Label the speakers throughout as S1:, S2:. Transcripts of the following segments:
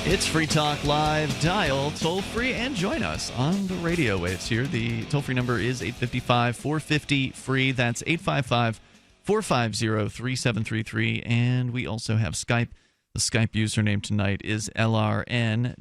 S1: It's Free Talk Live. Dial toll free and join us on the radio waves here. The toll free number is 855-450-FREE. That's 855-450-3733. And we also have Skype. The Skype username tonight is lrn.fm.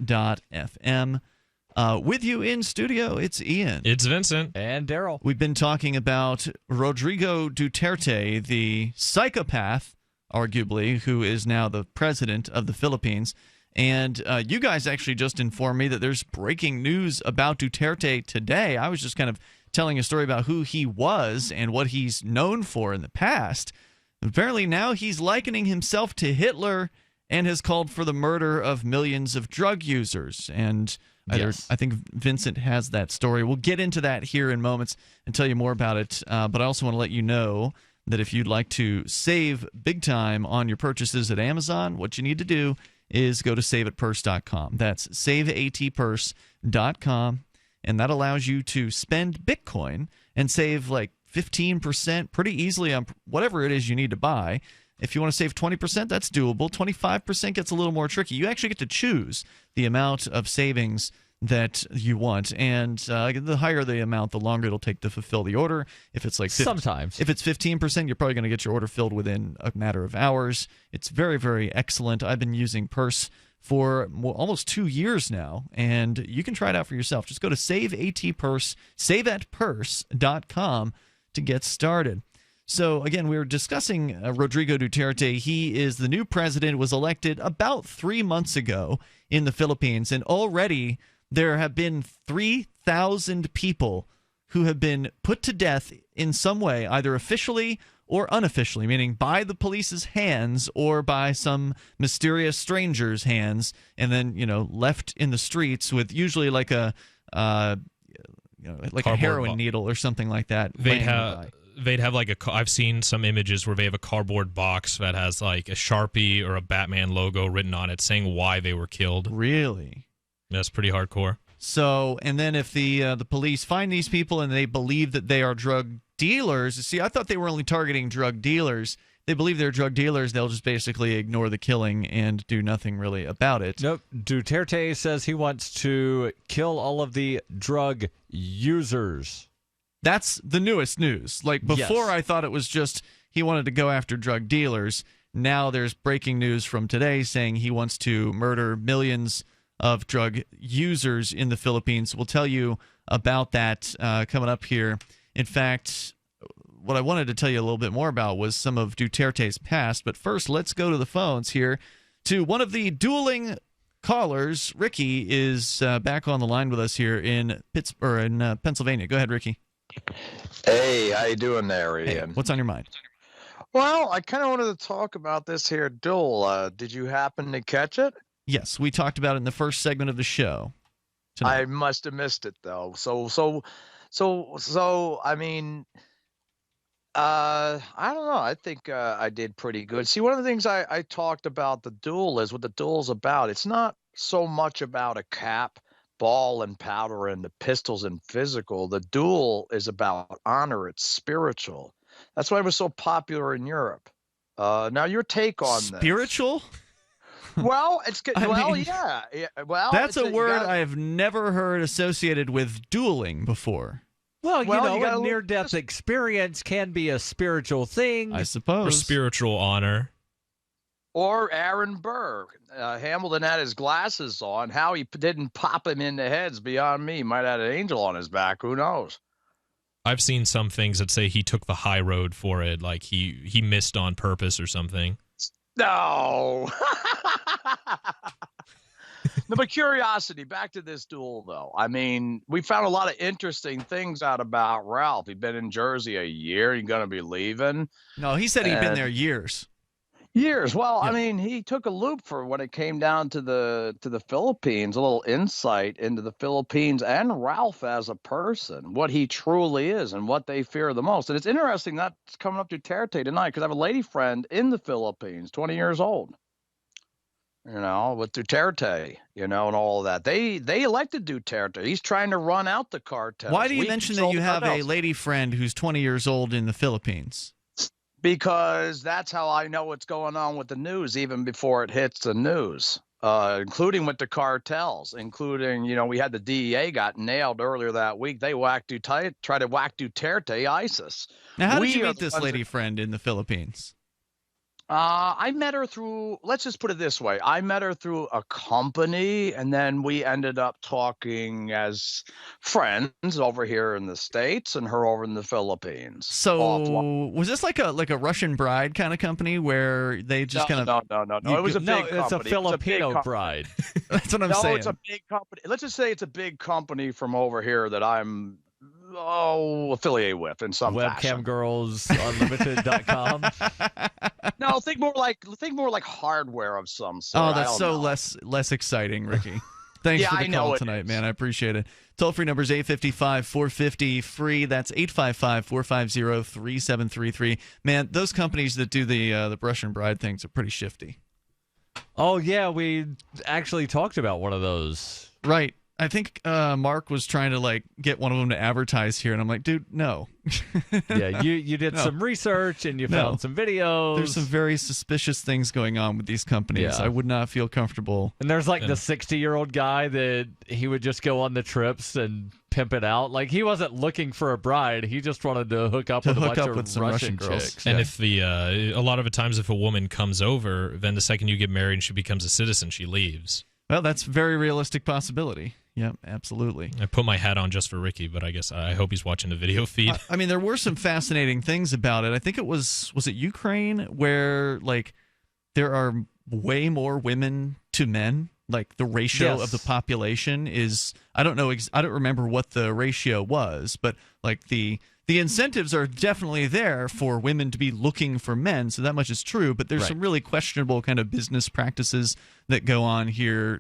S1: With you in studio, it's Ian.
S2: It's Vincent.
S3: And Darryl.
S1: We've been talking about Rodrigo Duterte, the psychopath, arguably, who is now the president of the Philippines. And you guys actually just informed me that there's breaking news about Duterte today. I was just kind of telling a story about who he was and what he's known for in the past. Apparently now he's likening himself to Hitler and has called for the murder of millions of drug users. And
S3: Yes.
S1: I think Vincent has that story. We'll get into that here in moments and tell you more about it. But I also want to let you know that if you'd like to save big time on your purchases at Amazon, what you need to do is go to saveatpurse.com. That's saveatpurse.com, and that allows you to spend Bitcoin and save like 15% pretty easily on whatever it is you need to buy. If you want to save 20%, that's doable. 25% gets a little more tricky. You actually get to choose the amount of savings that you want, and the higher the amount, the longer it'll take to fulfill the order. If it's like
S3: Sometimes.
S1: If it's 15%, you're probably going to get your order filled within a matter of hours. It's very, very excellent. I've been using Purse for almost 2 years now, and you can try it out for yourself. Just go to saveatpurse.com to get started. So, again, we were discussing Rodrigo Duterte. He is the new president, was elected about 3 months ago in the Philippines, and already there have been 3,000 people who have been put to death in some way, either officially or unofficially, meaning by the police's hands or by some mysterious stranger's hands, and then, left in the streets with usually like a heroin needle or something like that.
S2: They'd have like I've seen some images where they have a cardboard box that has like a Sharpie or a Batman logo written on it saying why they were killed.
S1: Really?
S2: That's pretty hardcore.
S1: So, and then if the police find these people and they believe that they are drug dealers, see, I thought they were only targeting drug dealers. They believe they're drug dealers, they'll just basically ignore the killing and do nothing really about it.
S3: Nope. Duterte says he wants to kill all of the drug users.
S1: That's the newest news. Like, before,
S3: Yes.
S1: I thought it was just he wanted to go after drug dealers. Now there's breaking news from today saying he wants to murder millions of drug users in the Philippines. We'll tell you about that coming up here. In fact, what I wanted to tell you a little bit more about was some of Duterte's past. But first, let's go to the phones here to one of the dueling callers. Ricky is back on the line with us here in Pennsylvania. Go ahead, Ricky.
S4: Hey, how you doing there, Ian?
S1: Hey, what's on your mind?
S4: Well, I kind of wanted to talk about this here Duel. Did you happen to catch it?
S1: Yes, we talked about it in the first segment of the show tonight.
S4: I must have missed it though. So I mean, I don't know. I think I did pretty good. See, one of the things I talked about the Duel is what the Duel's about. It's not so much about a cap, ball, and powder and the pistols and physical. The Duel is about honor. It's spiritual. That's why it was so popular in Europe. Now, your take on this?
S1: Spiritual?
S4: Well,
S1: yeah.
S4: Well,
S1: That's a word
S4: I
S1: I have never heard associated with dueling before.
S3: Well,
S4: Well, you
S3: a
S4: gotta look-
S3: near-death experience can be a spiritual thing.
S1: I
S2: For
S1: suppose.
S2: spiritual honor.
S4: Or Aaron Burr. Hamilton had his glasses on. How he didn't pop him in the head's beyond me. Might have had an angel on his back. Who knows?
S2: I've seen some things that say he took the high road for it, like he missed on purpose or something.
S4: No. No, but curiosity. Back to this Duel, though. I mean, we found a lot of interesting things out about Ralph. He'd been in Jersey a year. He's going to be leaving.
S1: No, he said he'd been there years.
S4: Years. Well,
S1: Yeah.
S4: I mean, he took a loop for when it came down to the Philippines, a little insight into the Philippines and Ralph as a person, what he truly is and what they fear the most. And it's interesting that's coming up to Duterte tonight because I have a lady friend in the Philippines, 20 years old, with Duterte, and all of that. They elected Duterte. He's trying to run out the cartels.
S1: Why do you
S4: We
S1: mention
S4: control
S1: that you
S4: the
S1: have a
S4: cartels.
S1: lady friend who's 20 years old in the Philippines?
S4: because that's how I know what's going on with the news even before it hits the news, including with the cartels, including, we had the DEA got nailed earlier that week. They tried to whack Duterte, ISIS.
S1: Now, how did you meet this lady friend in the Philippines?
S4: I met her through, let's just put it this way. I met her through a company, and then we ended up talking as friends over here in the States and her over in the Philippines.
S1: So was this like a Russian bride kind of company where they just
S4: No. It was a big company.
S3: It's a Filipino bride.
S1: That's what I'm saying.
S4: No, it's a big company. Let's just say it's a big company from over here that I'm affiliated with in some fashion.
S3: Webcamgirlsunlimited.com.
S4: No, think more like hardware of some sort.
S1: Oh, that's so less exciting, Ricky. Thanks for the call tonight, man. I appreciate it. Toll-free number is 855-450-FREE. That's 855-450-3733. Man, those companies that do the Russian bride things are pretty shifty.
S3: Oh, yeah, we actually talked about one of those.
S1: Right. I think Mark was trying to get one of them to advertise here, and I'm like, dude, no.
S3: Yeah, you did some research and you found some videos.
S1: There's some very suspicious things going on with these companies.
S3: Yeah.
S1: I would not feel comfortable.
S3: And there's the 60-year-old guy that he would just go on the trips and pimp it out. Like, he wasn't looking for a bride. He just wanted to hook up with a bunch of
S1: some Russian girls.
S3: chicks.
S2: And if a lot of the times if a woman comes over, then the second you get married and she becomes a citizen, she leaves.
S1: Well, that's a very realistic possibility. Yeah, absolutely.
S2: I put my hat on just for Ricky, but I guess I hope he's watching the video feed.
S1: I mean, there were some fascinating things about it. I think it was it Ukraine where there are way more women to men. Like the ratio of the population is, I don't know, I don't remember what the ratio was, but the incentives are definitely there for women to be looking for men, so that much is true, but there's some really questionable kind of business practices that go on here,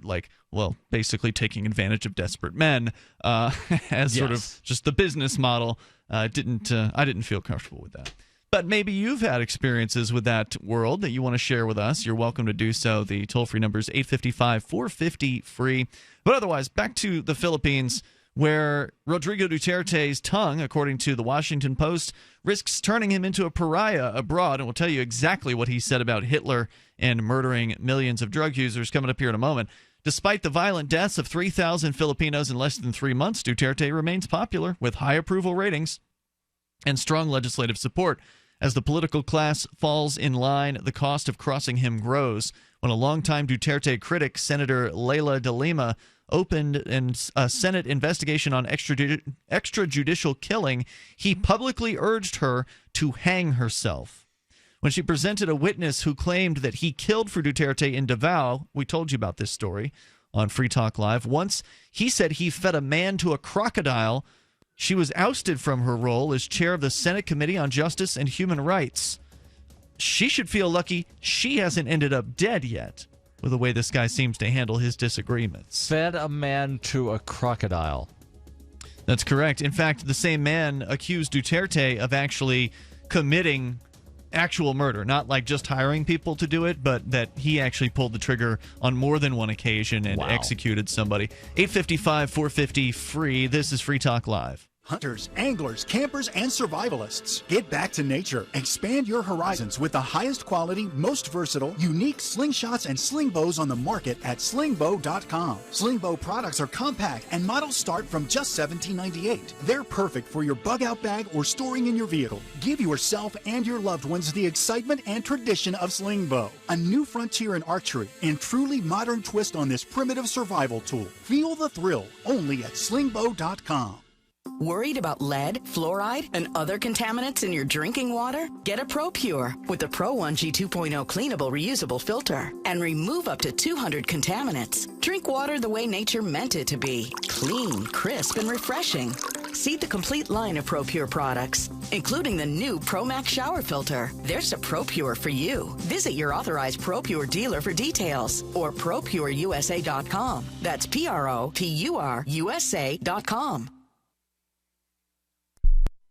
S1: basically taking advantage of desperate men as sort of just the business model. I didn't feel comfortable with that. But maybe you've had experiences with that world that you want to share with us. You're welcome to do so. The toll-free number is 855-450-FREE. But otherwise, back to the Philippines, where Rodrigo Duterte's tongue, according to the Washington Post, risks turning him into a pariah abroad. And we'll tell you exactly what he said about Hitler and murdering millions of drug users coming up here in a moment. Despite the violent deaths of 3,000 Filipinos in less than 3 months, Duterte remains popular with high approval ratings and strong legislative support. As the political class falls in line, the cost of crossing him grows. When a longtime Duterte critic, Senator Leila de Lima, opened a Senate investigation on extrajudicial killing, he publicly urged her to hang herself. When she presented a witness who claimed that he killed for Duterte in Davao, we told you about this story on Free Talk Live. Once he said he fed a man to a crocodile, she was ousted from her role as chair of the Senate Committee on Justice and Human Rights. She should feel lucky she hasn't ended up dead yet with the way this guy seems to handle his disagreements.
S3: Fed a man to a crocodile.
S1: That's correct. In fact, the same man accused Duterte of actually committing actual murder, not just hiring people to do it, but that he actually pulled the trigger on more than one occasion and executed somebody. 855-450-FREE. This is Free Talk Live.
S5: Hunters, anglers, campers, and survivalists. Get back to nature. Expand your horizons with the highest quality, most versatile, unique slingshots and sling bows on the market at slingbow.com. Slingbow products are compact and models start from just $17.98. They're perfect for your bug out bag or storing in your vehicle. Give yourself and your loved ones the excitement and tradition of Slingbow. A new frontier in archery and truly modern twist on this primitive survival tool. Feel the thrill only at slingbow.com.
S6: Worried about lead, fluoride, and other contaminants in your drinking water? Get a ProPure with the Pro 1G 2.0 cleanable reusable filter and remove up to 200 contaminants. Drink water the way nature meant it to be. Clean, crisp, and refreshing. See the complete line of ProPure products, including the new ProMax shower filter. There's a ProPure for you. Visit your authorized ProPure dealer for details or ProPureUSA.com. That's ProPureUSA.com.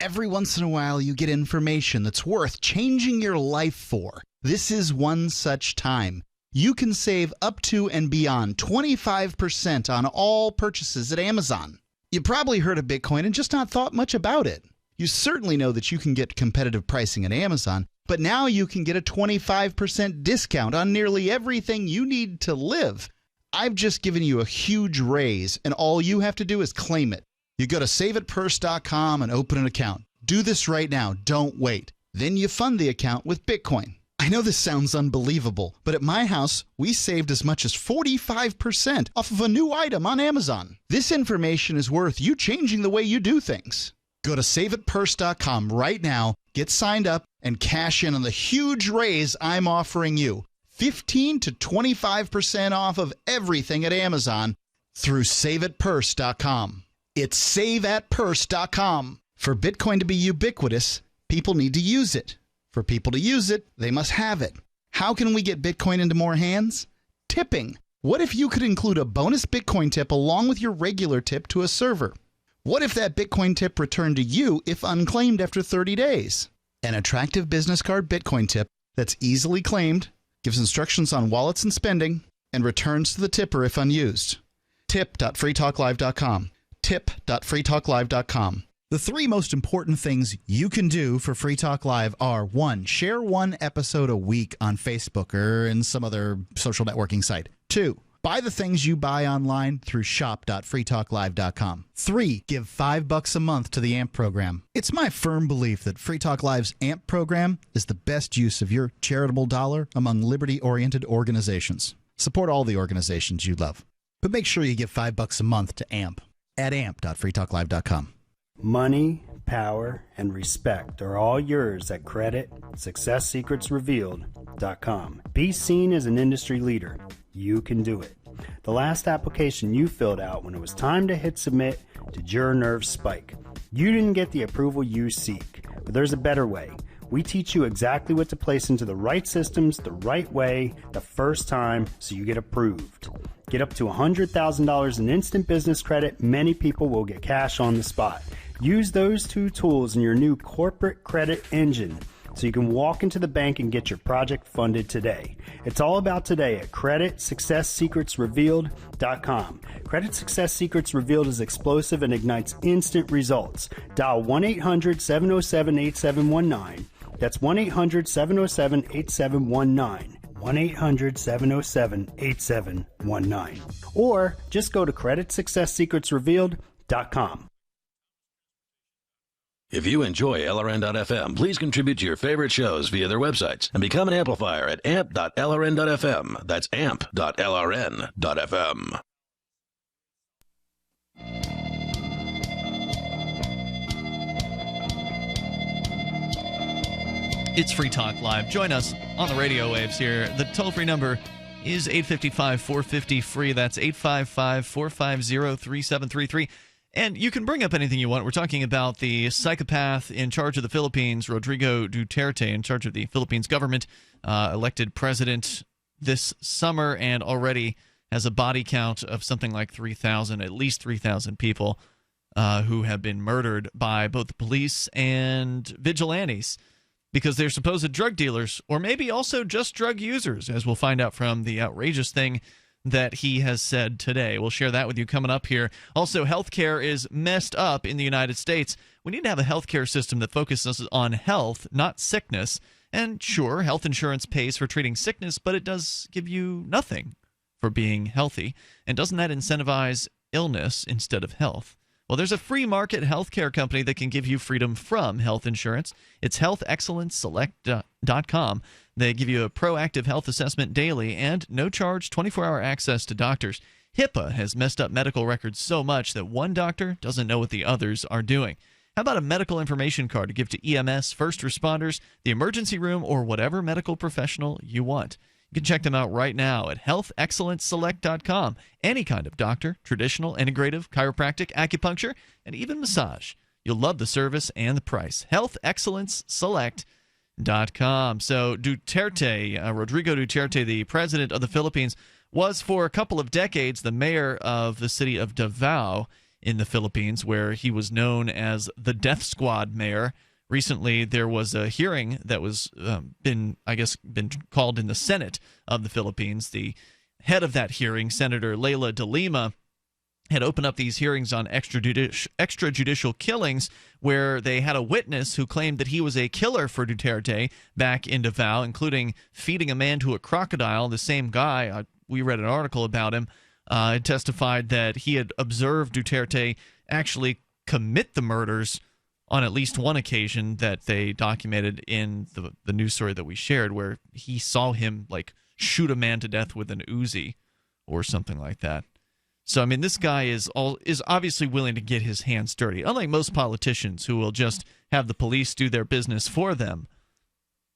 S7: Every once in a while, you get information that's worth changing your life for. This is one such time. You can save up to and beyond 25% on all purchases at Amazon. You probably heard of Bitcoin and just not thought much about it. You certainly know that you can get competitive pricing at Amazon, But now you can get a 25% discount on nearly everything you need to live. I've just given you a huge raise, and all you have to do is claim it. You go to saveitpurse.com and open an account. Do this right now. Don't wait. Then you fund the account with Bitcoin. I know this sounds unbelievable, but at my house, we saved as much as 45% off of a new item on Amazon. This information is worth you changing the way you do things. Go to saveitpurse.com right now, get signed up, and cash in on the huge raise I'm offering you. 15 to 25% off of everything at Amazon through saveitpurse.com. It's saveatpurse.com. For Bitcoin to be ubiquitous, people need to use it. For people to use it, they must have it. How can we get Bitcoin into more hands? Tipping. What if you could include a bonus Bitcoin tip along with your regular tip to a server? What if that Bitcoin tip returned to you if unclaimed after 30 days? An attractive business card Bitcoin tip that's easily claimed, gives instructions on wallets and spending, and returns to the tipper if unused. Tip.freetalklive.com. Tip.freetalklive.com. The three most important things you can do for Free Talk Live are: 1, share one episode a week on Facebook or in some other social networking site. 2, buy the things you buy online through shop.freetalklive.com. 3, give $5 a month to the AMP program. It's my firm belief that Free Talk Live's AMP program is the best use of your charitable dollar among liberty-oriented organizations. Support all the organizations you love, but make sure you give $5 a month to AMP at amp.freetalklive.com.
S8: Money, power, and respect are all yours at creditsuccesssecretsrevealed.com. Be seen as an industry leader. You can do it. The last application you filled out when it was time to hit submit, did your nerves spike? You didn't get the approval you seek, but there's a better way. We teach you exactly what to place into the right systems the right way the first time so you get approved. Get up to $100,000 in instant business credit. Many people will get cash on the spot. Use those two tools in your new corporate credit engine so you can walk into the bank and get your project funded today. It's all about today at creditsuccesssecretsrevealed.com. Credit Success Secrets Revealed is explosive and ignites instant results. Dial 1-800-707-8719. That's 1-800-707-8719. 1-800-707-8719. Or just go to creditsuccesssecretsrevealed.com.
S9: If you enjoy LRN.FM, please contribute to your favorite shows via their websites and become an amplifier at amp.lrn.fm. That's amp.lrn.fm.
S1: It's Free Talk Live. Join us on the radio waves here. The toll-free number is 855-450-FREE. That's 855-450-3733. And you can bring up anything you want. We're talking about the psychopath in charge of the Philippines, Rodrigo Duterte, in charge of the Philippines government, elected president this summer and already has a body count of something like 3,000, at least 3,000 people who have been murdered by both the police and vigilantes because they're supposed drug dealers or maybe also just drug users, as we'll find out from the outrageous thing that he has said today. We'll share that with you coming up here. Also, healthcare is messed up in the United States. We need to have a healthcare system that focuses on health, not sickness. And sure, health insurance pays for treating sickness, but it does give you nothing for being healthy. And doesn't that incentivize illness instead of health? Well, there's a free market healthcare company that can give you freedom from health insurance. It's healthexcellenceselect.com. They give you a proactive health assessment daily and no-charge 24-hour access to doctors. HIPAA has messed up medical records so much that one doctor doesn't know what the others are doing. How about a medical information card to give to EMS, first responders, the emergency room, or whatever medical professional you want? You can check them out right now at healthexcellenceselect.com. Any kind of doctor, traditional, integrative, chiropractic, acupuncture, and even massage. You'll love the service and the price. healthexcellenceselect.com. So Duterte, Rodrigo Duterte, the president of the Philippines, was for a couple of decades the mayor of the city of Davao in the Philippines, where he was known as the Death Squad mayor. Recently, there was a hearing that was been called in the Senate of the Philippines. The head of that hearing, Senator Leila de Lima, had opened up these hearings on extrajudicial killings where they had a witness who claimed that he was a killer for Duterte back in Davao, including feeding a man to a crocodile. The same guy, we read an article about him, testified that he had observed Duterte actually commit the murders on at least one occasion that they documented in the news story that we shared, where he saw him like shoot a man to death with an Uzi or something like that. So, I mean, this guy is obviously willing to get his hands dirty. Unlike most politicians who will just have the police do their business for them,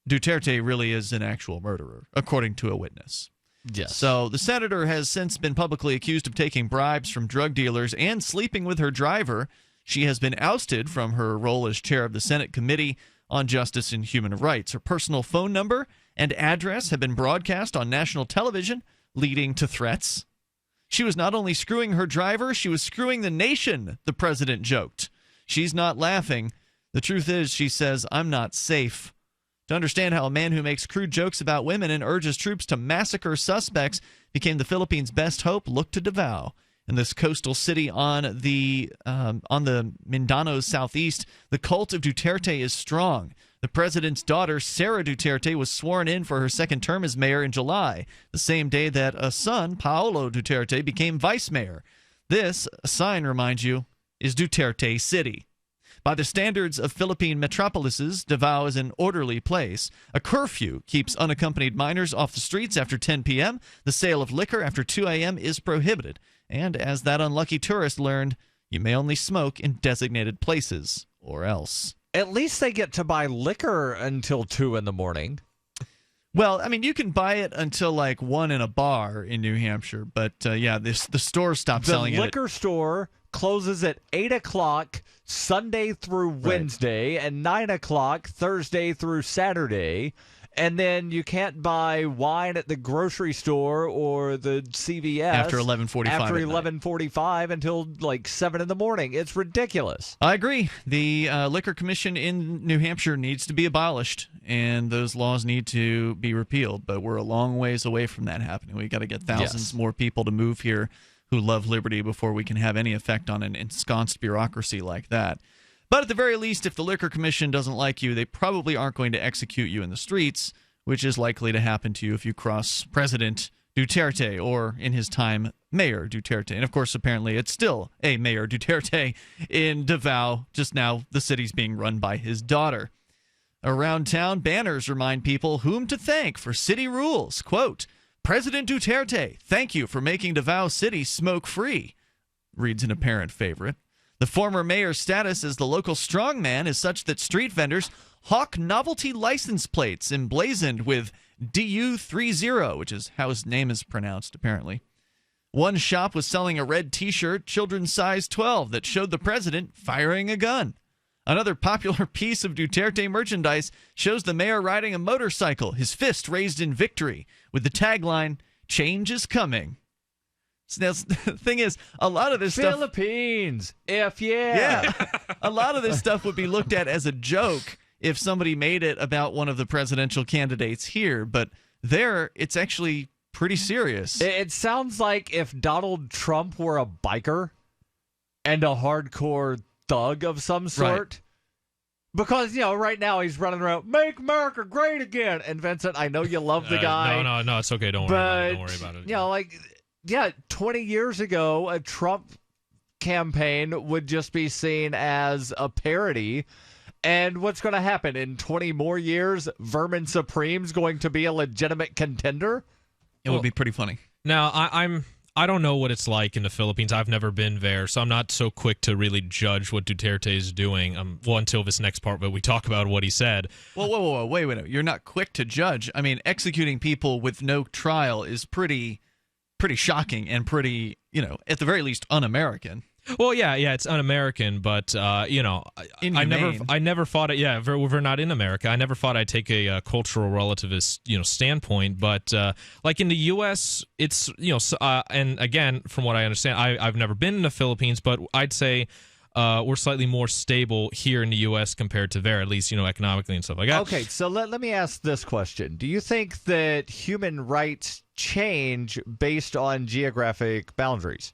S1: Duterte really is an actual murderer, according to a witness.
S3: Yes.
S1: So the senator has since been publicly accused of taking bribes from drug dealers and sleeping with her driver. She has been ousted from her role as chair of the Senate Committee on Justice and Human Rights. Her personal phone number and address have been broadcast on national television, leading to threats. She was not only screwing her driver, she was screwing the nation, the president joked. She's not laughing. The truth is, she says, I'm not safe. To understand how a man who makes crude jokes about women and urges troops to massacre suspects became the Philippines' best hope, look to Davao. In this coastal city on the Mindano's southeast, the cult of Duterte is strong. The president's daughter, Sara Duterte, was sworn in for her second term as mayor in July, the same day that a son, Paolo Duterte, became vice mayor. This, a sign, reminds you, is Duterte City. By the standards of Philippine metropolises, Davao is an orderly place. A curfew keeps unaccompanied minors off the streets after 10 p.m. The sale of liquor after 2 a.m. is prohibited. And as that unlucky tourist learned, you may only smoke in designated places, or else.
S3: At least they get to buy liquor until 2 in the morning.
S1: Well, I mean, you can buy it until like 1 in a bar in New Hampshire, but yeah, the store stopped selling it.
S3: The liquor store closes at 8 o'clock Sunday through Wednesday and 9 o'clock Thursday through Saturday. And then you can't buy wine at the grocery store or the CVS
S1: after 11:45.
S3: After 11:45 until like 7 in the morning. It's ridiculous.
S1: I agree. The Liquor Commission in New Hampshire needs to be abolished, and those laws need to be repealed. But we're a long ways away from that happening. We got to get thousands more people to move here who love liberty before we can have any effect on an ensconced bureaucracy like that. But at the very least, if the Liquor Commission doesn't like you, they probably aren't going to execute you in the streets, which is likely to happen to you if you cross President Duterte or, in his time, Mayor Duterte. And, of course, apparently it's still a Mayor Duterte in Davao, just now the city's being run by his daughter. Around town, banners remind people whom to thank for city rules. Quote, President Duterte, thank you for making Davao City smoke-free, reads an apparent favorite. The former mayor's status as the local strongman is such that street vendors hawk novelty license plates emblazoned with DU30, which is how his name is pronounced, apparently. One shop was selling a red T-shirt, children's size 12, that showed the president firing a gun. Another popular piece of Duterte merchandise shows the mayor riding a motorcycle, his fist raised in victory, with the tagline, "Change is coming." So the thing is, a lot of this
S3: Philippines,
S1: stuff... Yeah. A lot of this stuff would be looked at as a joke if somebody made it about one of the presidential candidates here, but there, it's actually pretty serious.
S3: It sounds like if Donald Trump were a biker and a hardcore thug of some sort. Right. Because, right now he's running around, make America great again. And Vincent, I know you love the guy.
S2: No, it's okay. Don't worry about it.
S3: 20 years ago, a Trump campaign would just be seen as a parody. And what's going to happen in 20 more years? Vermin Supreme's going to be a legitimate contender?
S1: It would be pretty funny.
S2: Now, I don't know what it's like in the Philippines. I've never been there, so I'm not so quick to really judge what Duterte is doing. Until this next part, but we talk about what he said.
S1: Whoa, wait. You're not quick to judge. I mean, executing people with no trial is pretty shocking and pretty, at the very least, un-American.
S2: Well, yeah, it's un-American, but I never thought it. Yeah, we're not in America. I never thought I'd take a cultural relativist, standpoint. But like in the U.S., it's and again, from what I understand, I've never been in the Philippines, but I'd say we're slightly more stable here in the U.S. compared to there, at least economically and stuff like that.
S3: Okay, so let me ask this question: do you think that human rights change based on geographic boundaries?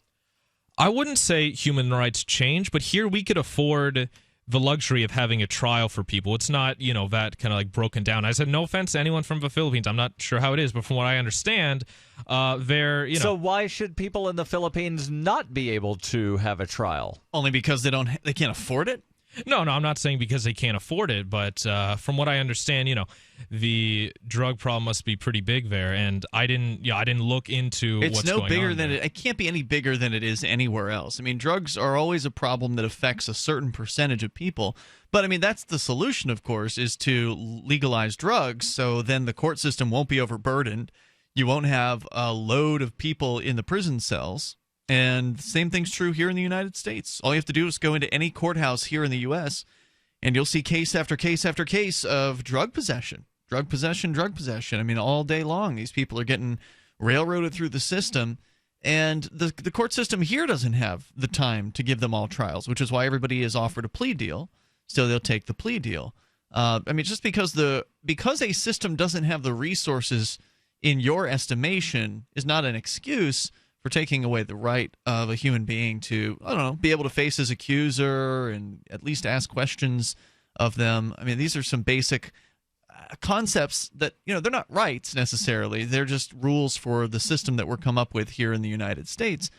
S2: I wouldn't say human rights change, but here we could afford the luxury of having a trial for people. It's not, that kind of like broken down. I said no offense to anyone from the Philippines. I'm not sure how it is, but from what I understand, So
S3: why should people in the Philippines not be able to have a trial?
S1: Only because they can't afford it?
S2: No, I'm not saying because they can't afford it, but from what I understand, the drug problem must be pretty big there, and I didn't look into what's going on.
S1: It's no bigger than it can't be any bigger than it is anywhere else. I mean, drugs are always a problem that affects a certain percentage of people, but I mean that's the solution, of course, is to legalize drugs, so then the court system won't be overburdened. You won't have a load of people in the prison cells. And the same thing's true here in the United States. All you have to do is go into any courthouse here in the U.S., and you'll see case after case after case of drug possession. Drug possession. I mean, all day long, these people are getting railroaded through the system, and the court system here doesn't have the time to give them all trials, which is why everybody is offered a plea deal, so they'll take the plea deal. I mean, just because a system doesn't have the resources in your estimation is not an excuse for taking away the right of a human being to, be able to face his accuser and at least ask questions of them. I mean, these are some basic concepts that, they're not rights necessarily. They're just rules for the system that we're come up with here in the United States.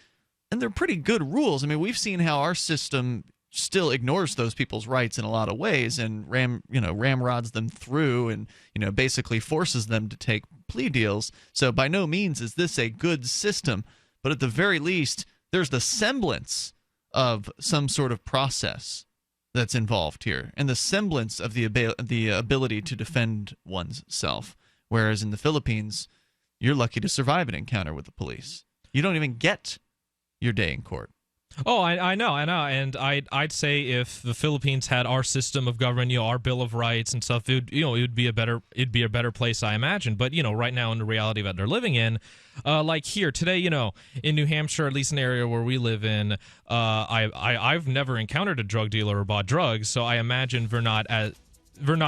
S1: And they're pretty good rules. I mean, we've seen how our system still ignores those people's rights in a lot of ways and ramrods them through and, basically forces them to take plea deals. So by no means is this a good system. But at the very least, there's the semblance of some sort of process that's involved here, and the semblance of the ability to defend one's self. Whereas in the Philippines, you're lucky to survive an encounter with the police. You don't even get your day in court.
S2: Oh, I know, and I'd say if the Philippines had our system of government, our Bill of Rights and stuff, it'd be a better place, I imagine. But right now in the reality that they're living in, like here today, in New Hampshire, at least an area where we live in, I've never encountered a drug dealer or bought drugs, so I imagine they're not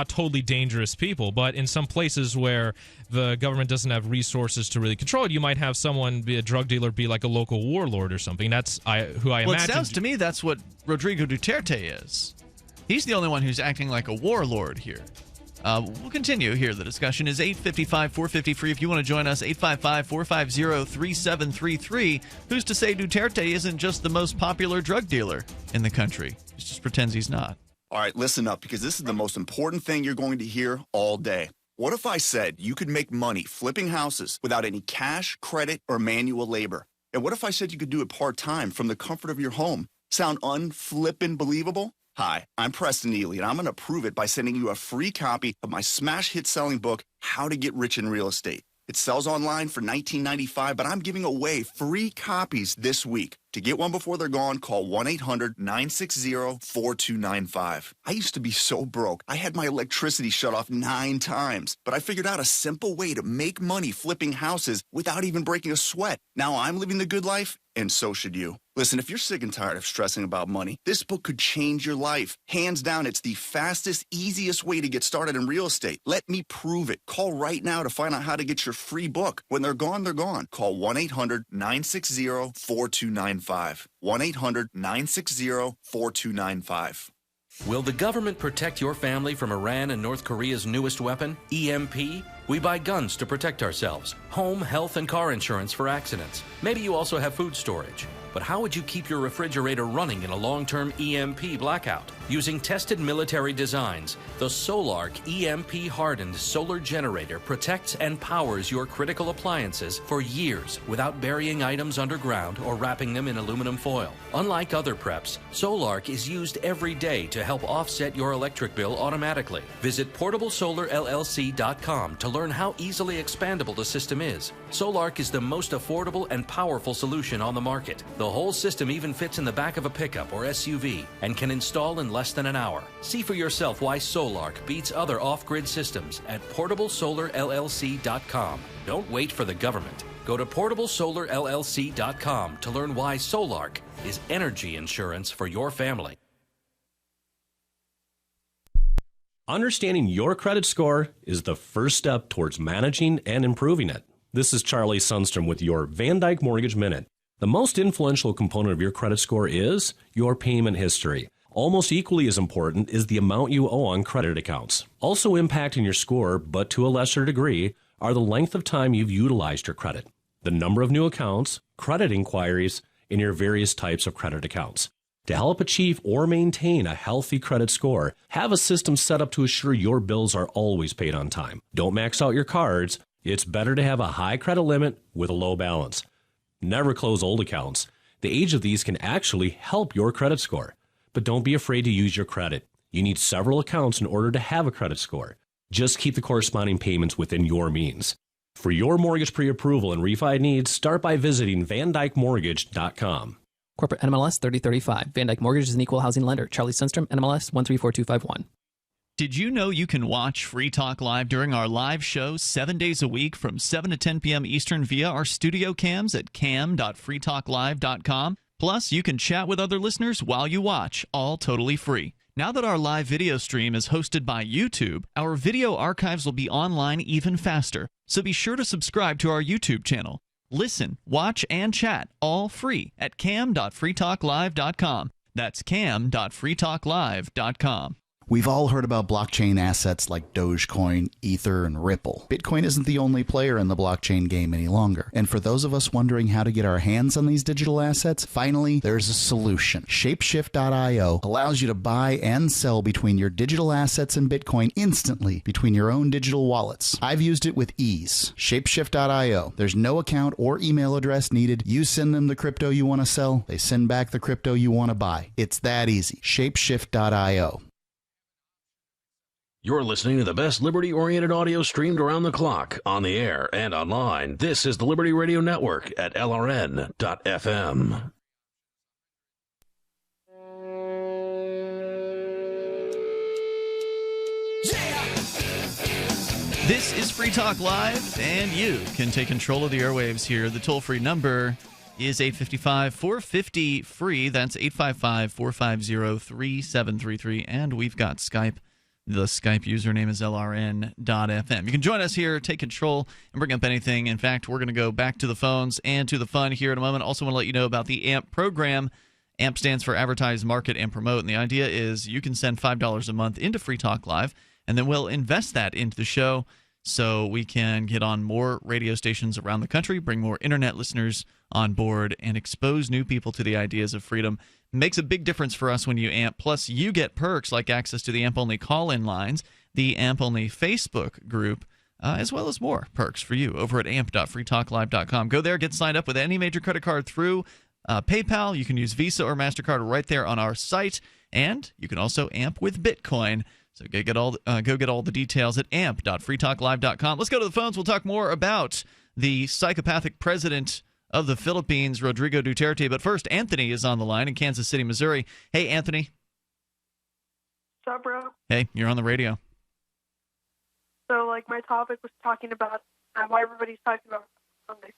S2: totally dangerous people. But in some places where the government doesn't have resources to really control it, you might have someone be a drug dealer, be like a local warlord or something. That's who I imagine.
S1: Well, it sounds to me that's what Rodrigo Duterte is. He's the only one who's acting like a warlord here. We'll continue here. The discussion is 855-450-FREE. If you want to join us, 855-450-3733. Who's to say Duterte isn't just the most popular drug dealer in the country? He just pretends he's not.
S10: All right, listen up, because this is the most important thing you're going to hear all day. What if I said you could make money flipping houses without any cash, credit, or manual labor? And what if I said you could do it part-time from the comfort of your home? Sound unflippin' believable? Hi, I'm Preston Neely, and I'm going to prove it by sending you a free copy of my smash hit selling book, How to Get Rich in Real Estate. It sells online for $19.95, but I'm giving away free copies this week. To get one before they're gone, call 1-800-960-4295. I used to be so broke, I had my electricity shut off 9 times, but I figured out a simple way to make money flipping houses without even breaking a sweat. Now I'm living the good life, and so should you. Listen, if you're sick and tired of stressing about money, this book could change your life. Hands down, it's the fastest, easiest way to get started in real estate. Let me prove it. Call right now to find out how to get your free book. When they're gone, they're gone. Call 1-800-960-4295. 1-800-960-4295.
S11: Will the government protect your family from Iran and North Korea's newest weapon, EMP? We buy guns to protect ourselves, home, health, and car insurance for accidents. Maybe you also have food storage. But how would you keep your refrigerator running in a long-term EMP blackout? Using tested military designs, the Solarc EMP-hardened solar generator protects and powers your critical appliances for years without burying items underground or wrapping them in aluminum foil. Unlike other preps, Solarc is used every day to help offset your electric bill automatically. Visit PortableSolarLLC.com to learn how easily expandable the system is. Solarc is the most affordable and powerful solution on the market. The whole system even fits in the back of a pickup or SUV and can install in less than an hour. See for yourself why Solarc beats other off-grid systems at PortableSolarLLC.com. Don't wait for the government. Go to PortableSolarLLC.com to learn why Solarc is energy insurance for your family.
S12: Understanding your credit score is the first step towards managing and improving it. This is Charlie Sundstrom with your Van Dyke Mortgage Minute. The most influential component of your credit score is your payment history. Almost equally as important is the amount you owe on credit accounts. Also impacting your score, but to a lesser degree, are the length of time you've utilized your credit, the number of new accounts, credit inquiries, and your various types of credit accounts. To help achieve or maintain a healthy credit score, have a system set up to assure your bills are always paid on time. Don't max out your cards. It's better to have a high credit limit with a low balance. Never close old accounts. The age of these can actually help your credit score. But don't be afraid to use your credit. You need several accounts in order to have a credit score. Just keep the corresponding payments within your means. For your mortgage pre-approval and refi needs, start by visiting VanDykeMortgage.com.
S13: Corporate NMLS 3035. Van Dyke Mortgage is an equal housing lender. Charlie Sundstrom, NMLS 134251.
S1: Did you know you can watch Free Talk Live during our live show 7 days a week from 7 to 10 p.m. Eastern via our studio cams at cam.freetalklive.com? Plus, you can chat with other listeners while you watch, all totally free. Now that our live video stream is hosted by YouTube, our video archives will be online even faster. So be sure to subscribe to our YouTube channel. Listen, watch, and chat all free at cam.freetalklive.com. That's cam.freetalklive.com.
S7: We've all heard about blockchain assets like Dogecoin, Ether, and Ripple. Bitcoin isn't the only player in the blockchain game any longer. And for those of us wondering how to get our hands on these digital assets, finally, there's a solution. Shapeshift.io allows you to buy and sell between your digital assets and Bitcoin instantly between your own digital wallets. I've used it with ease. Shapeshift.io. There's no account or email address needed. You send them the crypto you want to sell. They send back the crypto you want to buy. It's that easy. Shapeshift.io.
S9: You're listening to the best liberty-oriented audio streamed around the clock, on the air, and online. This is the Liberty Radio Network at LRN.FM.
S1: This is Free Talk Live, and you can take control of the airwaves here. The toll-free number is 855-450-FREE. That's 855-450-3733. And we've got Skype. The Skype username is LRN.FM. You can join us here, take control, and bring up anything. In fact, we're going to go back to the phones and to the fun here in a moment. Also want to let you know about the AMP program. AMP stands for Advertise, Market, and Promote. And the idea is you can send $5 a month into Free Talk Live, and then we'll invest that into the show so we can get on more radio stations around the country, bring more internet listeners on board, and expose new people to the ideas of freedom. Makes a big difference for us when you AMP. Plus, you get perks like access to the AMP-only call-in lines, the AMP-only Facebook group, as well as more perks for you over at amp.freetalklive.com. Go there, get signed up with any major credit card through PayPal. You can use Visa or MasterCard right there on our site, and you can also AMP with Bitcoin. So go get all the details at amp.freetalklive.com. Let's go to the phones. We'll talk more about the psychopathic president of the Philippines, Rodrigo Duterte. But first, Anthony is on the line in Kansas City, Missouri. Hey, Anthony.
S14: What's up, bro?
S1: Hey, you're on the radio.
S14: So, my topic was talking about why everybody's talking about Sunday.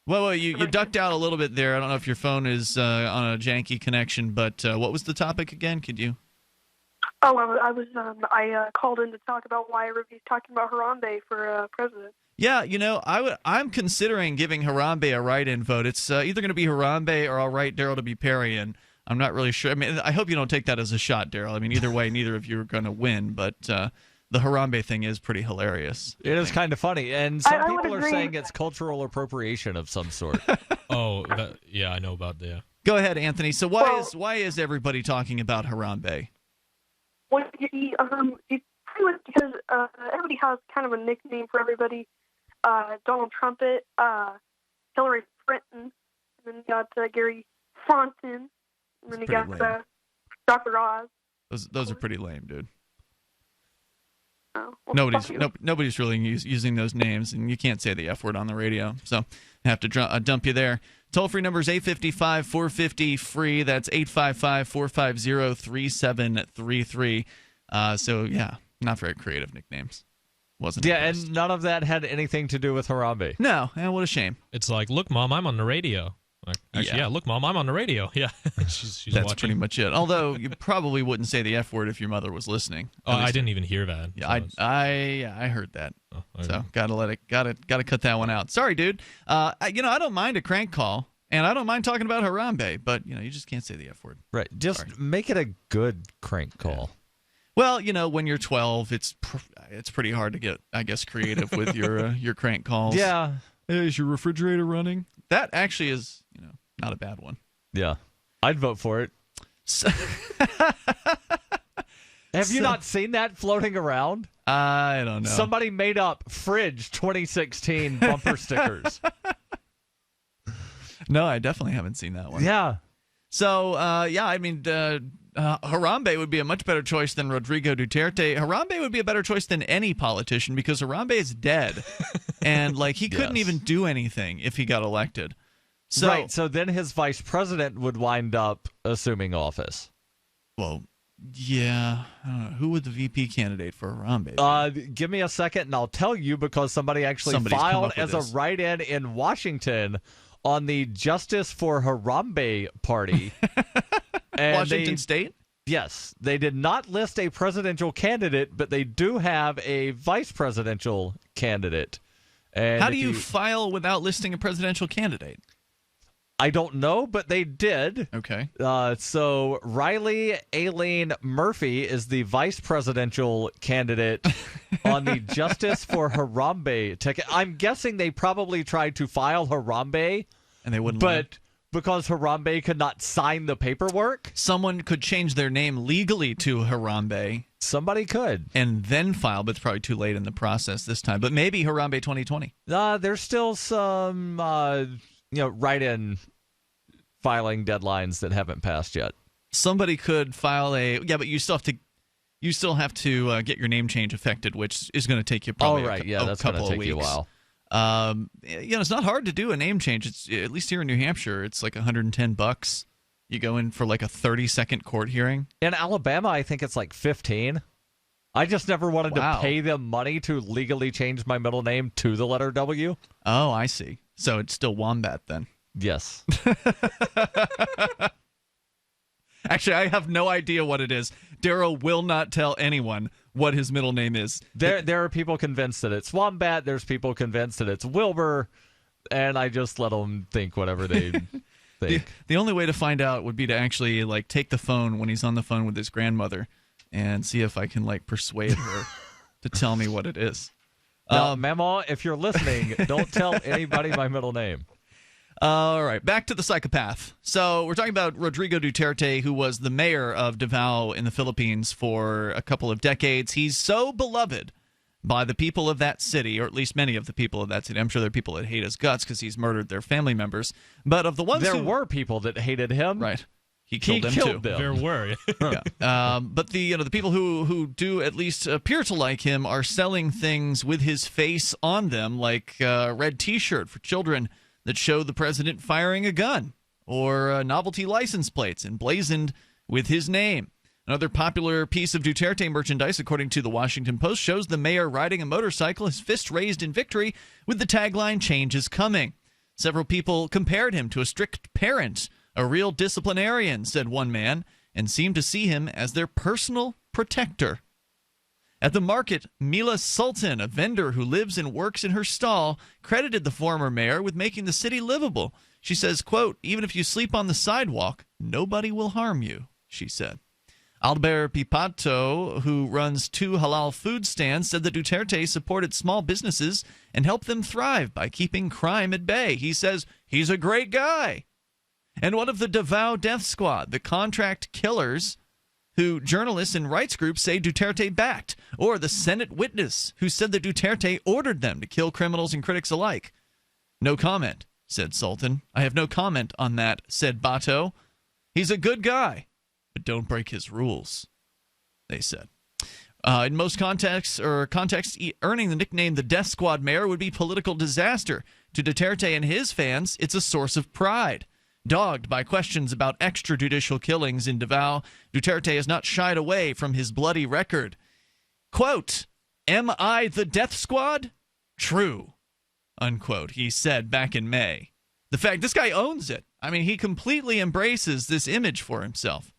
S1: Well, you ducked out a little bit there. I don't know if your phone is on a janky connection, but what was the topic again? Could you?
S14: Oh, I called in to talk about why everybody's talking about Harambe for president.
S1: Yeah, I'm considering giving Harambe a write-in vote. It's either going to be Harambe or I'll write Darryl to be Perry, and I'm not really sure. I mean, I hope you don't take that as a shot, Darryl. I mean, either way, neither of you are going to win, but the Harambe thing is pretty hilarious.
S3: It is kind of funny, and some people are saying it's cultural appropriation of some sort.
S2: Yeah, I know about that.
S1: Go ahead, Anthony. So why is everybody talking about Harambe?
S14: Well, it's pretty much because everybody has kind of a nickname for everybody. Donald Trumpet, Hillary Clinton, and then you got Gary Fonten, and then you got Dr. Oz.
S1: Those are pretty lame, dude.
S14: Oh, well,
S1: nobody's really using those names, and you can't say the F word on the radio, so I have to dump you there. Toll-free number is 855-450-FREE. That's 855-450-3733. So, yeah, not very creative nicknames. Wasn't impressed.
S3: And none of that had anything to do with Harambe.
S1: No, and what a shame.
S2: It's like, look, Mom, I'm on the radio. Actually, yeah. Look, Mom, I'm on the radio. Yeah, she's
S1: That's
S2: watching.
S1: pretty much it. Although you probably wouldn't say the F word if your mother was listening.
S2: Oh, I didn't even hear that.
S1: Yeah, I heard that. So gotta cut that one out. Sorry, dude. I don't mind a crank call, and I don't mind talking about Harambe, but you just can't say the F word.
S3: Right. Just make it a good crank call.
S1: Yeah. Well, when you're 12, it's pretty hard to get, I guess, creative with your crank calls.
S3: Yeah.
S1: Hey, is your refrigerator running? That actually is, not a bad one.
S3: Yeah. I'd vote for it. Have you not seen that floating around?
S1: I don't know.
S3: Somebody made up Fridge 2016 bumper stickers.
S1: No, I definitely haven't seen that one.
S3: Yeah.
S1: So, Harambe would be a much better choice than Rodrigo Duterte. Harambe would be a better choice than any politician because Harambe is dead. And, he couldn't even do anything if he got elected. So,
S3: right, so then his vice president would wind up assuming office.
S1: Well, yeah. I don't know. Who would the VP candidate for Harambe be?
S3: Give me a second and I'll tell you because somebody's filed as a write-in in Washington on the Justice for Harambe party. And
S1: Washington State?
S3: Yes. They did not list a presidential candidate, but they do have a vice presidential candidate. And
S1: how do you file without listing a presidential candidate?
S3: I don't know, but they did.
S1: Okay.
S3: So Riley Aileen Murphy is the vice presidential candidate on the Justice for Harambe ticket. I'm guessing they probably tried to file Harambe,
S1: and they wouldn't.
S3: But because Harambe could not sign the paperwork,
S1: someone could change their name legally to Harambe.
S3: Somebody could,
S1: and then file, but it's probably too late in the process this time. But maybe Harambe 2020.
S3: There's still some, write-in filing deadlines that haven't passed yet.
S1: Somebody could file but you still have to get your name change effected, which is going to take you probably
S3: that's going to take you a while.
S1: It's not hard to do a name change. It's at least here in New Hampshire, it's like $110. You go in for like a 30-second court hearing.
S3: In Alabama, I think it's like 15. I just never wanted to pay them money to legally change my middle name to the letter W.
S1: Oh, I see. So it's still Wombat then.
S3: Yes.
S1: Actually, I have no idea what it is. Darryl will not tell anyone what his middle name is.
S3: There are people convinced that it's Wombat. There's people convinced that it's Wilbur. And I just let them think whatever they think.
S1: The only way to find out would be to actually take the phone when he's on the phone with his grandmother and see if I can persuade her to tell me what it is.
S3: Mama, if you're listening, don't tell anybody my middle name.
S1: All right, back to the psychopath. So we're talking about Rodrigo Duterte, who was the mayor of Davao in the Philippines for a couple of decades. He's so beloved by the people of that city, or at least many of the people of that city. I'm sure there are people that hate his guts because he's murdered their family members. But of the ones
S3: there were people that hated him.
S1: Right. He killed them too.
S2: There were.
S1: Yeah. But the people who do at least appear to like him are selling things with his face on them, like a red T-shirt for children that show the president firing a gun, or novelty license plates emblazoned with his name. Another popular piece of Duterte merchandise, according to the Washington Post, shows the mayor riding a motorcycle, his fist raised in victory, with the tagline, "Change is coming." Several people compared him to a strict parent, a real disciplinarian, said one man, and seemed to see him as their personal protector. At the market, Mila Sultan, a vendor who lives and works in her stall, credited the former mayor with making the city livable. She says, quote, "Even if you sleep on the sidewalk, nobody will harm you," she said. Albert Pipato, who runs 2 halal food stands, said that Duterte supported small businesses and helped them thrive by keeping crime at bay. He says he's a great guy. And one of the Davao Death Squad, the contract killers, who journalists and rights groups say Duterte backed, or the Senate witness who said that Duterte ordered them to kill criminals and critics alike. "No comment," said Sultan. "I have no comment on that," said Bato. "He's a good guy, but don't break his rules," they said. In most contexts, earning the nickname the Death Squad mayor would be political disaster. To Duterte and his fans, it's a source of pride. Dogged by questions about extrajudicial killings in Davao, Duterte has not shied away from his bloody record. Quote, "Am I the death squad? True," unquote, he said back in May. The fact, this guy owns it. I mean, he completely embraces this image for himself.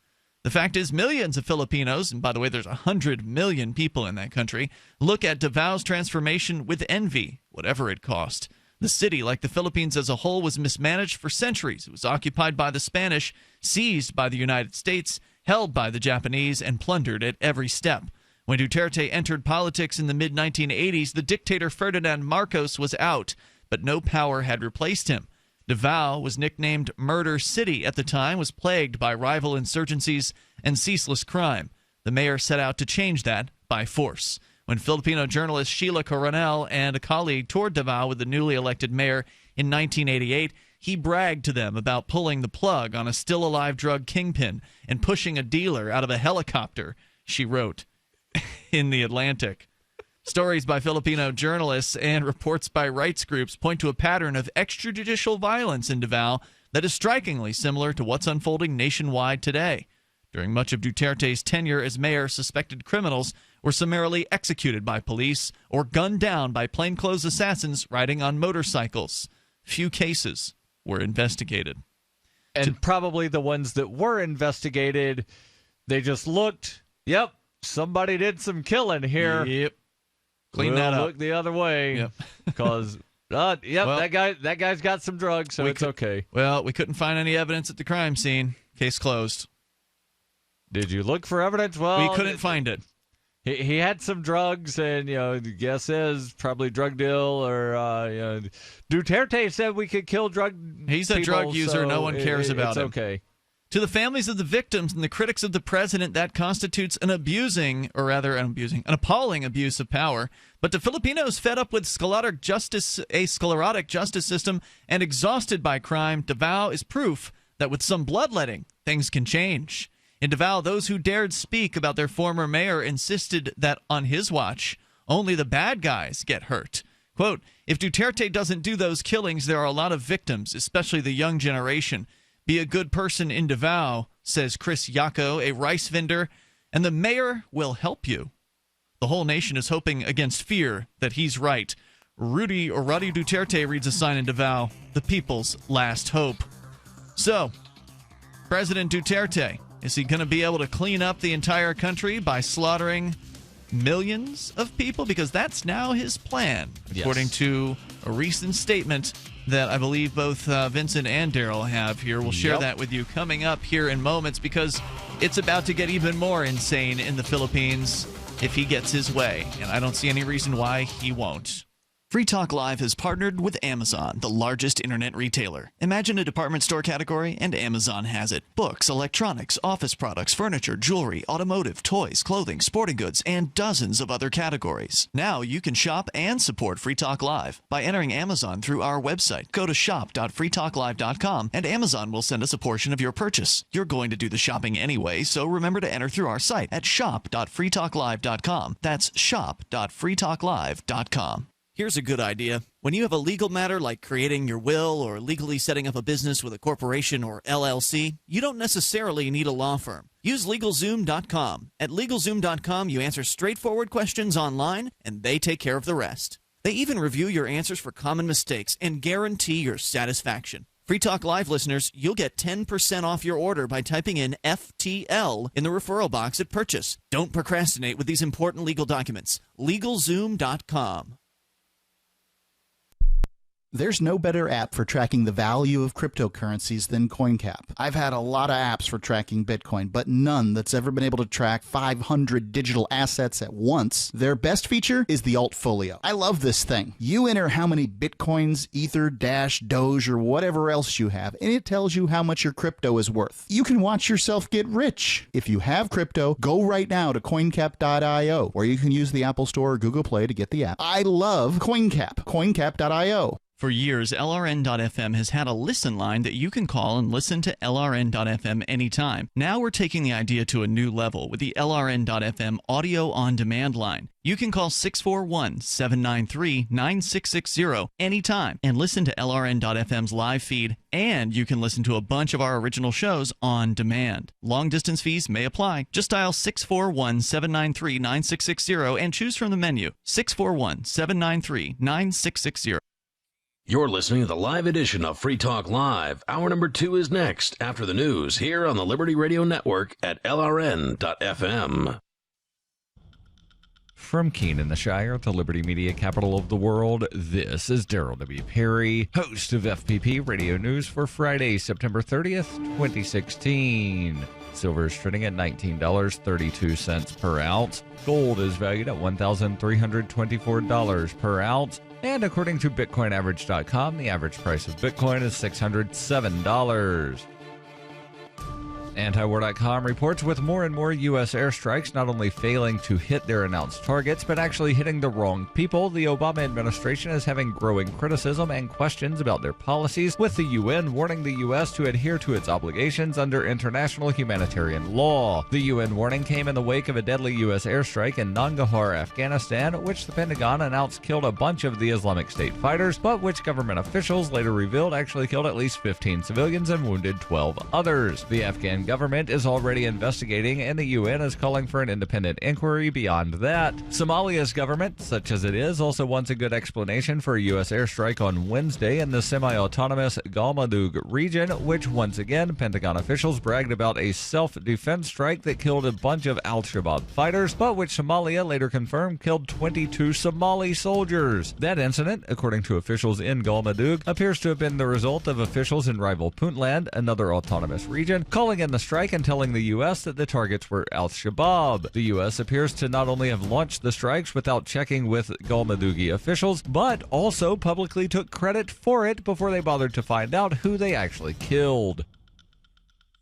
S1: The fact is, millions of Filipinos, and by the way, there's 100 million people in that country, look at Davao's transformation with envy, whatever it cost. The city, like the Philippines as a whole, was mismanaged for centuries. It was occupied by the Spanish, seized by the United States, held by the Japanese, and plundered at every step. When Duterte entered politics in the mid-1980s, the dictator Ferdinand Marcos was out, but no power had replaced him. Davao was nicknamed Murder City at the time, was plagued by rival insurgencies and ceaseless crime. The mayor set out to change that by force. When Filipino journalist Sheila Coronel and a colleague toured Davao with the newly elected mayor in 1988, he bragged to them about pulling the plug on a still-alive drug kingpin and pushing a dealer out of a helicopter, she wrote in The Atlantic. Stories by Filipino journalists and reports by rights groups point to a pattern of extrajudicial violence in Davao that is strikingly similar to what's unfolding nationwide today. During much of Duterte's tenure as mayor, suspected criminals were summarily executed by police or gunned down by plainclothes assassins riding on motorcycles. Few cases were investigated.
S3: And probably the ones that were investigated, they just looked, yep, somebody did some killing here.
S1: Yep. Clean that up.
S3: Look the other way, because well, that guy's got some drugs, so it's okay.
S1: Well, we couldn't find any evidence at the crime scene. Case closed.
S3: Did you look for evidence? Well,
S1: we couldn't find it.
S3: He had some drugs, and the guess is probably drug deal or Duterte said we could kill drug.
S1: He's a drug user.
S3: So
S1: no one cares about him.
S3: It's okay.
S1: To the families of the victims and the critics of the president, that constitutes an appalling abuse of power. But to Filipinos fed up with a sclerotic justice system and exhausted by crime, Davao is proof that with some bloodletting, things can change. In Davao, those who dared speak about their former mayor insisted that on his watch, only the bad guys get hurt. Quote, if Duterte doesn't do those killings, there are a lot of victims, especially the young generation. Be a good person in Davao, says Chris Yako, a rice vendor, and the mayor will help you. The whole nation is hoping against fear that he's right. Roddy Duterte reads a sign in Davao, the people's last hope. So, President Duterte, is he going to be able to clean up the entire country by slaughtering millions of people? Because that's now his plan, according to a recent statement that I believe both Vincent and Darryl have here. We'll share that with you coming up here in moments, because it's about to get even more insane in the Philippines if he gets his way, and I don't see any reason why he won't.
S15: Free Talk Live has partnered with Amazon, the largest internet retailer. Imagine a department store category, and Amazon has it. Books, electronics, office products, furniture, jewelry, automotive, toys, clothing, sporting goods, and dozens of other categories. Now you can shop and support Free Talk Live by entering Amazon through our website. Go to shop.freetalklive.com, and Amazon will send us a portion of your purchase. You're going to do the shopping anyway, so remember to enter through our site at shop.freetalklive.com. That's shop.freetalklive.com. Here's a good idea. When you have a legal matter like creating your will or legally setting up a business with a corporation or LLC, you don't necessarily need a law firm. Use LegalZoom.com. At LegalZoom.com, you answer straightforward questions online, and they take care of the rest. They even review your answers for common mistakes and guarantee your satisfaction. Free Talk Live listeners, you'll get 10% off your order by typing in FTL in the referral box at purchase. Don't procrastinate with these important legal documents. LegalZoom.com.
S7: There's no better app for tracking the value of cryptocurrencies than CoinCap. I've had a lot of apps for tracking Bitcoin, but none that's ever been able to track 500 digital assets at once. Their best feature is the Altfolio. I love this thing. You enter how many Bitcoins, Ether, Dash, Doge, or whatever else you have, and it tells you how much your crypto is worth. You can watch yourself get rich. If you have crypto, go right now to coincap.io, or you can use the Apple Store or Google Play to get the app. I love CoinCap. coincap.io.
S15: For years, LRN.FM has had a listen line that you can call and listen to LRN.FM anytime. Now we're taking the idea to a new level with the LRN.FM audio on-demand line. You can call 641-793-9660 anytime and listen to LRN.FM's live feed, and you can listen to a bunch of our original shows on demand. Long-distance fees may apply. Just dial 641-793-9660 and choose from the menu 641-793-9660.
S9: You're listening to the live edition of Free Talk Live. Hour number 2 is next after the news here on the Liberty Radio Network at LRN.FM.
S16: From Keene in the Shire, the Liberty Media capital of the world, this is Darryl W. Perry, host of FPP Radio News for Friday, September 30th, 2016. Silver is trading at $19.32 per ounce. Gold is valued at $1,324 per ounce. And according to BitcoinAverage.com, the average price of Bitcoin is $607. Antiwar.com reports with more and more U.S. airstrikes not only failing to hit their announced targets, but actually hitting the wrong people, the Obama administration is having growing criticism and questions about their policies, with the UN warning the U.S. to adhere to its obligations under international humanitarian law. The UN warning came in the wake of a deadly U.S. airstrike in Nangarhar, Afghanistan, which the Pentagon announced killed a bunch of the Islamic State fighters, but which government officials later revealed actually killed at least 15 civilians and wounded 12 others. The Afghan government is already investigating, and the UN is calling for an independent inquiry beyond that. Somalia's government, such as it is, also wants a good explanation for a U.S. airstrike on Wednesday in the semi-autonomous Galmudug region, which once again, Pentagon officials bragged about a self-defense strike that killed a bunch of al-Shabaab fighters, but which Somalia later confirmed killed 22 Somali soldiers. That incident, according to officials in Galmudug, appears to have been the result of officials in rival Puntland, another autonomous region, calling in the strike and telling the U.S. that the targets were al-Shabaab. The U.S. appears to not only have launched the strikes without checking with Galmudugi officials, but also publicly took credit for it before they bothered to find out who they actually killed.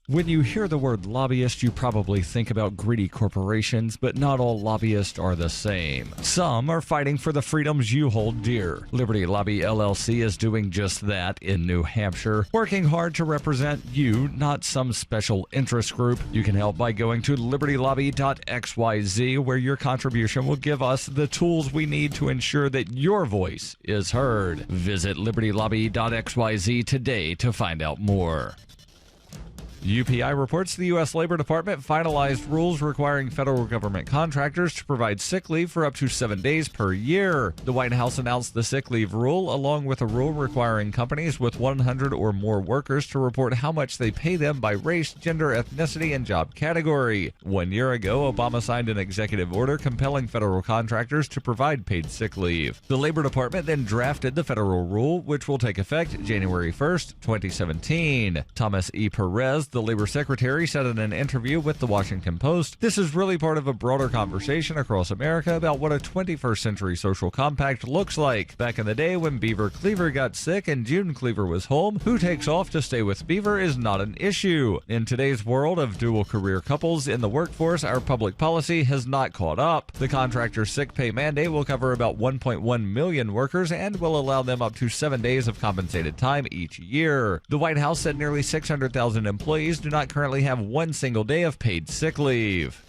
S16: When you hear the word lobbyist, you probably think about greedy corporations, but not all lobbyists are the same. Some are fighting for the freedoms you hold dear. Liberty Lobby LLC is doing just that in New Hampshire, working hard to represent you, not some special interest group. You can help by going to libertylobby.xyz, where your contribution will give us the tools we need to ensure that your voice is heard. Visit libertylobby.xyz today to find out more. UPI reports the U.S. Labor Department finalized rules requiring federal government contractors to provide sick leave for up to 7 days per year. The White House announced the sick leave rule, along with a rule requiring companies with 100 or more workers to report how much they pay them by race, gender, ethnicity, and job category. 1 year ago, Obama signed an executive order compelling federal contractors to provide paid sick leave. The Labor Department then drafted the federal rule, which will take effect January 1st, 2017. Thomas E. Perez, the Labor Secretary, said in an interview with the Washington Post, "This is really part of a broader conversation across America about what a 21st century social compact looks like. Back in the day when Beaver Cleaver got sick and June Cleaver was home, who takes off to stay with Beaver is not an issue. In today's world of dual career couples in the workforce, our public policy has not caught up. The contractor sick pay mandate will cover about 1.1 million workers and will allow them up to 7 days of compensated time each year." The White House said nearly 600,000 employees do not currently have one single day of paid sick leave.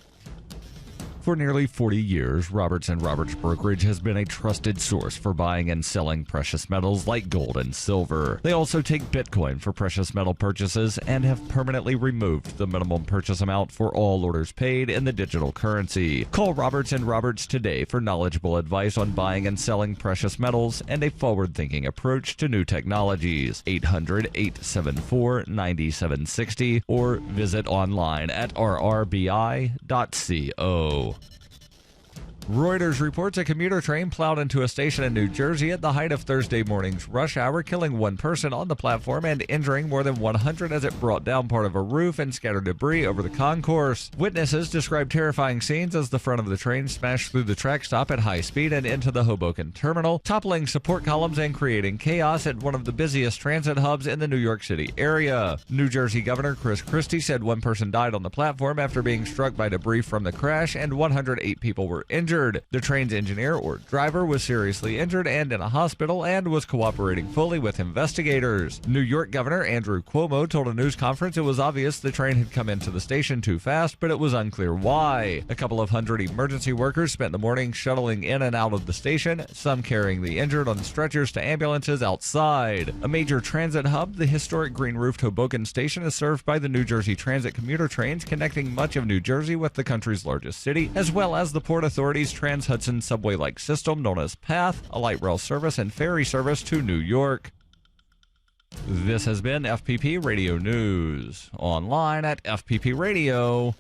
S16: For nearly 40 years, Roberts & Roberts Brokerage has been a trusted source for buying and selling precious metals like gold and silver. They also take Bitcoin for precious metal purchases and have permanently removed the minimum purchase amount for all orders paid in the digital currency. Call Roberts & Roberts today for knowledgeable advice on buying and selling precious metals and a forward-thinking approach to new technologies. 800-874-9760 or visit online at rrbi.co. Reuters reports a commuter train plowed into a station in New Jersey at the height of Thursday morning's rush hour, killing one person on the platform and injuring more than 100 as it brought down part of a roof and scattered debris over the concourse. Witnesses described terrifying scenes as the front of the train smashed through the track stop at high speed and into the Hoboken terminal, toppling support columns and creating chaos at one of the busiest transit hubs in the New York City area. New Jersey Governor Chris Christie said one person died on the platform after being struck by debris from the crash and 108 people were injured. The train's engineer or driver was seriously injured and in a hospital and was cooperating fully with investigators. New York Governor Andrew Cuomo told a news conference it was obvious the train had come into the station too fast, but it was unclear why. A couple of hundred emergency workers spent the morning shuttling in and out of the station, some carrying the injured on stretchers to ambulances outside. A major transit hub, the historic green-roofed Hoboken station is served by the New Jersey Transit commuter trains connecting much of New Jersey with the country's largest city, as well as the Port Authority Germany's Trans-Hudson subway-like system known as PATH, a light rail service and ferry service to New York. This has been FPP Radio News, online at fppradio.com.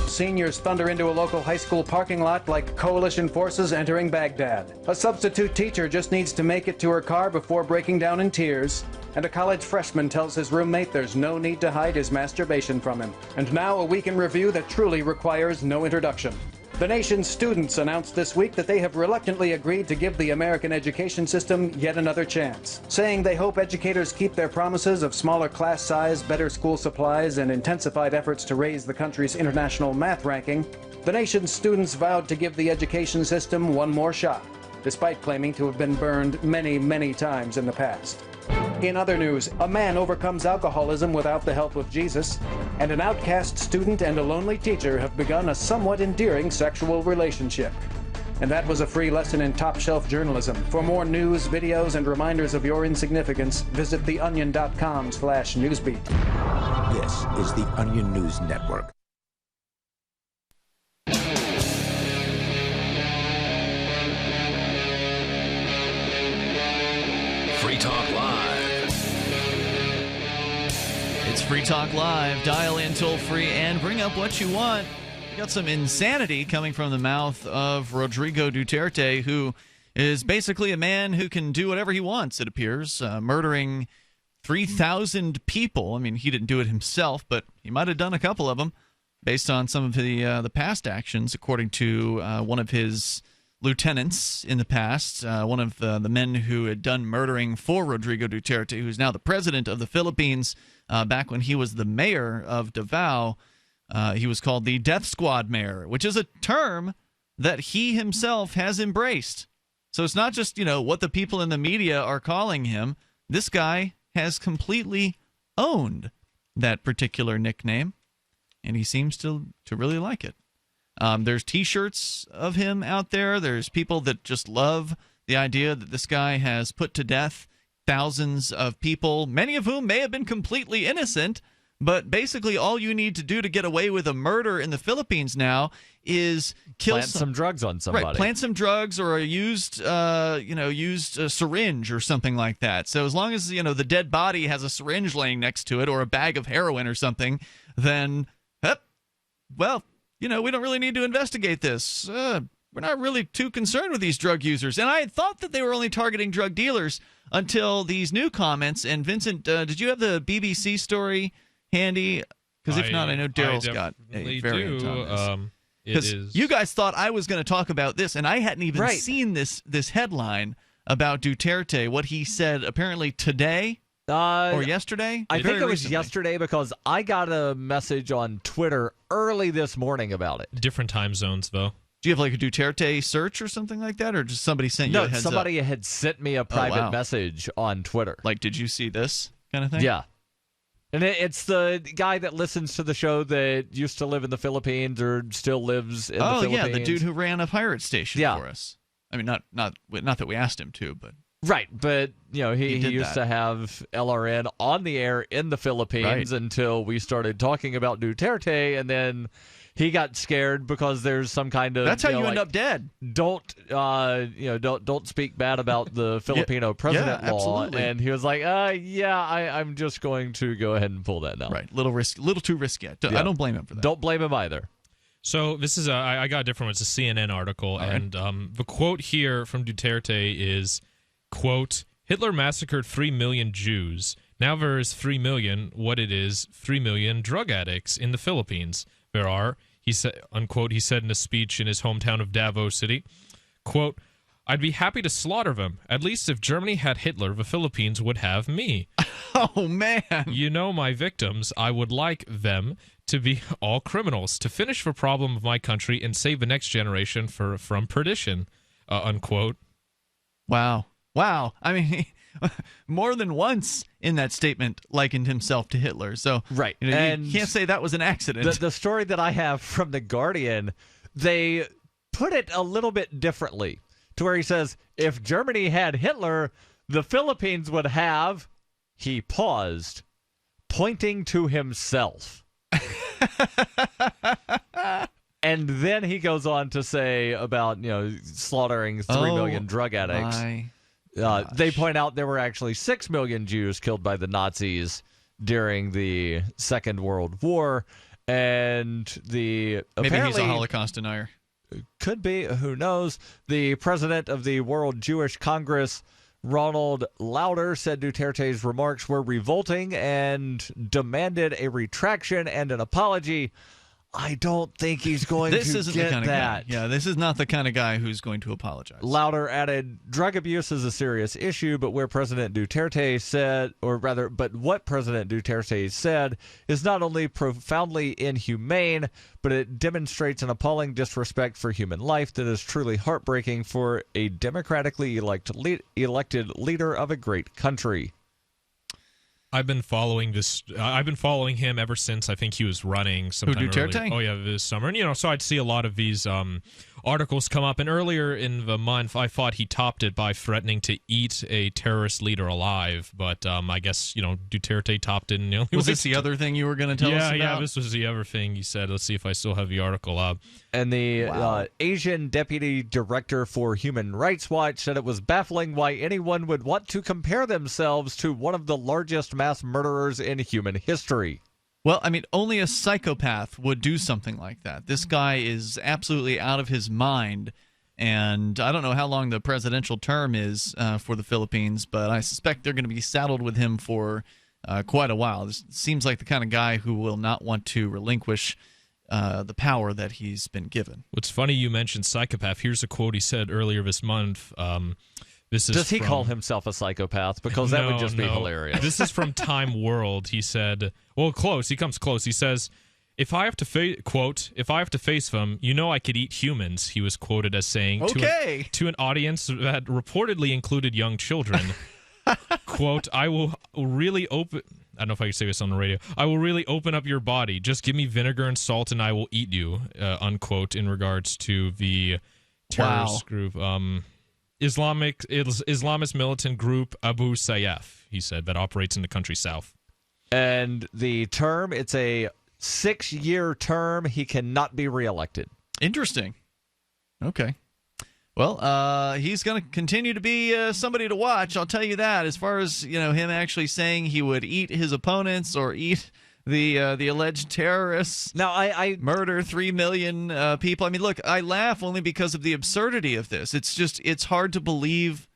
S17: Seniors thunder into a local high school parking lot like coalition forces entering Baghdad. A substitute teacher just needs to make it to her car before breaking down in tears. And a college freshman tells his roommate there's no need to hide his masturbation from him. And now a week in review that truly requires no introduction. The nation's students announced this week that they have reluctantly agreed to give the American education system yet another chance, saying they hope educators keep their promises of smaller class size, better school supplies, and intensified efforts to raise the country's international math ranking. The nation's students vowed to give the education system one more shot, despite claiming to have been burned many, many times in the past. In other news, a man overcomes alcoholism without the help of Jesus, and an outcast student and a lonely teacher have begun a somewhat endearing sexual relationship. And that was a free lesson in top-shelf journalism. For more news, videos, and reminders of your insignificance, visit theonion.com/newsbeat.
S18: This is the Onion News Network.
S9: Free Talk Live.
S1: It's Free Talk Live. Dial in toll-free and bring up what you want. We got some insanity coming from the mouth of Rodrigo Duterte, who is basically a man who can do whatever he wants, it appears, murdering 3,000 people. I mean, he didn't do it himself, but he might have done a couple of them based on some of the past actions, according to one of his lieutenants in the past, one of the men who had done murdering for Rodrigo Duterte, who's now the president of the Philippines. Back when he was the mayor of Davao, he was called the Death Squad Mayor, which is a term that he himself has embraced. So it's not just, what the people in the media are calling him. This guy has completely owned that particular nickname, and he seems to really like it. There's T-shirts of him out there. There's people that just love the idea that this guy has put to death thousands of people, many of whom may have been completely innocent. But basically, all you need to do to get away with a murder in the Philippines now is
S3: plant some drugs on somebody.
S1: Right, plant some drugs or a used syringe or something like that. So as long as the dead body has a syringe laying next to it or a bag of heroin or something, then we don't really need to investigate this. We're not really too concerned with these drug users. And I had thought that they were only targeting drug dealers until these new comments. And Vincent, did you have the BBC story handy? Because if not, I know Darryl's got a variant on this. Because you guys thought I was going to talk about this, and I hadn't even seen this headline about Duterte, what he said apparently today. Or yesterday?
S3: I think it was yesterday because I got a message on Twitter early this morning about it.
S2: Different time zones, though.
S1: Do you have like a Duterte search or something like that? Or just somebody sent you a heads up?
S3: No, somebody had sent me a private message on Twitter.
S1: Like, did you see this kind of thing?
S3: Yeah. And it's the guy that listens to the show that used to live in the Philippines or still lives in the Philippines.
S1: Oh, yeah, the dude who ran a pirate station for us. I mean, not that we asked him to, but...
S3: Right, but he used to have LRN on the air in the Philippines until we started talking about Duterte, and then he got scared because there's some kind of
S1: that's how you end up dead.
S3: Don't speak bad about the Filipino president law,
S1: absolutely.
S3: And he was like, I'm just going to go ahead and pull that now.
S1: Right, little too risky. I don't blame him for that.
S3: Don't blame him either.
S2: So this is I got a different one. It's a CNN article, and the quote here from Duterte is, quote, Hitler massacred 3 million Jews. Now there is 3 million, what it is, 3 million drug addicts in the Philippines. There are, he said, unquote, he said in a speech in his hometown of Davao City, quote, I'd be happy to slaughter them. At least if Germany had Hitler, the Philippines would have me.
S1: Oh, man.
S2: My victims, I would like them to be all criminals, to finish the problem of my country and save the next generation from perdition, unquote.
S1: Wow. I mean, more than once in that statement likened himself to Hitler. So
S3: and
S1: you can't say that was an accident.
S3: The story that I have from The Guardian, they put it a little bit differently to where he says, if Germany had Hitler, the Philippines would have, he paused, pointing to himself. And then he goes on to say about, slaughtering 3 million drug addicts. They point out there were actually 6 million Jews killed by the Nazis during the Second World War. And
S1: maybe he's a Holocaust denier.
S3: Could be. Who knows? The president of the World Jewish Congress, Ronald Lauder, said Duterte's remarks were revolting and demanded a retraction and an apology. I don't think he's going to
S1: isn't
S3: get
S1: the kind
S3: that.
S1: Of guy. Yeah, this is not the kind of guy who's going to apologize.
S3: Lauder added, drug abuse is a serious issue, but what President Duterte said is not only profoundly inhumane, but it demonstrates an appalling disrespect for human life that is truly heartbreaking for a democratically elected leader of a great country.
S2: I've been following him ever since I think he was running sometime
S1: Duterte?
S2: earlier. Oh yeah, this summer. And so I'd see a lot of these articles come up. And earlier in the month, I thought he topped it by threatening to eat a terrorist leader alive. But I guess Duterte topped it. And
S1: was this the other thing you were going to tell us about?
S2: Yeah, this was the other thing he said. Let's see if I still have the article up.
S3: And the Asian Deputy Director for Human Rights Watch said it was baffling why anyone would want to compare themselves to one of the largest mass murderers in human history.
S1: Well, I mean, only a psychopath would do something like that. This guy is absolutely out of his mind, and I don't know how long the presidential term is for the Philippines, but I suspect they're going to be saddled with him for quite a while. This seems like the kind of guy who will not want to relinquish the power that he's been given.
S2: What's funny, you mentioned psychopath. Here's a quote he said earlier this month.
S3: Does he call himself a psychopath? Because that would just be hilarious.
S2: This is from Time World. He said, well, close. He comes close. He says, if I have to face them, I could eat humans, he was quoted as saying to an audience that reportedly included young children. Quote, I will really open... I don't know if I can say this on the radio. I will really open up your body. Just give me vinegar and salt and I will eat you, unquote, in regards to the terrorist group. Islamist militant group Abu Sayyaf, he said, that operates in the country's south.
S3: And the term, it's a 6-year term. He cannot be reelected.
S1: Interesting. Okay. Well, he's going to continue to be somebody to watch, I'll tell you that. As far as him actually saying he would eat his opponents or eat the alleged terrorists.
S3: Now, I
S1: murder 3 million people. I mean, look, I laugh only because of the absurdity of this. It's hard to believe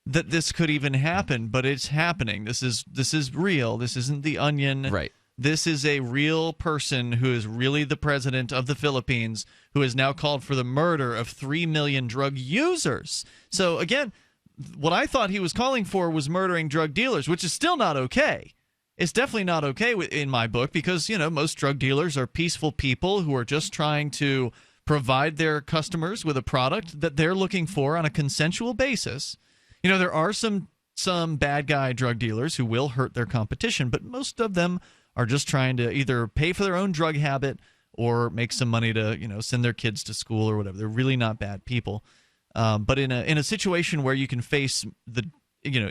S1: that this could even happen, but it's happening. This is real. This isn't The Onion.
S3: Right.
S1: This is a real person who is really the president of the Philippines, who has now called for the murder of 3 million drug users. So again, what I thought he was calling for was murdering drug dealers, which is still not okay. It's definitely not okay in my book because, most drug dealers are peaceful people who are just trying to provide their customers with a product that they're looking for on a consensual basis. There are some bad guy drug dealers who will hurt their competition, but most of them are just trying to either pay for their own drug habit or make some money to, send their kids to school or whatever. They're really not bad people. But in a situation where you can face the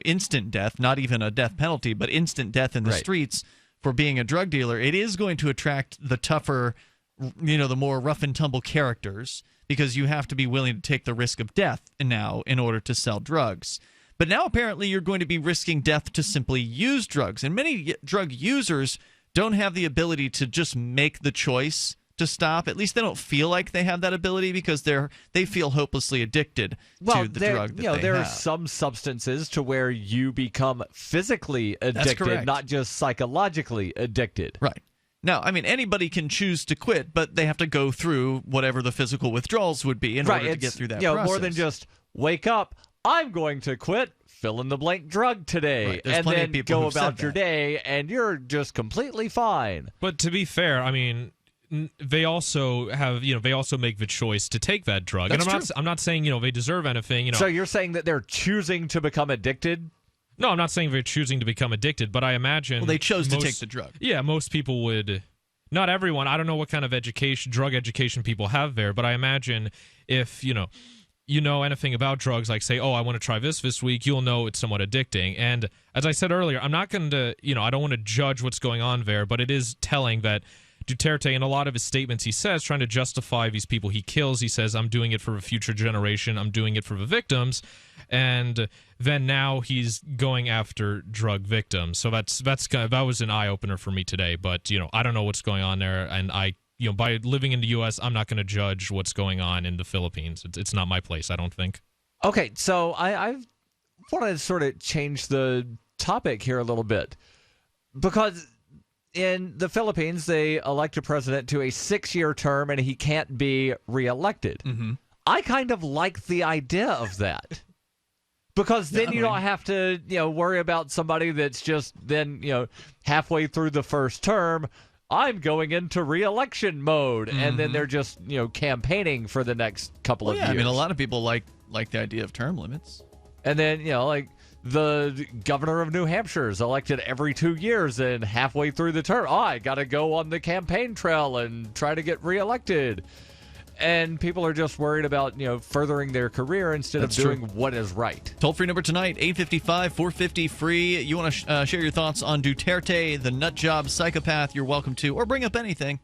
S1: instant death, not even a death penalty, but instant death in the streets for being a drug dealer, it is going to attract the tougher, the more rough and tumble characters because you have to be willing to take the risk of death now in order to sell drugs. But now apparently you're going to be risking death to simply use drugs. And many drug users don't have the ability to just make the choice to stop. At least they don't feel like they have that ability because they feel hopelessly addicted to the drug that they
S3: there
S1: have.
S3: are some substances to where you become physically addicted, not just psychologically addicted.
S1: Right. Now, I mean, anybody can choose to quit, but they have to go through whatever the physical withdrawals would be in order to get through that process.
S3: More than just wake up, I'm going to quit, fill in the blank drug today, and then go about your day, and you're just completely fine.
S2: But to be fair, I mean, they also have, they also make the choice to take that drug.
S1: That's
S2: and I'm not saying, they deserve anything.
S3: So you're saying that they're choosing to become addicted?
S2: No, I'm not saying they're choosing to become addicted, but I imagine
S1: they chose to take the drug.
S2: Yeah, most people would. Not everyone. I don't know what kind of drug education people have there, but I imagine if, you know anything about drugs, like say, oh, I want to try this week, you'll know it's somewhat addicting. And as I said earlier, I'm not going to, I don't want to judge what's going on there, but it is telling that Duterte, in a lot of his statements, he says, trying to justify these people he kills, he says, I'm doing it for a future generation, I'm doing it for the victims, and then now he's going after drug victims. So that was an eye-opener for me today, but, I don't know what's going on there, and by living in the U.S., I'm not going to judge what's going on in the Philippines. It's not my place, I don't think.
S3: Okay, so I want to sort of change the topic here a little bit, because in the Philippines, they elect a president to a 6-year term, and he can't be reelected.
S1: Mm-hmm.
S3: I kind of like the idea of that, because then you don't have to, worry about somebody that's just then, halfway through the first term, I'm going into re-election mode, and then they're just, campaigning for the next couple of years.
S1: I mean, a lot of people like the idea of term limits.
S3: And then, the governor of New Hampshire is elected every 2 years, and halfway through the term, I got to go on the campaign trail and try to get reelected. And people are just worried about, furthering their career instead of doing what is right.
S1: Toll-free number tonight, 855-450-FREE. You want to share your thoughts on Duterte, the nutjob psychopath, you're welcome to, or bring up anything.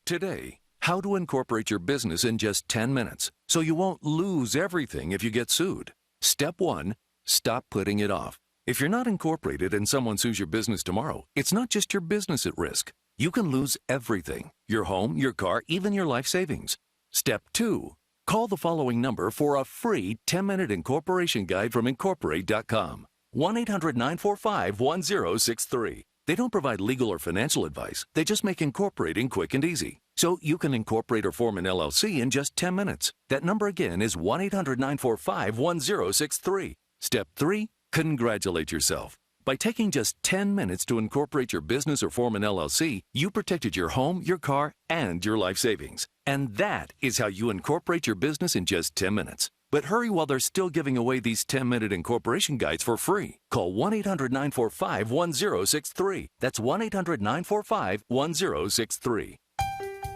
S19: Today, how to incorporate your business in just 10 minutes so you won't lose everything if you get sued. Step 1, stop putting it off. If you're not incorporated and someone sues your business tomorrow, it's not just your business at risk. You can lose everything: your home, your car, even your life savings. Step 2, call the following number for a free 10-minute incorporation guide from Incorporate.com. 1-800-945-1063. They don't provide legal or financial advice. They just make incorporating quick and easy. So you can incorporate or form an LLC in just 10 minutes. That number again is 1-800-945-1063. Step 3, congratulate yourself. By taking just 10 minutes to incorporate your business or form an LLC, you protected your home, your car, and your life savings. And that is how you incorporate your business in just 10 minutes. But hurry while they're still giving away these 10-minute incorporation guides for free. Call 1-800-945-1063. That's 1-800-945-1063.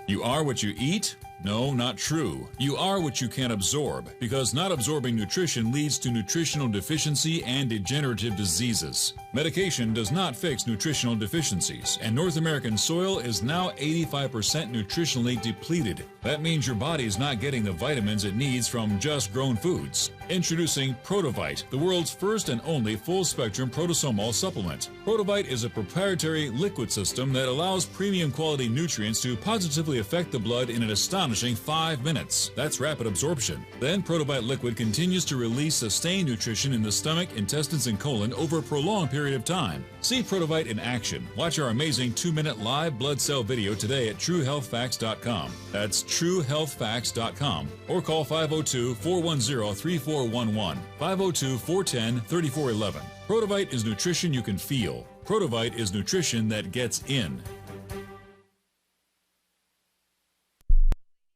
S20: You are what you eat? No, not true. You are what you can absorb, because not absorbing nutrition leads to nutritional deficiency and degenerative diseases. Medication does not fix nutritional deficiencies, and North American soil is now 85% nutritionally depleted. That means your body is not getting the vitamins it needs from just grown foods. Introducing Protovite, the world's first and only full-spectrum protosomal supplement. Protovite is a proprietary liquid system that allows premium quality nutrients to positively affect the blood in an astonishing 5 minutes. That's rapid absorption. Then Protovite liquid continues to release sustained nutrition in the stomach, intestines, and colon over a prolonged period of time. See Protovite in action. Watch our amazing 2-minute live blood cell video today at TrueHealthFacts.com. That's TrueHealthFacts.com. Or call 502-410-3411. 502-410-3411. Protovite is nutrition you can feel. Protovite is nutrition that gets in.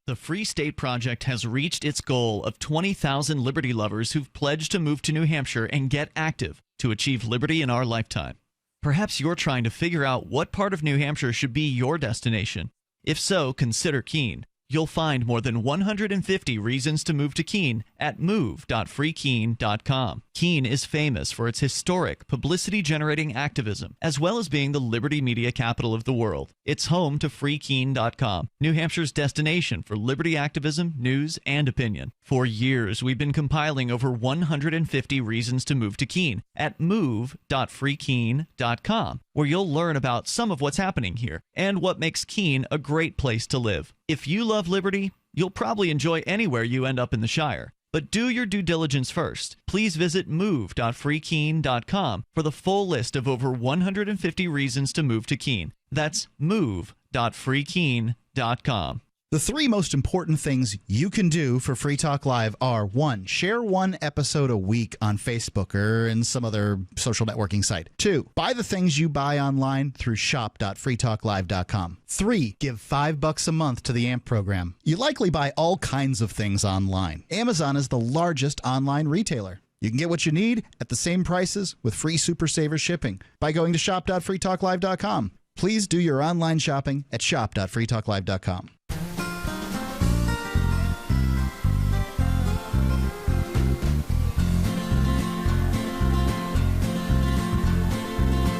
S1: The Free State Project has reached its goal of 20,000 liberty lovers who've pledged to move to New Hampshire and get active to achieve liberty in our lifetime. Perhaps you're trying to figure out what part of New Hampshire should be your destination. If so, consider Keene. You'll find more than 150 reasons to move to Keene at move.freekeene.com. Keene is famous for its historic, publicity-generating activism, as well as being the liberty media capital of the world. It's home to freekeene.com, New Hampshire's destination for liberty activism, news, and opinion. For years, we've been compiling over 150 reasons to move to Keene at move.freekeene.com, where you'll learn about some of what's happening here and what makes Keene a great place to live. If you love liberty, you'll probably enjoy anywhere you end up in the Shire. But do your due diligence first. Please visit move.freekeene.com for the full list of over 150 reasons to move to Keene. That's move.freekeene.com.
S7: The 3 most important things you can do for Free Talk Live are: 1, share 1 episode a week on Facebook or in some other social networking site. 2, buy the things you buy online through shop.freetalklive.com. 3, give $5 a month to the AMP program. You likely buy all kinds of things online. Amazon is the largest online retailer. You can get what you need at the same prices with free Super Saver shipping by going to shop.freetalklive.com. Please do your online shopping at shop.freetalklive.com.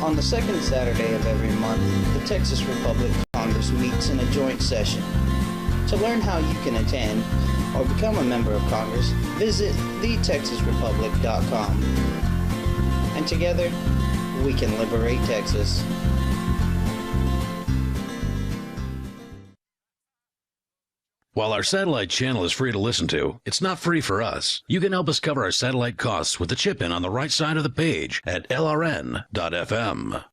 S21: On the second Saturday of every month, the Texas Republic Congress Congress meets in a joint session. To learn how you can attend or become a member of Congress, visit thetexasrepublic.com. And together, we can liberate Texas.
S9: While our satellite channel is free to listen to, it's not free for us. You can help us cover our satellite costs with the chip-in on the right side of the page at lrn.fm.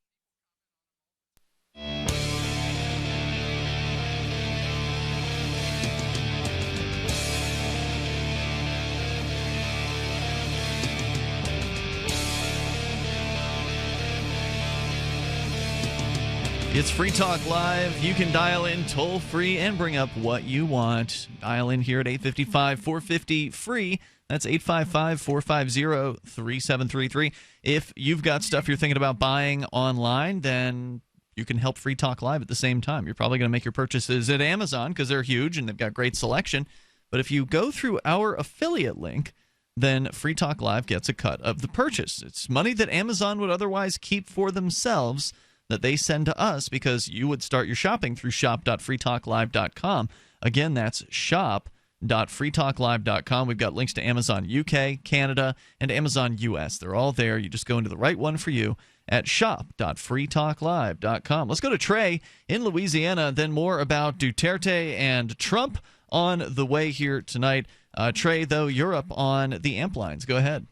S1: It's Free Talk Live. You can dial in toll-free and bring up what you want. Dial in here at 855-450-FREE. That's 855-450-3733. If you've got stuff you're thinking about buying online, then you can help Free Talk Live at the same time. You're probably going to make your purchases at Amazon because they're huge and they've got great selection. But if you go through our affiliate link, then Free Talk Live gets a cut of the purchase. It's money that Amazon would otherwise keep for themselves that they send to us because you would start your shopping through shop.freetalklive.com. Again, that's shop.freetalklive.com. We've got links to Amazon UK, Canada, and Amazon US. They're all there. You just go into the right one for you at shop.freetalklive.com. Let's go to Trey in Louisiana, then more about Duterte and Trump on the way here tonight. Trey, though, you're up on the amp lines. Go ahead.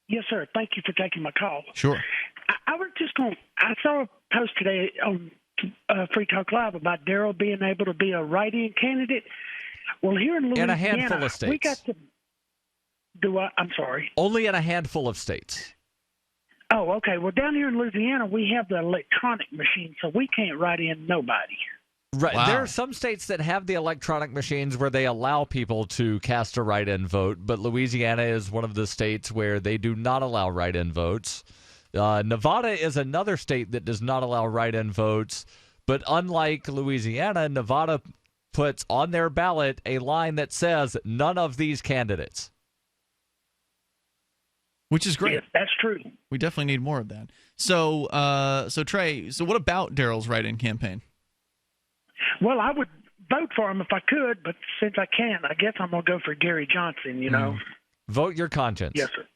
S22: Yes, sir. Thank you for taking my call.
S1: Sure.
S22: I was just going. I saw a post today on Free Talk Live about Darryl being able to be a write-in candidate. Well, here in Louisiana,
S3: in a handful of states,
S22: we got to do. I'm sorry.
S3: Only in a handful of states.
S22: Oh, okay. Well, down here in Louisiana, we have the electronic machine, so we can't write in nobody.
S3: Right.
S22: Wow.
S3: There are some states that have the electronic machines where they allow people to cast a write-in vote, but Louisiana is one of the states where they do not allow write-in votes. Nevada is another state that does not allow write-in votes, but unlike Louisiana, Nevada puts on their ballot a line that says none of these candidates.
S1: Which is great.
S22: Yes, that's true.
S1: We definitely need more of that. So, Trey, what about Darryl's write-in campaign?
S22: Well, I would vote for him if I could, but since I can't, I guess I'm going to go for Gary Johnson, you know.
S3: Vote your conscience.
S22: Yes, sir.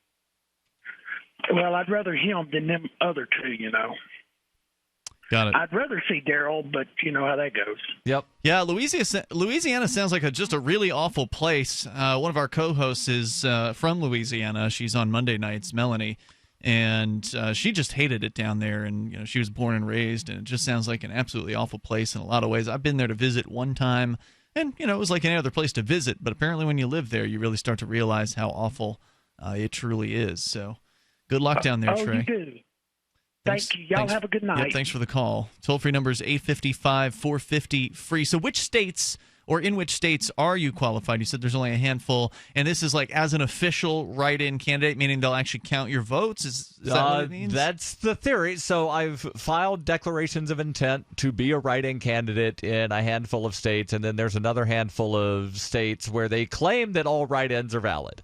S22: Well, I'd rather him than them other two, you know.
S1: Got it.
S22: I'd rather see Darryl, but you know how that goes.
S3: Yep.
S1: Yeah, Louisiana sounds like just a really awful place. One of our co-hosts is from Louisiana. She's on Monday nights, Melanie, and she just hated it down there. And she was born and raised, and it just sounds like an absolutely awful place in a lot of ways. I've been there to visit one time, and it was like any other place to visit. But apparently, when you live there, you really start to realize how awful it truly is. So. Good luck down there, Trey.
S22: You do. Thank you. Y'all have a good night.
S1: Yep, thanks for the call. Toll-free number is 855-450-FREE. So in which states are you qualified? You said there's only a handful, and this is like as an official write-in candidate, meaning they'll actually count your votes? Is that what it means?
S3: That's the theory. So I've filed declarations of intent to be a write-in candidate in a handful of states, and then there's another handful of states where they claim that all write-ins are valid.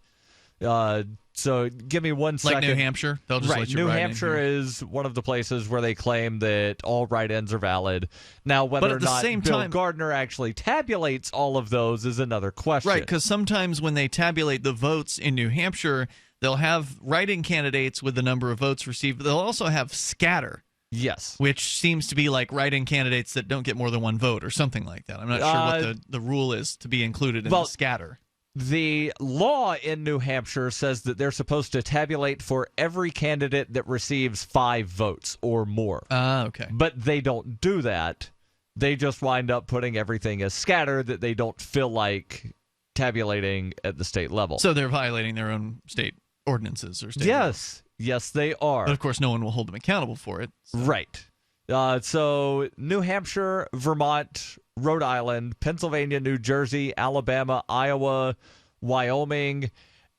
S3: So give me 1 second.
S1: Like New Hampshire? They'll just let you
S3: New
S1: write
S3: Hampshire
S1: in here.
S3: is one of the places where they claim that all write-ins are valid. Now, whether or not Bill Gardner actually tabulates all of those is another question.
S1: Right, because sometimes when they tabulate the votes in New Hampshire, they'll have write-in candidates with the number of votes received, but they'll also have scatter.
S3: Yes.
S1: Which seems to be like write-in candidates that don't get more than one vote or something like that. I'm not sure what the rule is to be included in the scatter.
S3: The law in New Hampshire says that they're supposed to tabulate for every candidate that receives 5 votes or more.
S1: Okay.
S3: But they don't do that. They just wind up putting everything as scatter that they don't feel like tabulating at the state level.
S1: So they're violating their own state ordinances or state laws.
S3: Yes, they are.
S1: But of course, no one will hold them accountable for it. So.
S3: Right. So New Hampshire, Vermont, Rhode Island, Pennsylvania, New Jersey, Alabama, Iowa, Wyoming,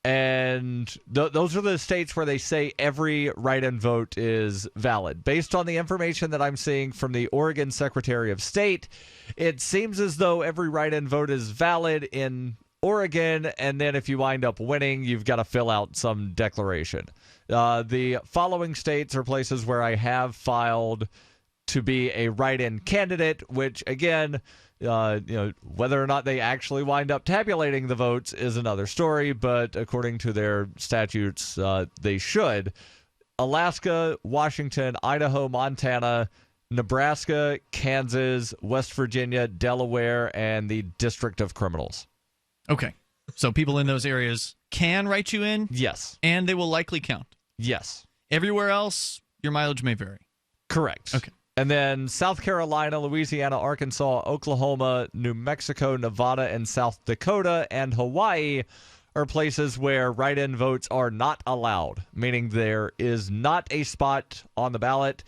S3: and those are the states where they say every write-in vote is valid. Based on the information that I'm seeing from the Oregon Secretary of State, it seems as though every write-in vote is valid in Oregon, and then if you wind up winning, you've got to fill out some declaration. The following states are places where I have filed to be a write-in candidate, which, again, whether or not they actually wind up tabulating the votes is another story, but according to their statutes, they should. Alaska, Washington, Idaho, Montana, Nebraska, Kansas, West Virginia, Delaware, and the District of Criminals.
S1: Okay. So people in those areas can write you in?
S3: Yes.
S1: And they will likely count?
S3: Yes.
S1: Everywhere else, your mileage may vary?
S3: Correct.
S1: Okay.
S3: And then South Carolina, Louisiana, Arkansas, Oklahoma, New Mexico, Nevada, and South Dakota, and Hawaii are places where write-in votes are not allowed, meaning there is not a spot on the ballot.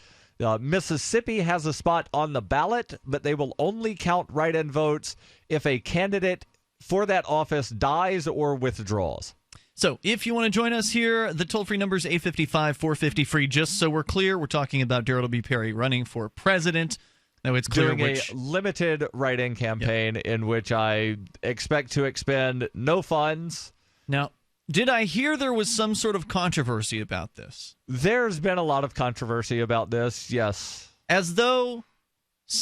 S3: Mississippi has a spot on the ballot, but they will only count write-in votes if a candidate for that office dies or withdraws.
S1: So if you want to join us here, the toll-free number is 855-450-FREE. Just so we're clear, we're talking about Darryl B. Perry running for president. No, it's clear
S3: doing a limited write-in campaign in which I expect to expend no funds.
S1: Now, did I hear there was some sort of controversy about this?
S3: There's been a lot of controversy about this, yes.
S1: As though,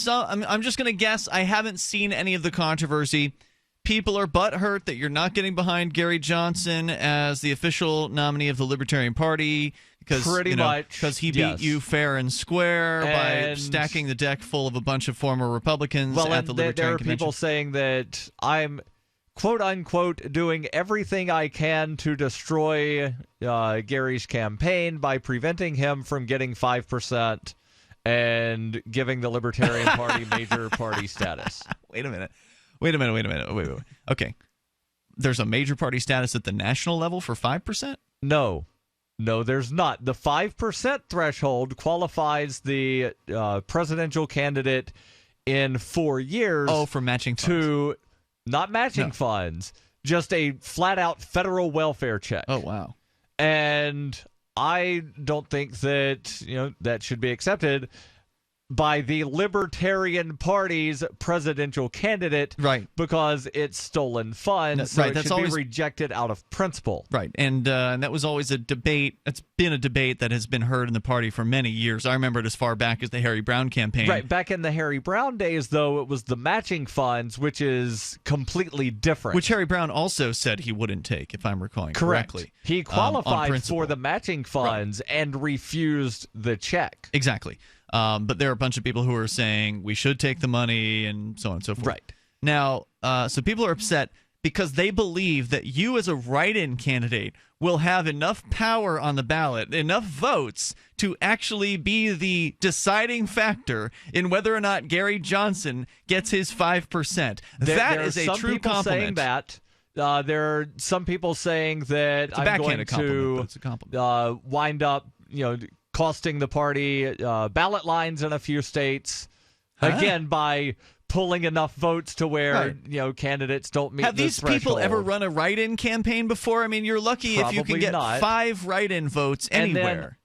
S1: I'm just going to guess, I haven't seen any of the controversy. People are butthurt that you're not getting behind Gary Johnson as the official nominee of the Libertarian Party because he beat you fair and square by stacking the deck full of a bunch of former Republicans at the Libertarian
S3: there are
S1: Convention.
S3: people saying that I'm, quote-unquote, doing everything I can to destroy Gary's campaign by preventing him from getting 5% and giving the Libertarian Party major party status.
S1: Wait a minute. Wait. Okay. There's a major party status at the national level for 5%?
S3: No, there's not. The 5% threshold qualifies the presidential candidate in 4 years.
S1: Oh, for matching funds.
S3: Not matching funds, just a flat-out federal welfare check.
S1: Oh, wow.
S3: And I don't think that, that should be accepted by the Libertarian Party's presidential candidate,
S1: right?
S3: Because it's stolen funds, so it should be rejected out of principle,
S1: right? And that was always a debate. It's been a debate that has been heard in the party for many years. I remember it as far back as the Harry Brown campaign.
S3: Right, back in the Harry Brown days, though, it was the matching funds, which is completely different.
S1: Which Harry Brown also said he wouldn't take, if I'm recalling correctly.
S3: He qualified for the matching funds and refused the check.
S1: Exactly. But there are a bunch of people who are saying we should take the money and so on and so forth.
S3: Right.
S1: Now, so people are upset because they believe that you as a write-in candidate will have enough power on the ballot, enough votes to actually be the deciding factor in whether or not Gary Johnson gets his 5%. That is a true compliment.
S3: Saying that. There are some people saying that
S1: it's a
S3: I'm going
S1: to it's a compliment.
S3: Wind up, costing the party ballot lines in a few states, again, by pulling enough votes to where candidates don't meet
S1: Have these
S3: threshold.
S1: people ever run a write-in campaign before? I mean, you're lucky
S3: Probably
S1: if you can get
S3: not.
S1: 5 write-in votes anywhere.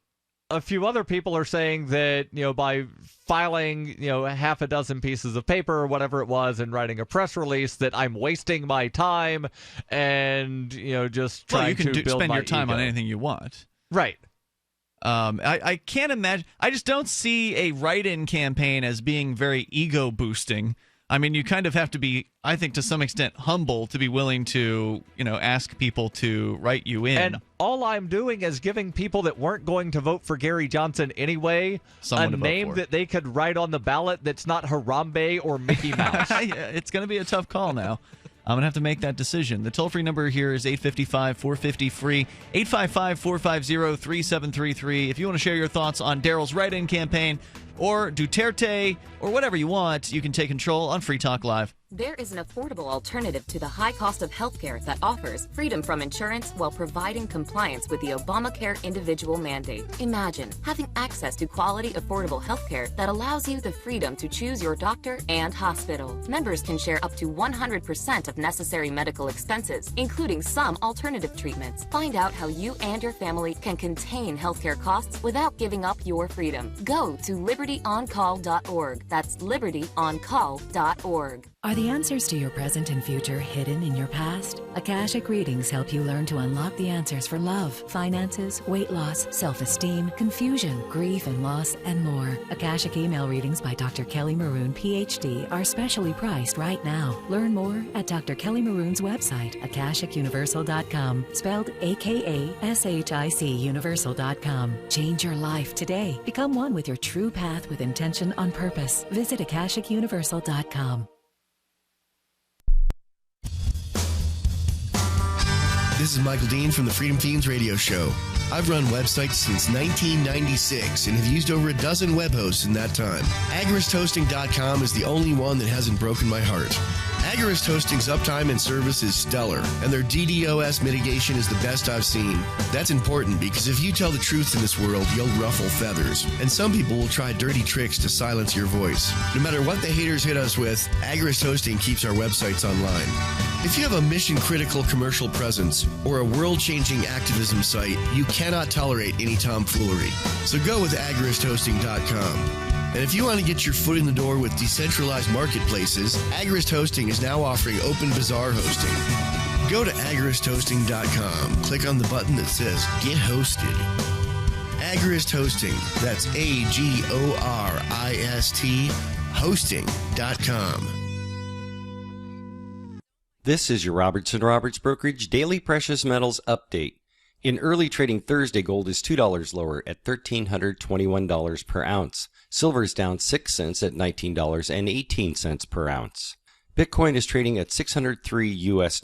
S3: And a few other people are saying that by filing half a dozen pieces of paper or whatever it was and writing a press release that I'm wasting my time and just trying to build my
S1: spend your time
S3: ego.
S1: on anything you want.
S3: Right.
S1: I can't imagine. I just don't see a write-in campaign as being very ego boosting. I mean, you kind of have to be, I think, to some extent, humble to be willing to, ask people to write you in.
S3: And all I'm doing is giving people that weren't going to vote for Gary Johnson anyway a name that they could write on the ballot that's not Harambe or Mickey Mouse.
S1: It's going to be a tough call now. I'm going to have to make that decision. The toll-free number here is 855-450-FREE, 855-450-3733. If you want to share your thoughts on Darryl's write-in campaign or Duterte or whatever you want, you can take control on Free Talk Live.
S4: There is an affordable alternative to the high cost of healthcare that offers freedom from insurance while providing compliance with the Obamacare individual mandate. Imagine having access to quality, affordable healthcare that allows you the freedom to choose your doctor and hospital. Members can share up to 100% of necessary medical expenses, including some alternative treatments. Find out how you and your family can contain healthcare costs without giving up your freedom. Go to libertyoncall.org. That's libertyoncall.org.
S5: Are the answers to your present and future hidden in your past? Akashic Readings help you learn to unlock the answers for love, finances, weight loss, self-esteem, confusion, grief and loss, and more. Akashic email readings by Dr. Kelly Maroon, PhD, are specially priced right now. Learn more at Dr. Kelly Maroon's website, akashicuniversal.com, spelled A-K-A-S-H-I-C universal.com. Change your life today. Become one with your true path with intention on purpose. Visit akashicuniversal.com.
S6: This is Michael Dean from the Freedom Fiends radio show. I've run websites since 1996 and have used over a dozen web hosts in that time. AgoristHosting.com is the only one that hasn't broken my heart. Agorist Hosting's uptime and service is stellar, and their DDoS mitigation is the best I've seen. That's important because if you tell the truth in this world, you'll ruffle feathers, and some people will try dirty tricks to silence your voice. No matter what the haters hit us with, Agorist Hosting keeps our websites online. If you have a mission-critical commercial presence or a world-changing activism site, you cannot tolerate any tomfoolery. So go with AgoristHosting.com. And if you want to get your foot in the door with decentralized marketplaces, Agorist Hosting is now offering Open Bazaar hosting. Go to agoristhosting.com, click on the button that says Get Hosted. Agorist Hosting, that's A-G-O-R-I-S-T, hosting.com.
S23: This is your Robertson Roberts Brokerage Daily Precious Metals Update. In early trading Thursday, gold is $2 lower at $1,321 per ounce. Silver is down 6 cents at $19.18 per ounce. Bitcoin is trading at $603 US.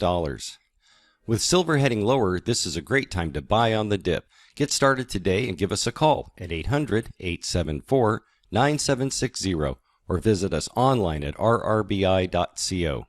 S23: With silver heading lower, this is a great time to buy on the dip. Get started today and give us a call at 800-874-9760 or visit us online at rrbi.co.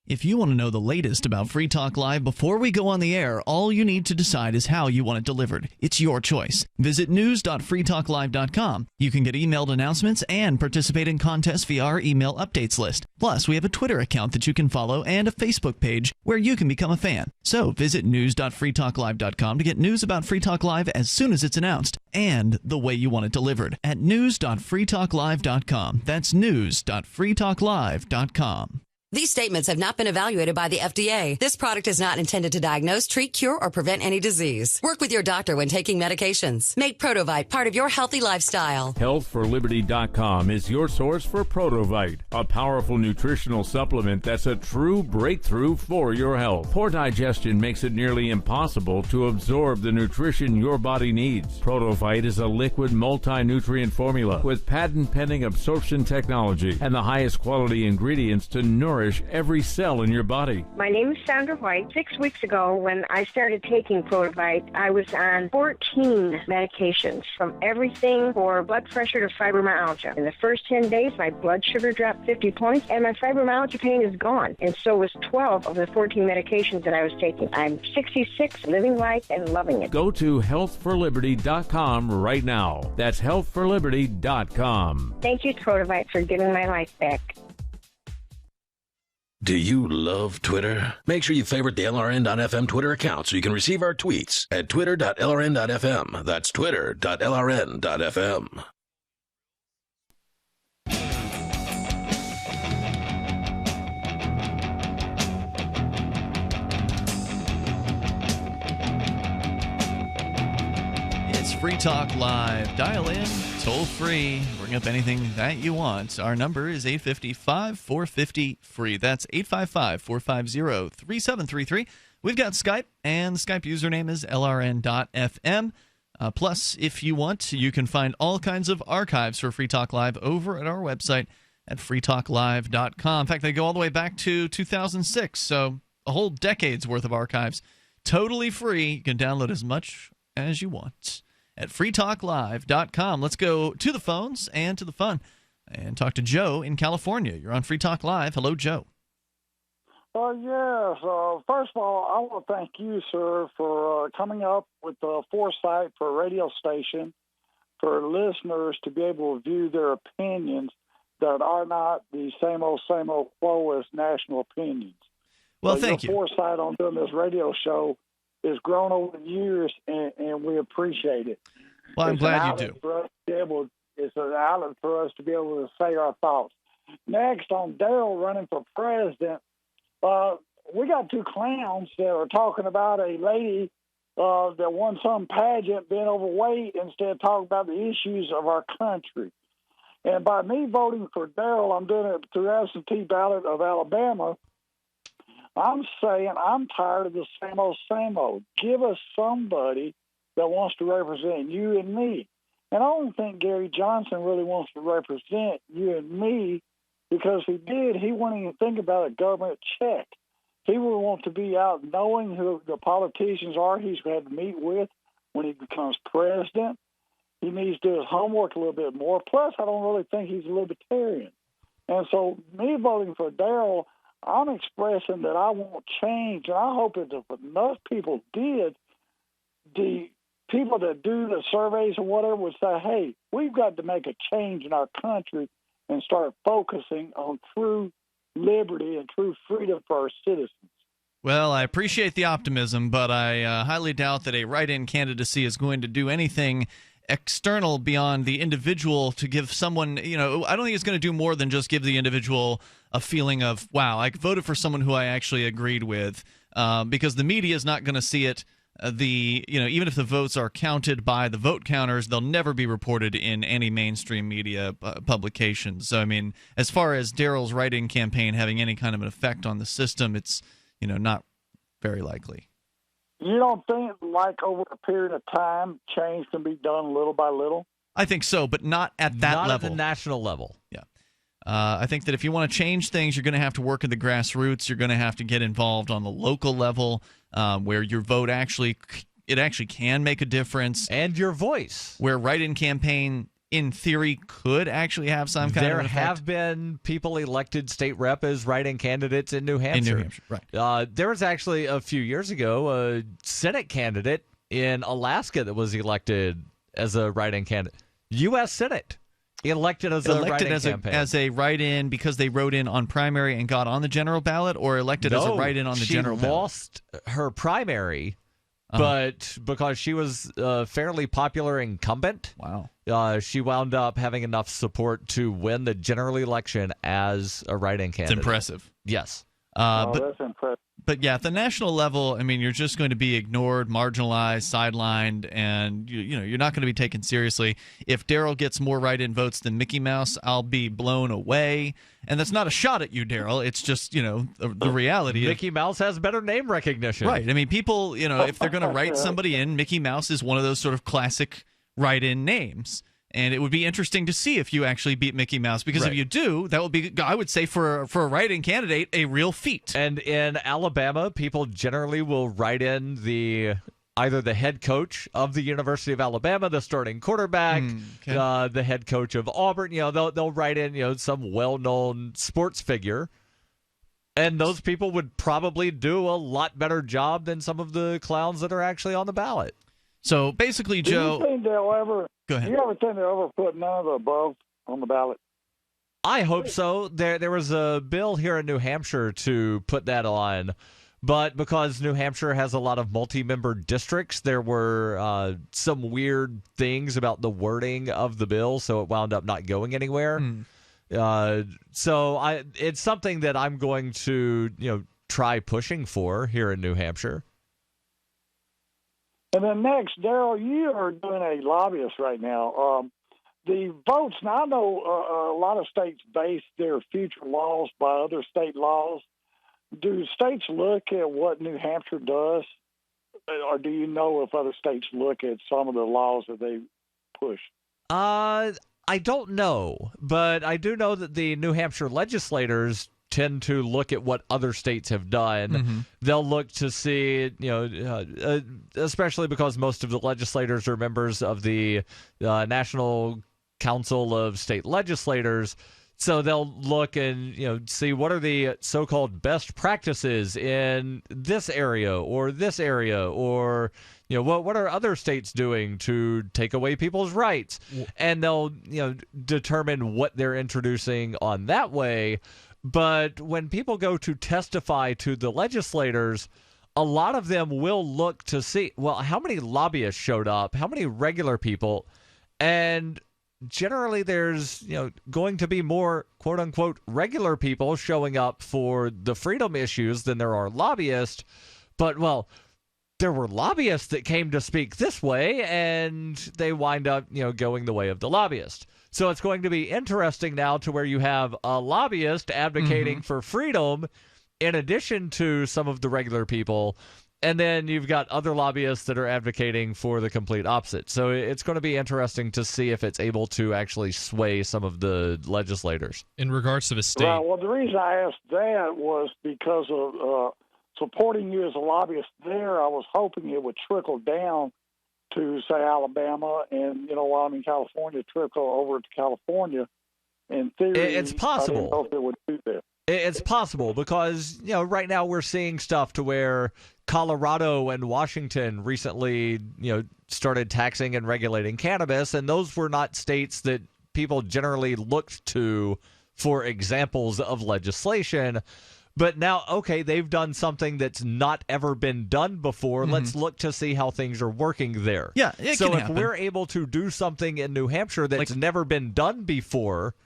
S1: If you want to know the latest about Free Talk Live before we go on the air, all you need to decide is how you want it delivered. It's your choice. Visit news.freetalklive.com. You can get emailed announcements and participate in contests via our email updates list. Plus, we have a Twitter account that you can follow and a Facebook page where you can become a fan. So visit news.freetalklive.com to get news about Free Talk Live as soon as it's announced and the way you want it delivered at news.freetalklive.com. That's news.freetalklive.com.
S24: These statements have not been evaluated by the FDA. This product is not intended to diagnose, treat, cure, or prevent any disease. Work with your doctor when taking medications. Make Protovite part of your healthy lifestyle.
S25: HealthForLiberty.com is your source for Protovite, a powerful nutritional supplement that's a true breakthrough for your health. Poor digestion makes it nearly impossible to absorb the nutrition your body needs. Protovite is a liquid multi-nutrient formula with patent-pending absorption technology and the highest quality ingredients to nourish every cell in your body.
S26: My name is Sandra White. 6 weeks ago, when I started taking Protovite, I was on 14 medications, from everything for blood pressure to fibromyalgia. In the first 10 days, my blood sugar dropped 50 points, and my fibromyalgia pain is gone. And so was 12 of the 14 medications that I was taking. I'm 66, living life and loving it.
S25: Go to healthforliberty.com right now. That's healthforliberty.com.
S26: Thank you, Protovite, for giving my life back.
S9: Do you love Twitter? Make sure you favorite the LRN.FM Twitter account so you can receive our tweets at twitter.lrn.fm. That's twitter.lrn.fm.
S1: It's Free Talk Live. Dial in, toll free, bring up anything that you want. Our number is 855-450-FREE. That's 855-450-3733. We've got Skype, and the Skype username is lrn.fm. Plus, if you want, you can find all kinds of archives for Free Talk Live over at our website at freetalklive.com. In fact, they go all the way back to 2006, so a whole decade's worth of archives. Totally free. You can download as much as you want at freetalklive.com. Let's go to the phones and to the fun and talk to Joe in California. You're on Free Talk Live. Hello, Joe.
S27: Yes. First of all, I want to thank you, sir, for coming up with the foresight for a radio station for listeners to be able to view their opinions that are not the same old flow as national opinions.
S1: Well, thank you.
S27: Your foresight on doing this radio show has grown over the years, and we appreciate it.
S1: Well, I'm glad you do.
S27: It's an outlet for us to be able to say our thoughts. next on Darryl running for president, we got two clowns that are talking about a lady that won some pageant being overweight instead of talking about the issues of our country. And by me voting for Darryl, I'm doing it through absentee ballot of Alabama. I'm saying I'm tired of the same old, same old. Give us somebody that wants to represent you and me. And I don't think Gary Johnson really wants to represent you and me, because if he did, he wouldn't even think about a government check. He would want to be out knowing who the politicians are he's had to meet with when he becomes president. He needs to do his homework a little bit more. Plus, I don't really think he's a libertarian. And so me voting for Darryl, I'm expressing that I want change, and I hope that if enough people did, the people that do the surveys or whatever would say, hey, we've got to make a change in our country and start focusing on true liberty and true freedom for our citizens.
S1: Well, I appreciate the optimism, but I highly doubt that a write-in candidacy is going to do anything external beyond the individual to give someone, I don't think it's going to do more than just give the individual a feeling of, wow, I voted for someone who I actually agreed with, because the media is not going to see it. Even if the votes are counted by the vote counters, they'll never be reported in any mainstream media publications. So, I mean, as far as Darryl's write-in campaign having any kind of an effect on the system, it's, not very likely.
S27: You don't think, like, over a period of time, change can be done little by little?
S1: I think so, but not at that level.
S3: Not at the national level.
S1: Yeah. I think that if you want to change things, you're going to have to work at the grassroots. You're going to have to get involved on the local level, where your vote actually can make a difference.
S3: And your voice.
S1: Where write-in campaign, in theory, could actually have some kind of effect.
S3: There have been people elected state rep as write-in candidates in New Hampshire.
S1: In New Hampshire, right.
S3: There was actually, a few years ago, a Senate candidate in Alaska that was elected as a write-in candidate. U.S. Senate. Elected as a write-in campaign.
S1: As a write-in because they wrote in on primary and got on the general ballot, or elected as a write-in on the general ballot?
S3: She lost her primary, but because she was a fairly popular incumbent, she wound up having enough support to win the general election as a write-in candidate.
S1: It's impressive.
S3: Yes.
S27: That's impressive.
S1: But yeah, at the national level, I mean, you're just going to be ignored, marginalized, sidelined, and you're not going to be taken seriously. If Darryl gets more write-in votes than Mickey Mouse, I'll be blown away. And that's not a shot at you, Darryl. It's just, the reality.
S3: Mickey Mouse has better name recognition.
S1: Right. I mean, people, if they're going to write somebody in, Mickey Mouse is one of those sort of classic write-in names. And it would be interesting to see if you actually beat Mickey Mouse, because if you do, that would be, I would say, for a write-in candidate, a real feat.
S3: And in Alabama, people generally will write in either the head coach of the University of Alabama, the starting quarterback, the head coach of Auburn. They'll write in some well-known sports figure, and those people would probably do a lot better job than some of the clowns that are actually on the ballot.
S1: So basically, Joe,
S27: do you think they'll ever?
S1: Go ahead.
S27: Do you ever think they'll ever put none of the above on the ballot?
S3: I hope so. There was a bill here in New Hampshire to put that on, but because New Hampshire has a lot of multi-member districts, there were some weird things about the wording of the bill, so it wound up not going anywhere. So it's something that I'm going to try pushing for here in New Hampshire.
S27: And then next, Darryl, you are doing a lobbyist right now. The votes, now I know a lot of states base their future laws by other state laws. Do states look at what New Hampshire does? Or do you know if other states look at some of the laws that they push?
S3: I don't know, but I do know that the New Hampshire legislators tend to look at what other states have done. They'll look to see, especially because most of the legislators are members of the National Council of State Legislators. So they'll look and see what are the so-called best practices in this area, or what are other states doing to take away people's rights, and they'll determine what they're introducing on that way. But when people go to testify to the legislators, a lot of them will look to see, well, how many lobbyists showed up, how many regular people, and generally there's going to be more quote unquote regular people showing up for the freedom issues than there are lobbyists. But well, there were lobbyists that came to speak this way, and they wind up going the way of the lobbyist. So it's going to be interesting now to where you have a lobbyist advocating for freedom in addition to some of the regular people. And then you've got other lobbyists that are advocating for the complete opposite. So it's going to be interesting to see if it's able to actually sway some of the legislators.
S2: In regards to the state.
S27: Right. Well, the reason I asked that was because of supporting you as a lobbyist there. I was hoping it would trickle down to, say, Alabama and, while I'm in California, trickle over to California. In theory,
S3: it's possible.
S27: I didn't know if it would do that.
S3: It's possible because, right now we're seeing stuff to where Colorado and Washington recently, started taxing and regulating cannabis, and those were not states that people generally looked to for examples of legislation. But now, okay, they've done something that's not ever been done before. Let's look to see how things are working there.
S1: Yeah, it
S3: so
S1: can
S3: if
S1: happen.
S3: we're able to do something in New Hampshire that's never been done before,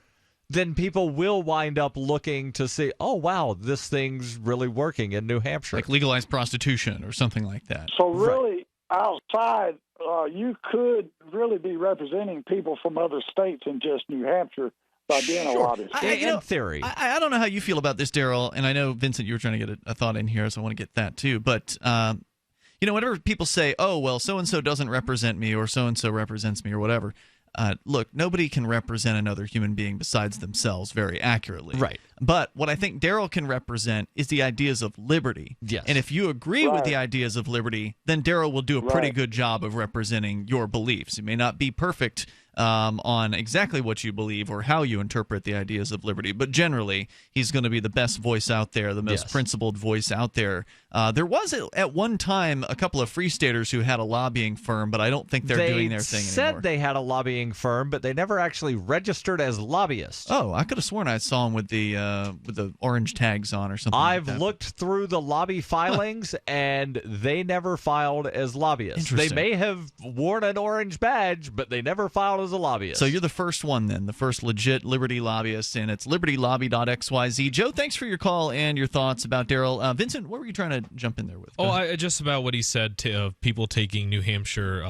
S3: then people will wind up looking to see, oh, wow, this thing's really working in New Hampshire.
S1: Like legalized prostitution or something like that.
S27: So really, outside, you could really be representing people from other states than just New Hampshire by being a lobbyist.
S3: In theory.
S1: I don't know how you feel about this, Darryl, and I know, Vincent, you were trying to get a thought in here, so I want to get that too. But, whenever people say, oh, well, so-and-so doesn't represent me or so-and-so represents me or whatever, look, nobody can represent another human being besides themselves very accurately.
S3: Right.
S1: But what I think Darryl can represent is the ideas of liberty.
S3: Yes.
S1: And if you agree with the ideas of liberty, then Darryl will do a pretty good job of representing your beliefs. It may not be perfect on exactly what you believe or how you interpret the ideas of liberty, but generally he's going to be the best voice out there, the most principled voice out there. There was at one time a couple of free staters who had a lobbying firm, but I don't think they're doing their thing anymore.
S3: They said they had a lobbying firm, but they never actually registered as lobbyists.
S1: Oh, I could have sworn I saw them with the orange tags on or something.
S3: I've looked through the lobby filings, and they never filed as lobbyists. They may have worn an orange badge, but they never filed as a lobbyist.
S1: So you're the first one then, the first legit Liberty lobbyist, and it's libertylobby.xyz. Joe, thanks for your call and your thoughts about Darryl. Vincent, what were you trying to jump in there with?
S2: Just about what he said to people taking New Hampshire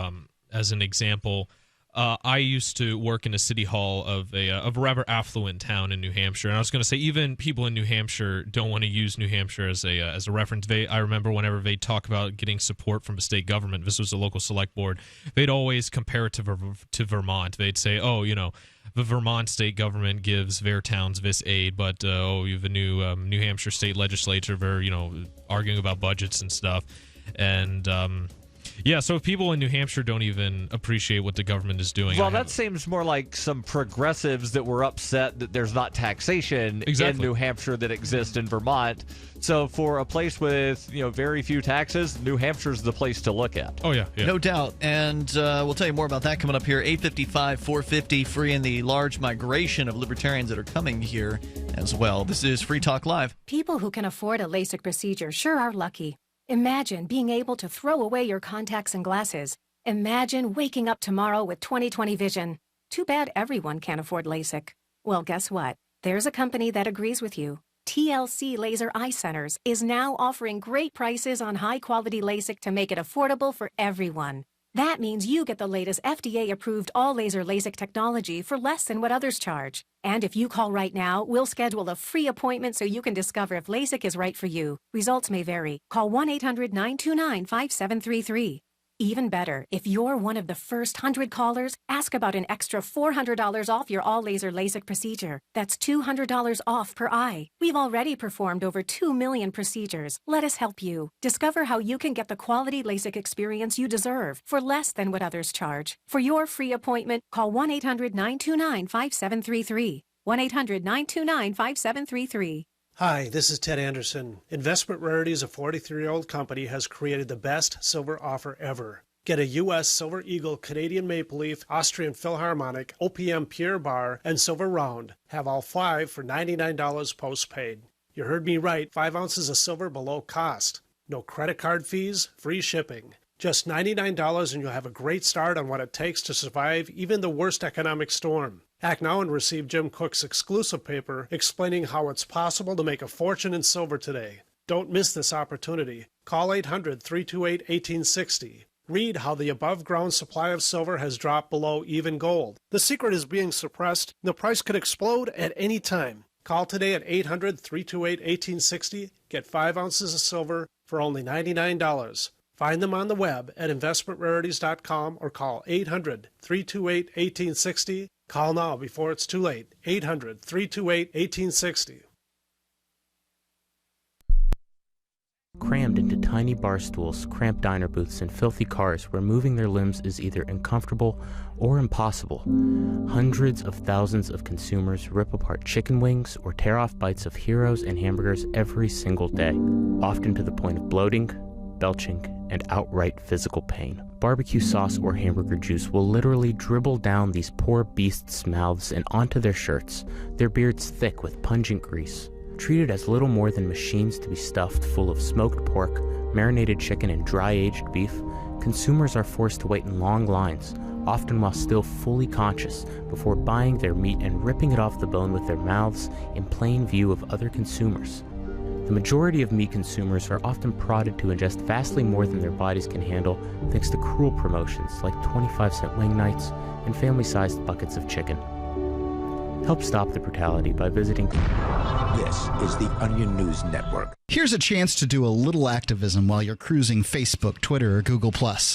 S2: as an example. I used to work in a city hall of a rather affluent town in New Hampshire, and I was going to say even people in New Hampshire don't want to use New Hampshire as a reference. I remember whenever they talk about getting support from a state government, this was a local select board, they'd always compare it to Vermont. They'd say, oh, the Vermont state government gives their towns this aid, but you have a new New Hampshire state legislature, they're arguing about budgets and stuff, and so if people in New Hampshire don't even appreciate what the government is doing.
S3: Well, that seems more like some progressives that were upset that there's not taxation in New Hampshire that exists in Vermont. So for a place with very few taxes, New Hampshire's the place to look at.
S2: Oh, yeah.
S1: No doubt. And we'll tell you more about that coming up here. 855, 450, free in the large migration of libertarians that are coming here as well. This is Free Talk Live.
S8: People who can afford a LASIK procedure sure are lucky. Imagine being able to throw away your contacts and glasses. Imagine waking up tomorrow with 20/20 vision. Too bad everyone can't afford LASIK. Well, guess what? There's a company that agrees with you. TLC Laser Eye Centers is now offering great prices on high-quality LASIK to make it affordable for everyone. That means you get the latest FDA-approved all-laser LASIK technology for less than what others charge. And if you call right now, we'll schedule a free appointment so you can discover if LASIK is right for you. Results may vary. Call 1-800-929-5733. Even better, if you're one of the first 100 callers, ask about an extra $400 off your all-laser LASIK procedure. That's $200 off per eye. We've already performed over 2 million procedures. Let us help you. Discover how you can get the quality LASIK experience you deserve for less than what others charge. For your free appointment, call 1-800-929-5733. 1-800-929-5733.
S10: Hi, this is Ted Anderson. Investment Rarities, a 43-year-old company, has created the best silver offer ever. Get a U.S. Silver Eagle, Canadian Maple Leaf, Austrian Philharmonic, OPM Pure Bar, and Silver Round. Have all 5 for $99 post-paid. You heard me right, 5 ounces of silver below cost. No credit card fees, free shipping. Just $99 and you'll have a great start on what it takes to survive even the worst economic storm. Act now and receive Jim Cook's exclusive paper explaining how it's possible to make a fortune in silver today. Don't miss this opportunity. Call 800-328-1860. Read how the above-ground supply of silver has dropped below even gold. The secret is being suppressed. The price could explode at any time. Call today at 800-328-1860. Get 5 ounces of silver for only $99. Find them on the web at investmentrarities.com or call 800-328-1860. Call now before it's too late. 800-328-1860.
S11: Crammed into tiny bar stools, cramped diner booths, and filthy cars where moving their limbs is either uncomfortable or impossible, hundreds of thousands of consumers rip apart chicken wings or tear off bites of heroes and hamburgers every single day, often to the point of bloating, belching, and outright physical pain. Barbecue sauce or hamburger juice will literally dribble down these poor beasts' mouths and onto their shirts, their beards thick with pungent grease. Treated as little more than machines to be stuffed full of smoked pork, marinated chicken, and dry-aged beef, consumers are forced to wait in long lines, often while still fully conscious, before buying their meat and ripping it off the bone with their mouths in plain view of other consumers. The majority of meat consumers are often prodded to ingest vastly more than their bodies can handle thanks to cruel promotions like 25-cent wing nights and family-sized buckets of chicken. Help stop the brutality by visiting.
S18: This is the Onion News Network.
S7: Here's a chance to do a little activism while you're cruising Facebook, Twitter, or Google+.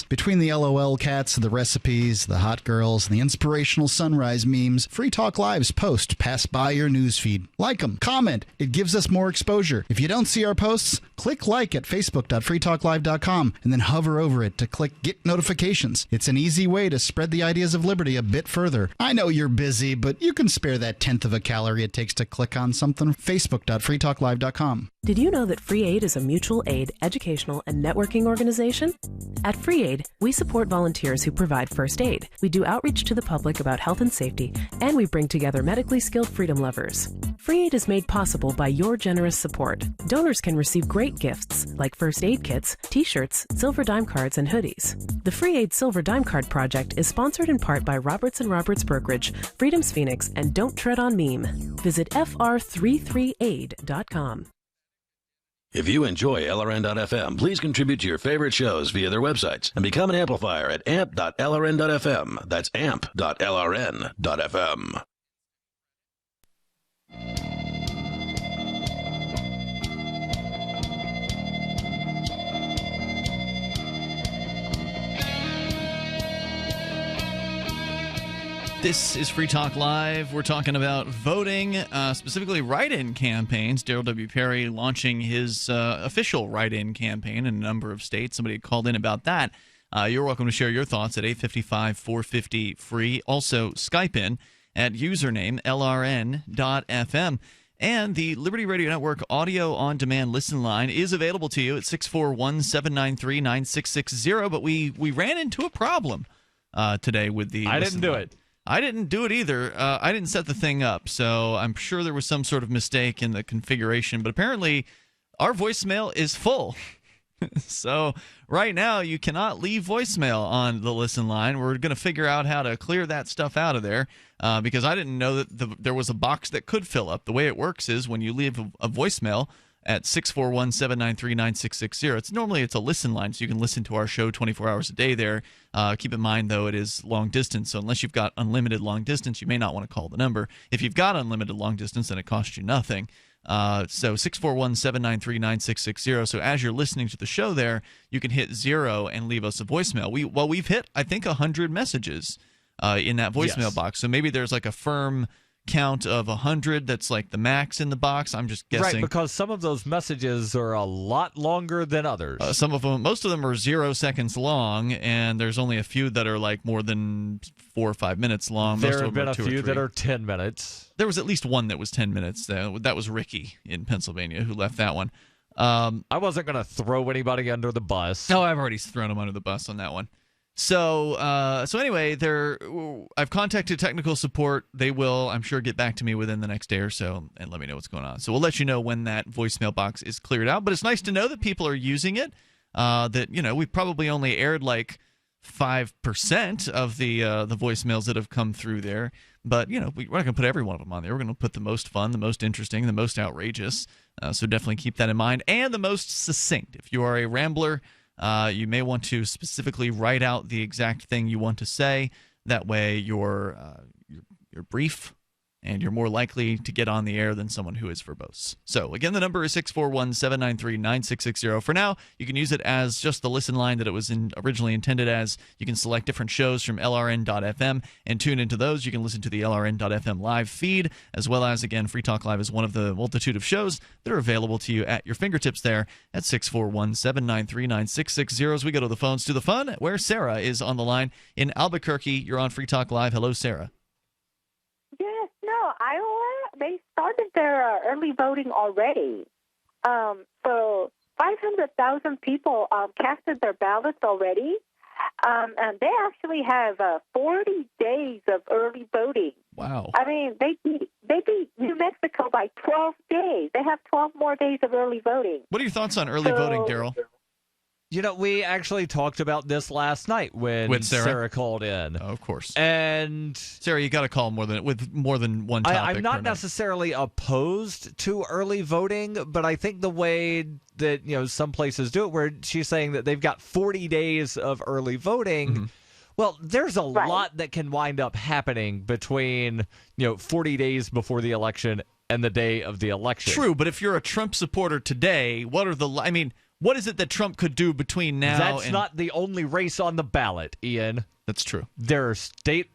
S7: Between the LOL cats, the recipes, the hot girls, and the inspirational sunrise memes, Free Talk Live's posts pass by your newsfeed. Like them, comment. It gives us more exposure. If you don't see our posts, click like at facebook.freetalklive.com and then hover over it to click Get Notifications. It's an easy way to spread the ideas of liberty a bit further. I know you're busy, but you can spare that tenth of a calorie it takes to click on something. Facebook.freetalklive.com.
S12: Did you know that Free Aid is a mutual aid, educational, and networking organization? At Free Aid, we support volunteers who provide first aid. We do outreach to the public about health and safety, and we bring together medically skilled freedom lovers. Free Aid is made possible by your generous support. Donors can receive great gifts like first aid kits, t-shirts, silver dime cards, and hoodies. The Free Aid Silver Dime Card Project is sponsored in part by Roberts & Roberts Brokerage, Freedom's Phoenix, and Don't Tread on Meme. Visit fr33aid.com.
S9: If you enjoy LRN.FM, please contribute to your favorite shows via their websites and become an amplifier at amp.lrn.fm. That's amp.lrn.fm.
S1: This is Free Talk Live. We're talking about voting, specifically write-in campaigns. Darryl W. Perry launching his official write-in campaign in a number of states. Somebody called in about that. You're welcome to share your thoughts at 855-450-FREE. Also, Skype in at username LRN.FM. And the Liberty Radio Network audio on-demand listen line is available to you at 641-793-9660. But we ran into a problem today with the
S3: I didn't do it.
S1: I didn't do it either. I didn't set the thing up, so I'm sure there was some sort of mistake in the configuration. But apparently, our voicemail is full. So right now, you cannot leave voicemail on the listen line. We're going to figure out how to clear that stuff out of there because I didn't know that there was a box that could fill up. The way it works is when you leave a voicemail at 641-793-9660. It's a listen line, so you can listen to our show 24 hours a day there. Keep in mind, though, it is long distance, so unless you've got unlimited long distance, you may not want to call the number. If you've got unlimited long distance, then it costs you nothing. So 641-793-9660. So as you're listening to the show there, you can hit 0 and leave us a voicemail. We've hit, I think, 100 messages in that voicemail box. So maybe there's like a firm count of 100 that's like the max in the box. I'm just guessing.
S3: Right, because some of those messages are a lot longer than others.
S1: Most of them are 0 seconds long, and there's only a few that are like more than 4 or 5 minutes long.
S3: There have been a few that are 10 minutes.
S1: There was at least one that was 10 minutes. That was Ricky in Pennsylvania who left that one.
S3: I wasn't going to throw anybody under the bus.
S1: No, I've already thrown him under the bus on that one. So anyway, I've contacted technical support. They will, I'm sure, get back to me within the next day or so and let me know what's going on. So we'll let you know when that voicemail box is cleared out. But it's nice to know that people are using it. that, we probably only aired like 5% of the voicemails that have come through there. But, we're not going to put every one of them on there. We're going to put the most fun, the most interesting, the most outrageous. So definitely keep that in mind. And the most succinct. If you are a rambler, you may want to specifically write out the exact thing you want to say. That way you're brief, and you're more likely to get on the air than someone who is verbose. So, again, the number is 641-793-9660. For now, you can use it as just the listen line that it was originally intended as. You can select different shows from LRN.FM and tune into those. You can listen to the LRN.FM live feed, as well as, again, Free Talk Live is one of the multitude of shows that are available to you at your fingertips there at 641-793-9660. As we go to the phones, to the fun, where Sarah is on the line in Albuquerque. You're on Free Talk Live. Hello, Sarah.
S13: Yes, no, Iowa, they started their early voting already. So 500,000 people casted their ballots already. And they actually have 40 days of early voting.
S1: Wow.
S13: I mean, they beat New Mexico by 12 days. They have 12 more days of early voting.
S1: What are your thoughts on early voting, Darryl?
S3: We actually talked about this last night when Sarah called in.
S1: Oh, of course.
S3: And
S1: Sarah, you got to call with more than one topic.
S3: I'm not necessarily opposed to early voting, but I think the way that some places do it, where she's saying that they've got 40 days of early voting. Mm-hmm. Well, there's a lot that can wind up happening between 40 days before the election and the day of the election.
S1: True, but if you're a Trump supporter today, what is it that Trump could do between now
S3: That's not the only race on the ballot, Ian.
S1: That's true.
S3: There are state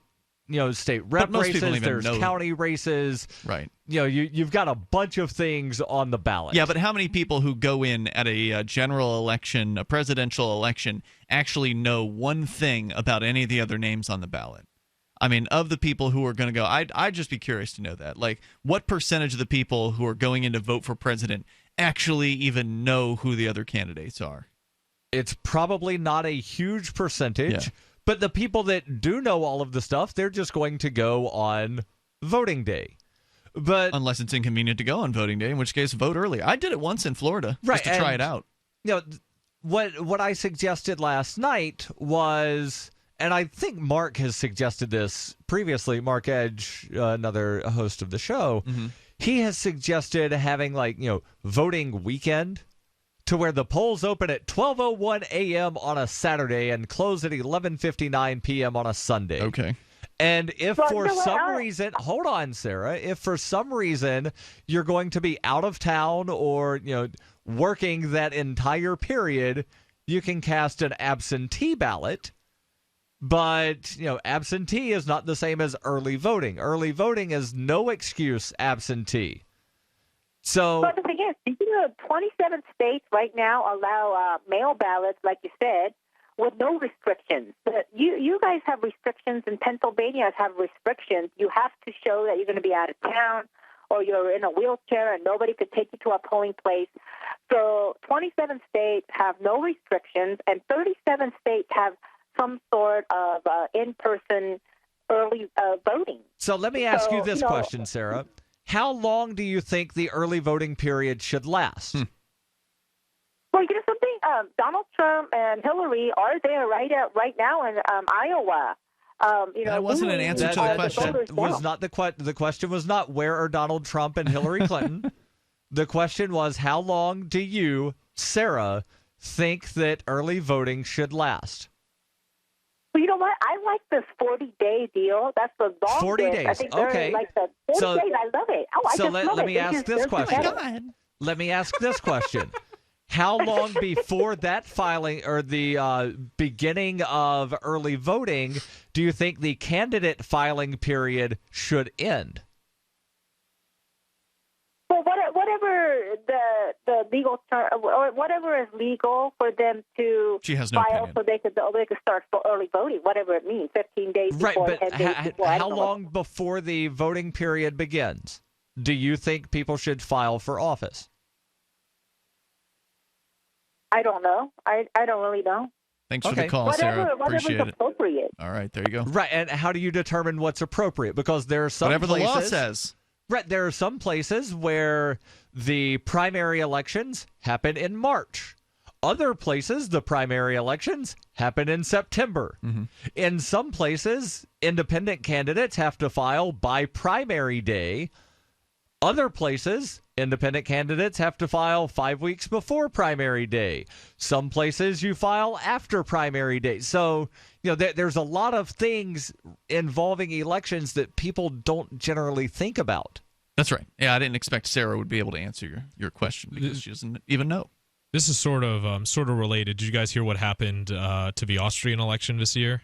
S3: rep races, there's county races.
S1: Right.
S3: You've got a bunch of things on the ballot.
S1: Yeah, but how many people who go in at a general election, a presidential election, actually know one thing about any of the other names on the ballot? I mean, of the people who are going to go, I'd just be curious to know that. Like, what percentage of the people who are going in to vote for president actually even know who the other candidates are?
S3: It's probably not a huge percentage, but the people that do know all of the stuff, they're just going to go on voting day. But
S1: unless it's inconvenient to go on voting day, in which case vote early. I did it once in Florida just to try it out.
S3: What I suggested last night was, and I think Mark has suggested this previously, Mark Edge, another host of the show, he has suggested having voting weekend, to where the polls open at 12:01 a.m. on a Saturday and close at 11:59 p.m. on a Sunday.
S1: Okay.
S3: And if for some reason, hold on, Sarah, if for some reason you're going to be out of town or, working that entire period, you can cast an absentee ballot. But, absentee is not the same as early voting. Early voting is no excuse absentee. So,
S13: but the thing is, 27 states right now allow mail ballots, like you said, with no restrictions. But you guys have restrictions, and Pennsylvania have restrictions. You have to show that you're going to be out of town or you're in a wheelchair and nobody could take you to a polling place. So 27 states have no restrictions, and 37 states have some sort of in-person early voting.
S3: So let me ask you this question, Sarah. How long do you think the early voting period should last?
S13: Well, something? Donald Trump and Hillary are there right now in Iowa.
S1: That wasn't an answer to the question.
S3: The question was not where are Donald Trump and Hillary Clinton. The question was, how long do you, Sarah, think that early voting should last?
S13: Well, you know what? I like this 40-day deal. That's the longest.
S3: 40 days.
S13: I think
S3: okay.
S13: Like the 40 days. I love it. Oh, I just love it.
S3: Let me ask this question. Let me ask this question. How long before that filing or the beginning of early voting do you think the candidate filing period should end?
S13: Well, whatever the legal term, or whatever is legal for them to file, so they could start early voting, whatever it means, 15 days before.
S3: Right, but
S13: 10 days before,
S3: how long before the voting period begins do you think people should file for office?
S13: I don't know. I don't really know.
S1: Thanks for the call, Sarah. Appreciate it.
S13: Appropriate.
S1: All right, there you go.
S3: Right, and how do you determine what's appropriate? Because there are some
S1: whatever
S3: places,
S1: the law says.
S3: Right, there are some places where the primary elections happen in March. Other places, the primary elections happen in September.
S1: Mm-hmm.
S3: In some places, independent candidates have to file by primary day. Other places, independent candidates have to file 5 weeks before primary day. Some places you file after primary day. So, there's a lot of things involving elections that people don't generally think about.
S1: That's right. Yeah, I didn't expect Sarah would be able to answer your question because she doesn't even know.
S2: This is sort of related. Did you guys hear what happened to the Austrian election this year?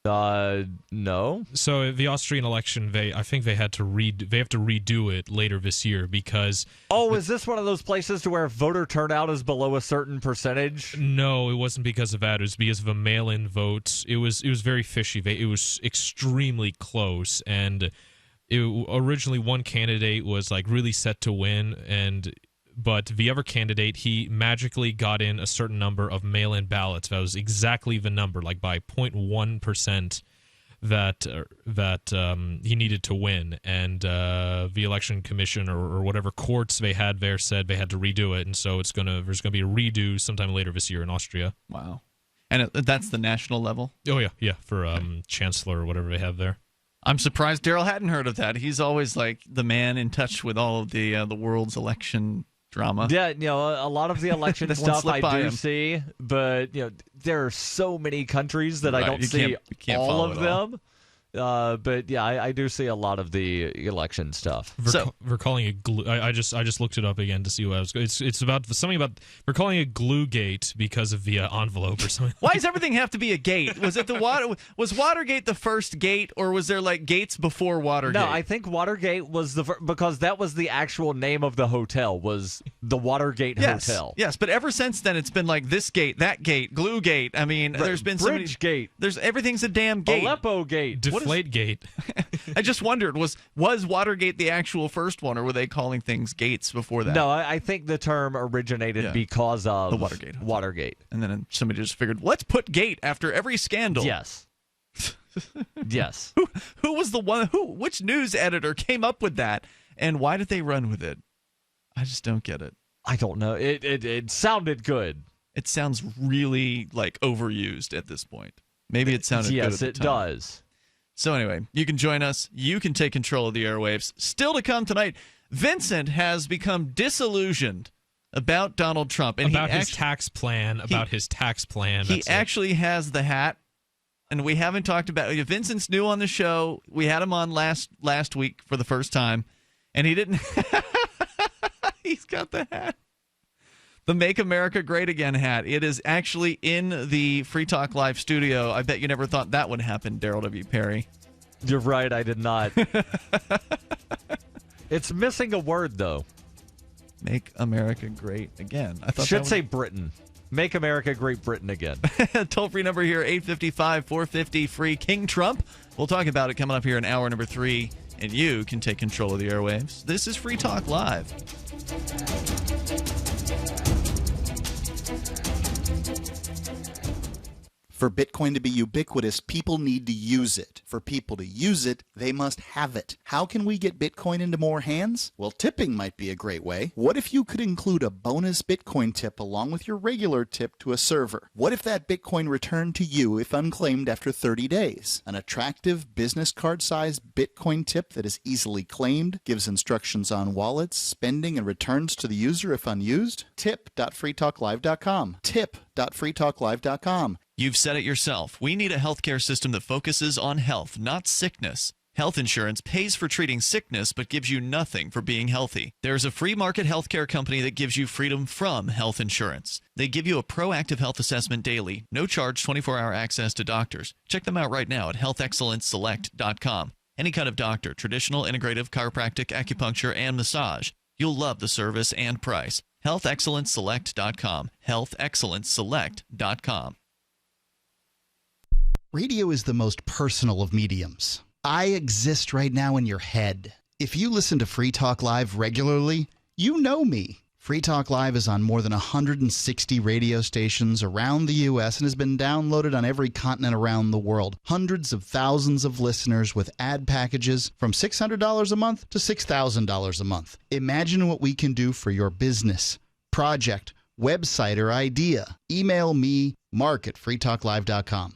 S3: No.
S2: So the Austrian election, I think they have to redo it later this year because.
S3: Oh, is this one of those places to where voter turnout is below a certain percentage?
S2: No, it wasn't because of that. It was because of a mail-in vote. It was very fishy. It was extremely close, and originally one candidate was like really set to win, but the other candidate, he magically got in a certain number of mail-in ballots. That was exactly the number, like by 0.1% that he needed to win. And the election commission or whatever courts they had there said they had to redo it. And so there's going to be a redo sometime later this year in Austria.
S1: Wow. And that's the national level?
S2: Oh, yeah, for chancellor or whatever they have there.
S1: I'm surprised Darryl hadn't heard of that. He's always like the man in touch with all of the world's election drama.
S3: Yeah, a lot of the election stuff I do see, but there are so many countries that I don't see all of them. But yeah, I do see a lot of the election stuff.
S2: We're calling it glue. I just looked it up again to see what I was. It's about something about. We're calling it glue gate because of the envelope or something.
S1: Why does everything have to be a gate? Was it was Watergate the first gate, or was there like gates before Watergate?
S3: No, I think Watergate was because that was the actual name of the hotel, was the Watergate Hotel.
S1: Yes, but ever since then it's been like this gate, that gate, glue gate. I mean, there's been
S3: Bridge Gate.
S1: Everything's a damn gate.
S3: Aleppo Gate.
S2: Deflategate.
S1: I just wondered, was Watergate the actual first one, or were they calling things gates before that?
S3: No, I think the term originated because of
S1: the Watergate.
S3: Watergate.
S1: And then somebody just figured, let's put gate after every scandal.
S3: Yes. Yes.
S1: Who was the one? Which news editor came up with that, and why did they run with it? I just don't get it.
S3: I don't know. It sounded good.
S1: It sounds really like overused at this point. Maybe it sounded good at the time.
S3: Yes, it does.
S1: So anyway, you can join us. You can take control of the airwaves. Still to come tonight, Vincent has become disillusioned about Donald Trump. And
S2: his tax plan.
S1: He actually has the hat, and we haven't talked about it. Vincent's new on the show. We had him on last week for the first time, and he didn't. He's got the hat. The Make America Great Again hat. It is actually in the Free Talk Live studio. I bet you never thought that would happen, Darryl W. Perry.
S3: You're right, I did not. It's missing a word, though.
S1: Make America Great Again. I thought
S3: should say Britain. Make America Great Britain Again.
S1: Toll-free number here, 855-450-FREE. King Trump. We'll talk about it coming up here in hour number 3, and you can take control of the airwaves. This is Free Talk Live.
S7: For Bitcoin to be ubiquitous, people need to use it. For people to use it, they must have it. How can we get Bitcoin into more hands? Well, tipping might be a great way. What if you could include a bonus Bitcoin tip along with your regular tip to a server? What if that Bitcoin returned to you if unclaimed after 30 days? An attractive business card-sized Bitcoin tip that is easily claimed, gives instructions on wallets, spending, and returns to the user if unused? Tip.freetalklive.com. Tip.freetalklive.com.
S1: You've said it yourself. We need a healthcare system that focuses on health, not sickness. Health insurance pays for treating sickness but gives you nothing for being healthy. There's a free market healthcare company that gives you freedom from health insurance. They give you a proactive health assessment daily, no charge 24-hour access to doctors. Check them out right now at healthexcellenceselect.com. Any kind of doctor, traditional, integrative, chiropractic, acupuncture, and massage. You'll love the service and price. healthexcellenceselect.com. healthexcellenceselect.com.
S7: Radio is the most personal of mediums. I exist right now in your head. If you listen to Free Talk Live regularly, you know me. Free Talk Live is on more than 160 radio stations around the U.S. and has been downloaded on every continent around the world. Hundreds of thousands of listeners with ad packages from $600 a month to $6,000 a month. Imagine what we can do for your business, project, website, or idea, email me, mark@freetalklive.com.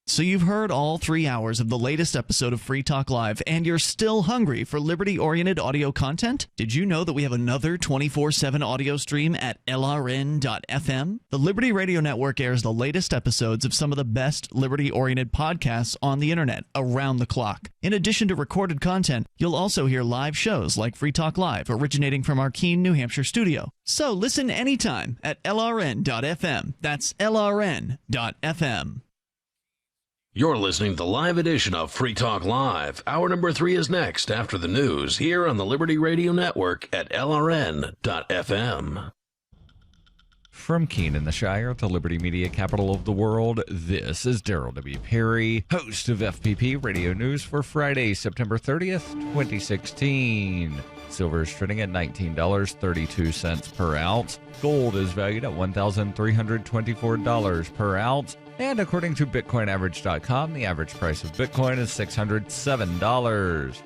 S1: So you've heard all 3 hours of the latest episode of Free Talk Live, and you're still hungry for liberty-oriented audio content? Did you know that we have another 24/7 audio stream at LRN.FM? The Liberty Radio Network airs the latest episodes of some of the best liberty-oriented podcasts on the internet around the clock. In addition to recorded content, you'll also hear live shows like Free Talk Live, originating from our Keene, New Hampshire studio. So listen anytime at LRN.FM. That's LRN.FM.
S9: You're listening to the live edition of Free Talk Live. Hour number 3 is next after the news here on the Liberty Radio Network at LRN.FM.
S14: From Keene in the Shire, the Liberty Media capital of the world, this is Darryl W. Perry, host of FPP Radio News for Friday, September 30th, 2016. Silver is trading at $19.32 per ounce. Gold is valued at $1,324 per ounce. And according to BitcoinAverage.com, the average price of Bitcoin is $607.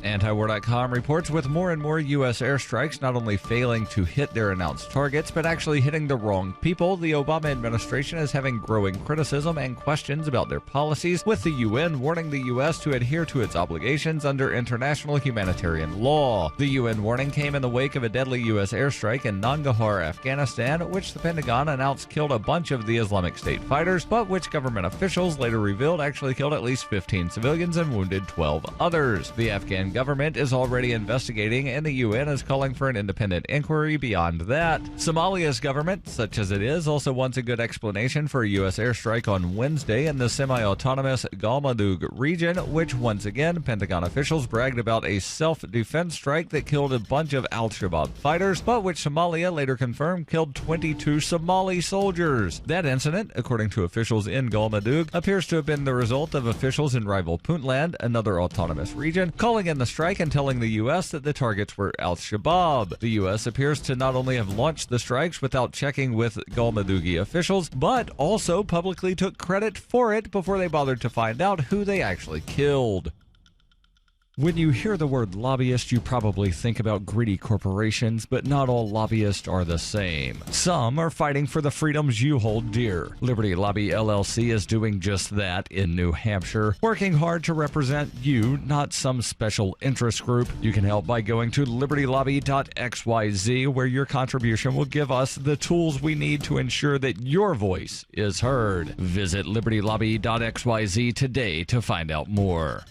S14: Antiwar.com reports with more and more U.S. airstrikes not only failing to hit their announced targets, but actually hitting the wrong people, the Obama administration is having growing criticism and questions about their policies, with the UN warning the U.S. to adhere to its obligations under international humanitarian law. The UN warning came in the wake of a deadly U.S. airstrike in Nangarhar, Afghanistan, which the Pentagon announced killed a bunch of the Islamic State fighters, but which government officials later revealed actually killed at least 15 civilians and wounded 12 others. The Afghan government is already investigating, and the UN is calling for an independent inquiry beyond that. Somalia's government, such as it is, also wants a good explanation for a U.S. airstrike on Wednesday in the semi-autonomous Galmudug region, which once again, Pentagon officials bragged about a self-defense strike that killed a bunch of al-Shabaab fighters, but which Somalia later confirmed killed 22 Somali soldiers. That incident, according to officials in Galmudug, appears to have been the result of officials in rival Puntland, another autonomous region, calling in the strike and telling the U.S. that the targets were al-Shabaab. The U.S. appears to not only have launched the strikes without checking with Galmudug officials, but also publicly took credit for it before they bothered to find out who they actually killed. When you hear the word lobbyist, you probably think about greedy corporations, but not all lobbyists are the same. Some are fighting for the freedoms you hold dear. Liberty Lobby LLC is doing just that in New Hampshire, working hard to represent you, not some special interest group. You can help by going to libertylobby.xyz, where your contribution will give us the tools we need to ensure that your voice is heard. Visit libertylobby.xyz today to find out more.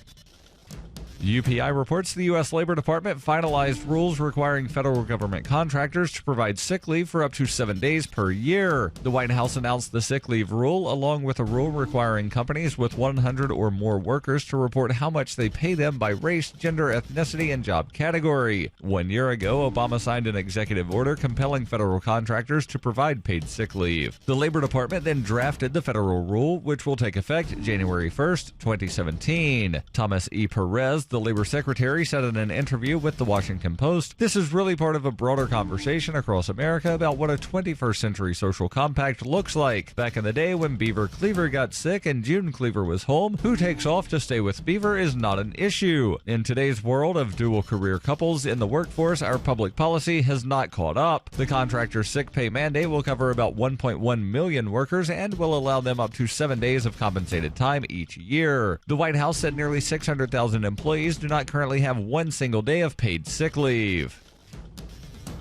S14: UPI reports the U.S. Labor Department finalized rules requiring federal government contractors to provide sick leave for up to 7 days per year. The White House announced the sick leave rule, along with a rule requiring companies with 100 or more workers to report how much they pay them by race, gender, ethnicity, and job category. 1 year ago, Obama signed an executive order compelling federal contractors to provide paid sick leave. The Labor Department then drafted the federal rule, which will take effect January 1st, 2017. Thomas E. Perez, the Labor Secretary, said in an interview with the Washington Post, "This is really part of a broader conversation across America about what a 21st century social compact looks like. Back in the day when Beaver Cleaver got sick and June Cleaver was home, who takes off to stay with Beaver is not an issue. In today's world of dual career couples in the workforce, our public policy has not caught up. The contractor sick pay mandate will cover about 1.1 million workers and will allow them up to 7 days of compensated time each year." The White House said nearly 600,000 employees do not currently have one single day of paid sick leave.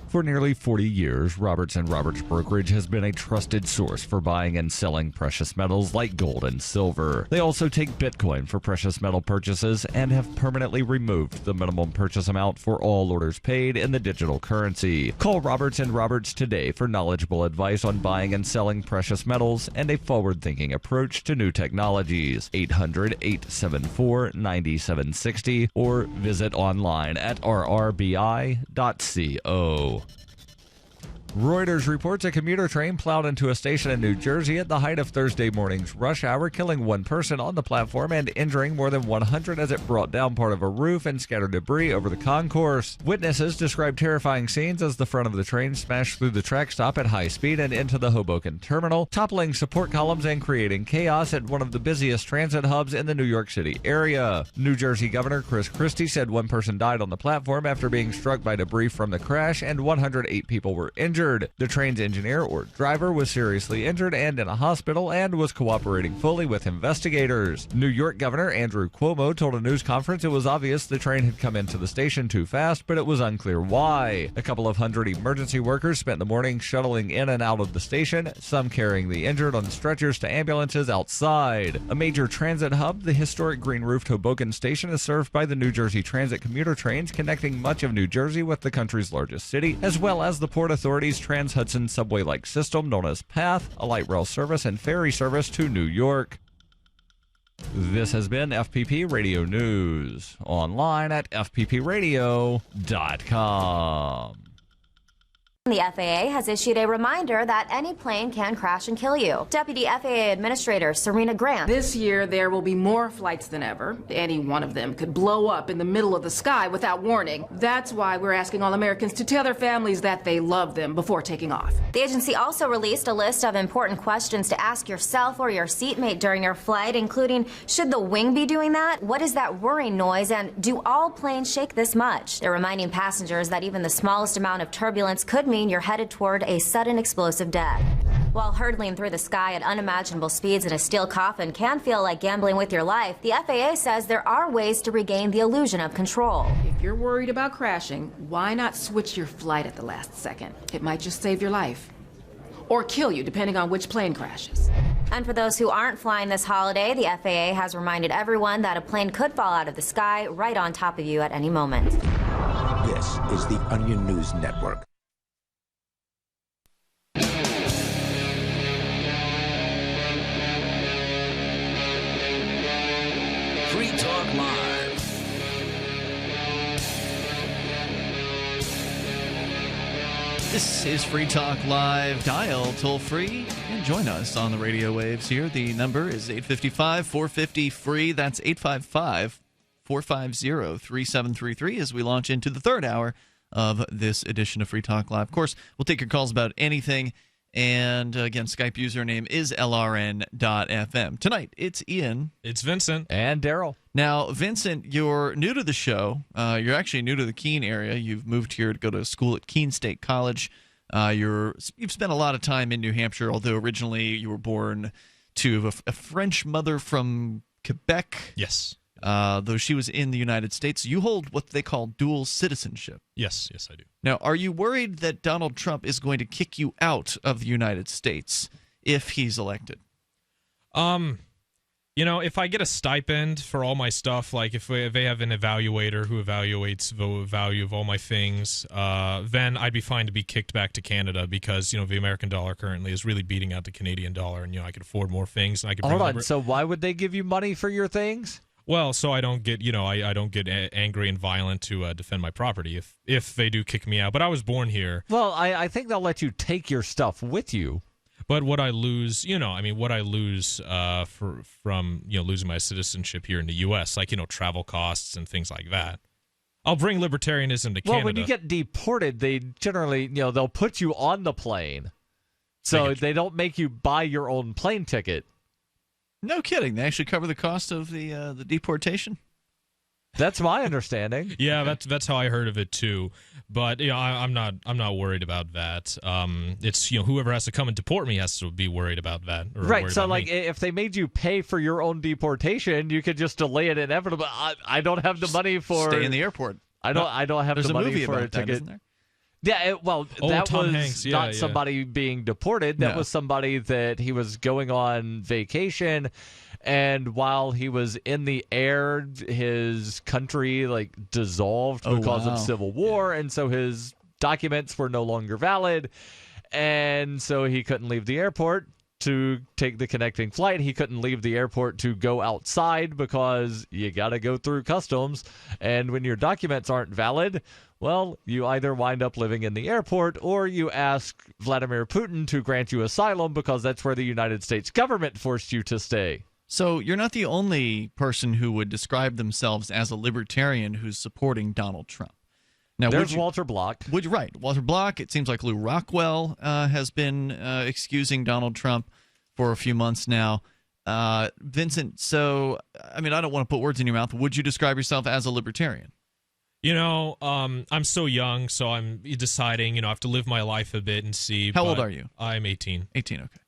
S14: For nearly 40 years, Roberts & Roberts Brokerage has been a trusted source for buying and selling precious metals like gold and silver. They also take Bitcoin for precious metal purchases and have permanently removed the minimum purchase amount for all orders paid in the digital currency. Call Roberts & Roberts today for knowledgeable advice on buying and selling precious metals and a forward-thinking approach to new technologies. 800-874-9760 or visit online at rrbi.co. Reuters reports a commuter train plowed into a station in New Jersey at the height of Thursday morning's rush hour, killing one person on the platform and injuring more than 100 as it brought down part of a roof and scattered debris over the concourse. Witnesses described terrifying scenes as the front of the train smashed through the track stop at high speed and into the Hoboken terminal, toppling support columns and creating chaos at one of the busiest transit hubs in the New York City area. New Jersey Governor Chris Christie said one person died on the platform after being struck by debris from the crash and 108 people were injured. The train's engineer or driver was seriously injured and in a hospital and was cooperating fully with investigators. New York Governor Andrew Cuomo told a news conference it was obvious the train had come into the station too fast, but it was unclear why. A couple of hundred emergency workers spent the morning shuttling in and out of the station, some carrying the injured on stretchers to ambulances outside. A major transit hub, the historic green-roofed Hoboken station is served by the New Jersey Transit commuter trains connecting much of New Jersey with the country's largest city, as well as the Port Authority's Trans-Hudson subway-like system known as PATH, a light rail service and ferry service to New York. This has been FPP Radio News, online at fppradio.com.
S15: The FAA has issued a reminder that any plane can crash and kill you. Deputy FAA Administrator Serena Grant.
S16: This year, there will be more flights than ever. Any one of them could blow up in the middle of the sky without warning. That's why we're asking all Americans to tell their families that they love them before taking off.
S15: The agency also released a list of important questions to ask yourself or your seatmate during your flight, including, should the wing be doing that? What is that whirring noise? And do all planes shake this much? They're reminding passengers that even the smallest amount of turbulence could mean you're headed toward a sudden explosive death. While hurtling through the sky at unimaginable speeds in a steel coffin can feel like gambling with your life, the FAA says there are ways to regain the illusion of control.
S16: If you're worried about crashing, why not switch your flight at the last second? It might just save your life. Or kill you, depending on which plane crashes.
S15: And for those who aren't flying this holiday, the FAA has reminded everyone that a plane could fall out of the sky right on top of you at any moment.
S18: This is the Onion News Network.
S9: Free Talk Live.
S1: This is Free Talk Live. Dial toll free and join us on the radio waves here. The number is 855-450-FREE. That's 855-450-3733 as we launch into the third hour of this edition of Free Talk Live. Of course, we'll take your calls about anything. And again, Skype username is LRN.FM. Tonight, it's Ian.
S2: It's Vincent.
S14: And Darryl.
S1: Now, Vincent, you're new to the show. You're actually new to the Keene area. You've moved here to go to school at Keene State College. You've spent a lot of time in New Hampshire, although originally you were born to a French mother from Quebec.
S2: Yes.
S1: Though she was in the United States. You hold what they call dual citizenship.
S2: Yes, I do.
S1: Now, are you worried that Donald Trump is going to kick you out of the United States if he's elected?
S2: If I get a stipend for all my stuff, like if they have an evaluator who evaluates the value of all my things, then I'd be fine to be kicked back to Canada because, the American dollar currently is really beating out the Canadian dollar, and, I could afford more things. And I could
S14: Hold on, so why would they give you money for your things?
S2: Well, so I don't get, I don't get angry and violent to defend my property if they do kick me out. But I was born here.
S14: Well, I think they'll let you take your stuff with you.
S2: But what I lose, what I lose from losing my citizenship here in the U.S., like, travel costs and things like that. I'll bring libertarianism to Canada.
S14: Well, when you get deported, they generally, they'll put you on the plane. So they don't make you buy your own plane ticket.
S1: No kidding. They actually cover the cost of the deportation?
S14: That's my understanding.
S2: Yeah, that's how I heard of it too. But I'm not worried about that. It's whoever has to come and deport me has to be worried about that.
S14: Right. So like if they made you pay for your own deportation, you could just delay it inevitable. I don't have the money for
S1: stay in the airport.
S14: I don't have the money for a ticket.
S1: Isn't there?
S14: Yeah, that
S2: Tom
S14: was
S2: Hanks.
S14: not somebody being deported. That was somebody that he was going on vacation, and while he was in the air, his country dissolved because of civil war, and so his documents were no longer valid, and so he couldn't leave the airport to take the connecting flight. He couldn't leave the airport to go outside because you got to go through customs, and when your documents aren't valid,
S3: well, you either wind up living in the airport or you ask Vladimir Putin to grant you asylum because that's where the United States government forced you to stay.
S1: So you're not the only person who would describe themselves as a libertarian who's supporting Donald Trump. Now,
S3: there's Walter Block.
S1: Right, Walter Block. It seems like Lou Rockwell has been excusing Donald Trump for a few months now. Vincent, so, I mean, I don't want to put words in your mouth. Would you describe yourself as a libertarian?
S2: I'm so young, so I'm deciding, I have to live my life a bit and see.
S1: How old are you?
S2: I'm 18.
S1: 18, okay.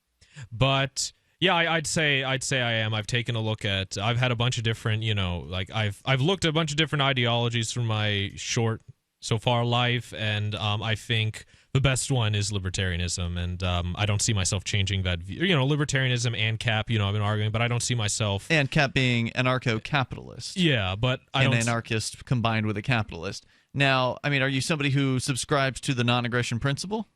S2: But yeah, I'd say I am. I've taken a look at. I've had a bunch of different, I've looked at a bunch of different ideologies through my short so far life, and I think the best one is libertarianism, and I don't see myself changing that view. Libertarianism and CAP, I've been arguing, but I don't see myself.
S1: And CAP being anarcho-capitalist.
S2: Yeah, but
S1: an anarchist combined with a capitalist. Now, I mean, are you somebody who subscribes to the non-aggression principle?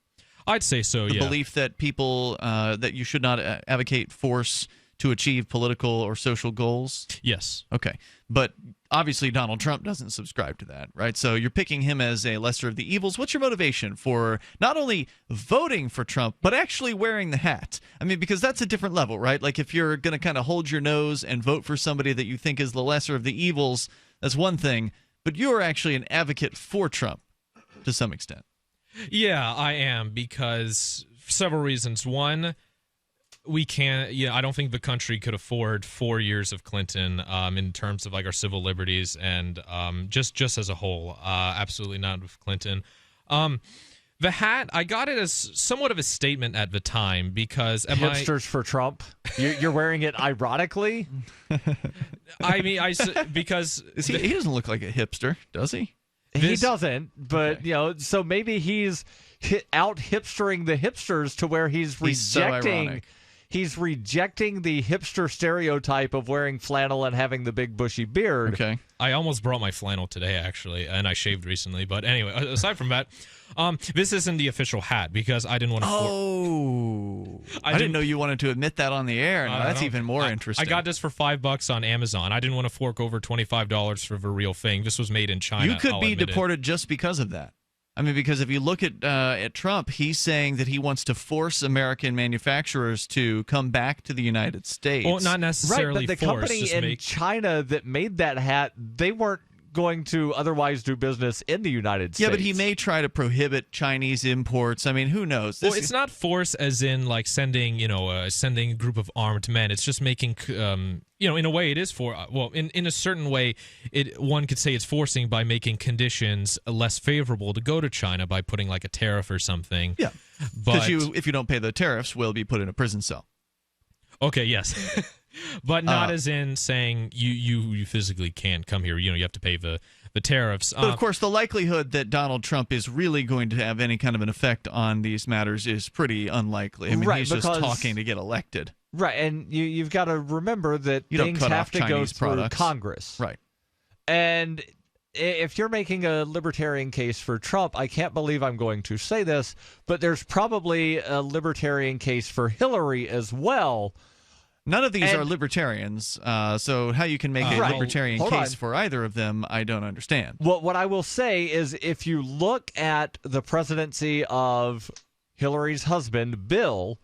S2: I'd say so,
S1: The belief that people, that you should not advocate force to achieve political or social goals?
S2: Yes.
S1: Okay. But obviously Donald Trump doesn't subscribe to that, right? So you're picking him as a lesser of the evils. What's your motivation for not only voting for Trump, but actually wearing the hat? I mean, because that's a different level, right? Like if you're going to kind of hold your nose and vote for somebody that you think is the lesser of the evils, that's one thing. But you're actually an advocate for Trump to some extent.
S2: Yeah, I am, because for several reasons. One, we can't. I don't think the country could afford 4 years of Clinton in terms of like our civil liberties and just as a whole. Absolutely not with Clinton. The hat, I got it as somewhat of a statement at the time because
S3: hipsters for Trump. You're wearing it ironically.
S2: I mean, because
S1: he doesn't look like a hipster, does he?
S3: He doesn't, but so maybe he's out hipstering the hipsters to where he's rejecting. He's rejecting the hipster stereotype of wearing flannel and having the big bushy beard.
S1: Okay.
S2: I almost brought my flannel today, actually, and I shaved recently. But anyway, aside from that, this isn't the official hat because I didn't want to.
S1: I didn't know you wanted to admit that on the air. No, that's even more interesting.
S2: I got this for $5 on Amazon. I didn't want to fork over $25 for the real thing. This was made in China.
S1: You could be deported just because of that. I mean, because if you look at Trump, he's saying that he wants to force American manufacturers to come back to the United States.
S2: Well, not necessarily
S3: right, but the company in China that made that hat, they weren't going to otherwise do business in the United States.
S1: Yeah, but he may try to prohibit Chinese imports. I mean, who knows?
S2: It's not force as in like sending, sending a group of armed men. It's just making, in a way it is in a certain way, one could say it's forcing by making conditions less favorable to go to China by putting like a tariff or something.
S1: Yeah, because if you don't pay the tariffs, will be put in a prison cell.
S2: Okay, yes. But not as in saying you physically can't come here. You have to pay the tariffs.
S1: But of course, the likelihood that Donald Trump is really going to have any kind of an effect on these matters is pretty unlikely. I mean, he's just talking to get elected.
S3: Right, and you've got to remember that things have to go through Congress.
S1: Right.
S3: And if you're making a libertarian case for Trump, I can't believe I'm going to say this, but there's probably a libertarian case for Hillary as well.
S1: None of these are libertarians, so how you can make a libertarian case for either of them, I don't understand.
S3: Well, what I will say is if you look at the presidency of Hillary's husband, Bill,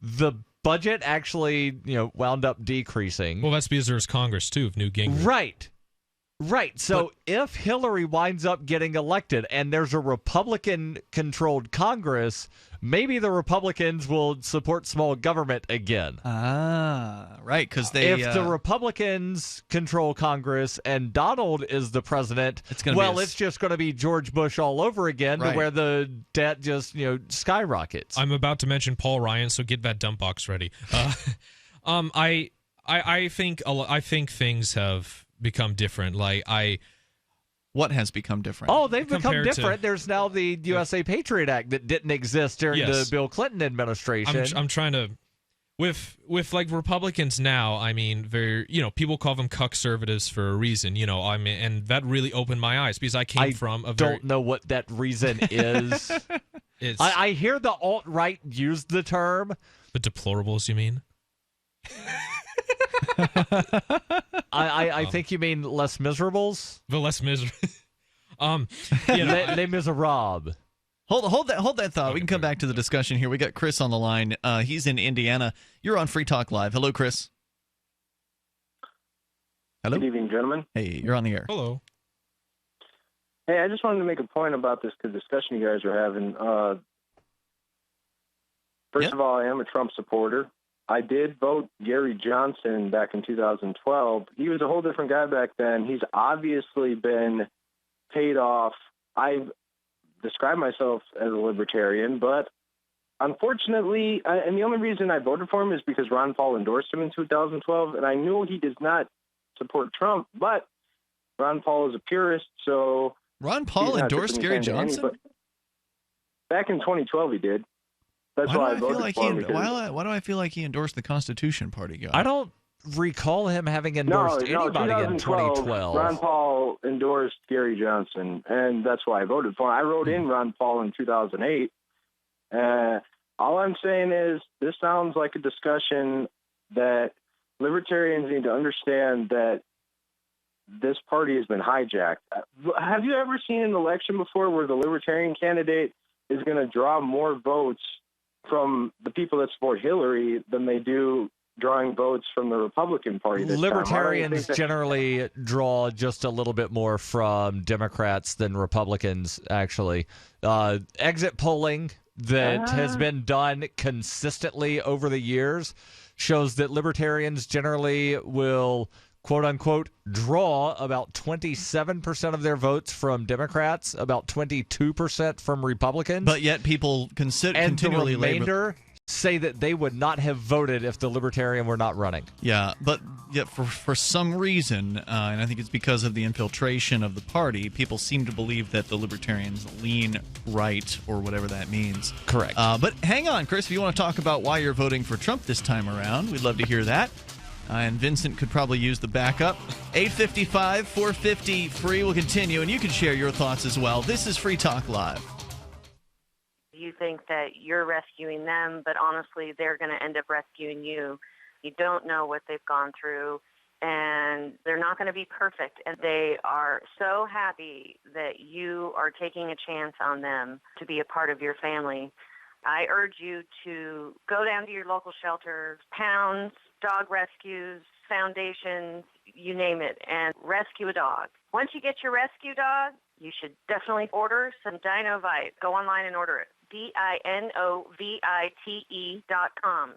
S3: the budget actually wound up decreasing.
S2: Well, that's because there's Congress, too, of Newt Gingrich.
S3: Right. So if Hillary winds up getting elected and there's a Republican-controlled Congress, maybe the Republicans will support small government again.
S1: Right, because
S3: if the Republicans control Congress and Donald is the president, it's just going to be George Bush all over again, to where the debt just skyrockets.
S2: I'm about to mention Paul Ryan, so get that dump box ready. I think things have become different.
S1: What has become different?
S3: Oh, they've become different. There's now the USA Patriot Act that didn't exist during the Bill Clinton administration.
S2: I'm trying to, with like Republicans now. I mean, people call them cuck-servatives for a reason. And that really opened my eyes because I came from a
S3: don't know what that reason is. I hear the alt-right use the term.
S2: The deplorables, you mean?
S3: I think you mean less miserables?
S2: The less miserable.
S3: Les Miserables.
S1: Hold that thought. We can come back to the discussion here. We got Chris on the line. He's in Indiana. You're on Free Talk Live. Hello, Chris. Hello.
S4: Good evening, gentlemen.
S1: Hey, you're on the air.
S2: Hello.
S4: Hey, I just wanted to make a point about this discussion you guys are having. First of all, I am a Trump supporter. I did vote Gary Johnson back in 2012. He was a whole different guy back then. He's obviously been paid off. I describe myself as a libertarian, but unfortunately, and the only reason I voted for him is because Ron Paul endorsed him in 2012, and I knew he does not support Trump, but Ron Paul is a purist, so...
S1: Ron Paul endorsed Gary Johnson?
S4: Back in 2012, he did. That's why I voted for him.
S1: Why do I feel like he endorsed the Constitution Party guy?
S3: I don't recall him having endorsed anybody in 2012.
S4: Ron Paul endorsed Gary Johnson, and that's why I voted for him. I wrote in Ron Paul in 2008. All I'm saying is this sounds like a discussion that libertarians need to understand that this party has been hijacked. Have you ever seen an election before where the libertarian candidate is going to draw more votes from the people that support Hillary than they do drawing votes from the Republican Party?
S3: Libertarians generally draw just a little bit more from Democrats than Republicans, actually. Exit polling that has been done consistently over the years shows that libertarians generally will, quote-unquote, draw about 27% of their votes from Democrats, about 22% from Republicans.
S1: But yet people continually
S3: the remainder say that they would not have voted if the Libertarian were not running.
S1: Yeah, but yet for some reason, and I think it's because of the infiltration of the party, people seem to believe that the Libertarians lean right, or whatever that means.
S3: Correct.
S1: But hang on, Chris, if you want to talk about why you're voting for Trump this time around, we'd love to hear that. And Vincent could probably use the backup. 855-450-FREE will continue, and you can share your thoughts as well. This is Free Talk Live.
S5: You think that you're rescuing them, but honestly, they're going to end up rescuing you. You don't know what they've gone through, and they're not going to be perfect. And they are so happy that you are taking a chance on them to be a part of your family. I urge you to go down to your local shelters, pounds, dog rescues, foundations, you name it, and rescue a dog. Once you get your rescue dog, you should definitely order some Dinovite. Go online and order it. DINOVITE.com.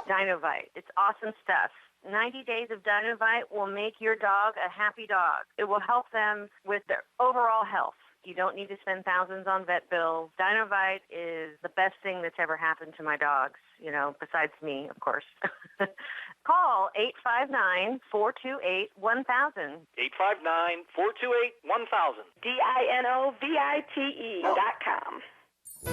S5: Dinovite. It's awesome stuff. 90 days of Dinovite will make your dog a happy dog. It will help them with their overall health. You don't need to spend thousands on vet bills. Dinovite is the best thing that's ever happened to my dogs, besides me, of course. Call 859-428-1000.
S17: 859-428-1000.
S26: DINOVITE.com.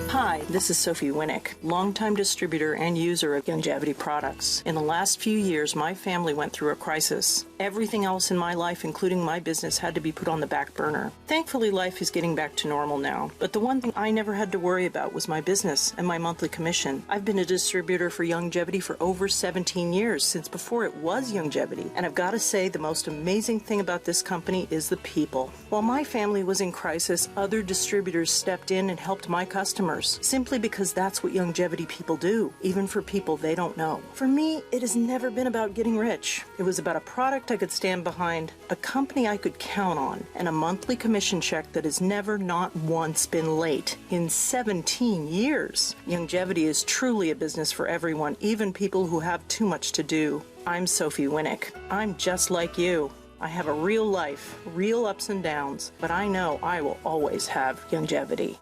S19: Hi, this is Sophie Winnick, longtime distributor and user of Longevity products. In the last few years, my family went through a crisis. Everything else in my life, including my business, had to be put on the back burner. Thankfully, life is getting back to normal now. But the one thing I never had to worry about was my business and my monthly commission. I've been a distributor for Longevity for over 17 years, since before it was Longevity. And I've got to say, the most amazing thing about this company is the people. While my family was in crisis, other distributors stepped in and helped my customers, simply because that's what Longevity people do, even for people they don't know. For me, it has never been about getting rich. It was about a product I could stand behind, a company I could count on, and a monthly commission check that has never, not once, been late in 17 years. Longevity is truly a business for everyone, even people who have too much to do. I'm Sophie Winnick. I'm just like you. I have a real life, real ups and downs, but I know I will always have Longevity.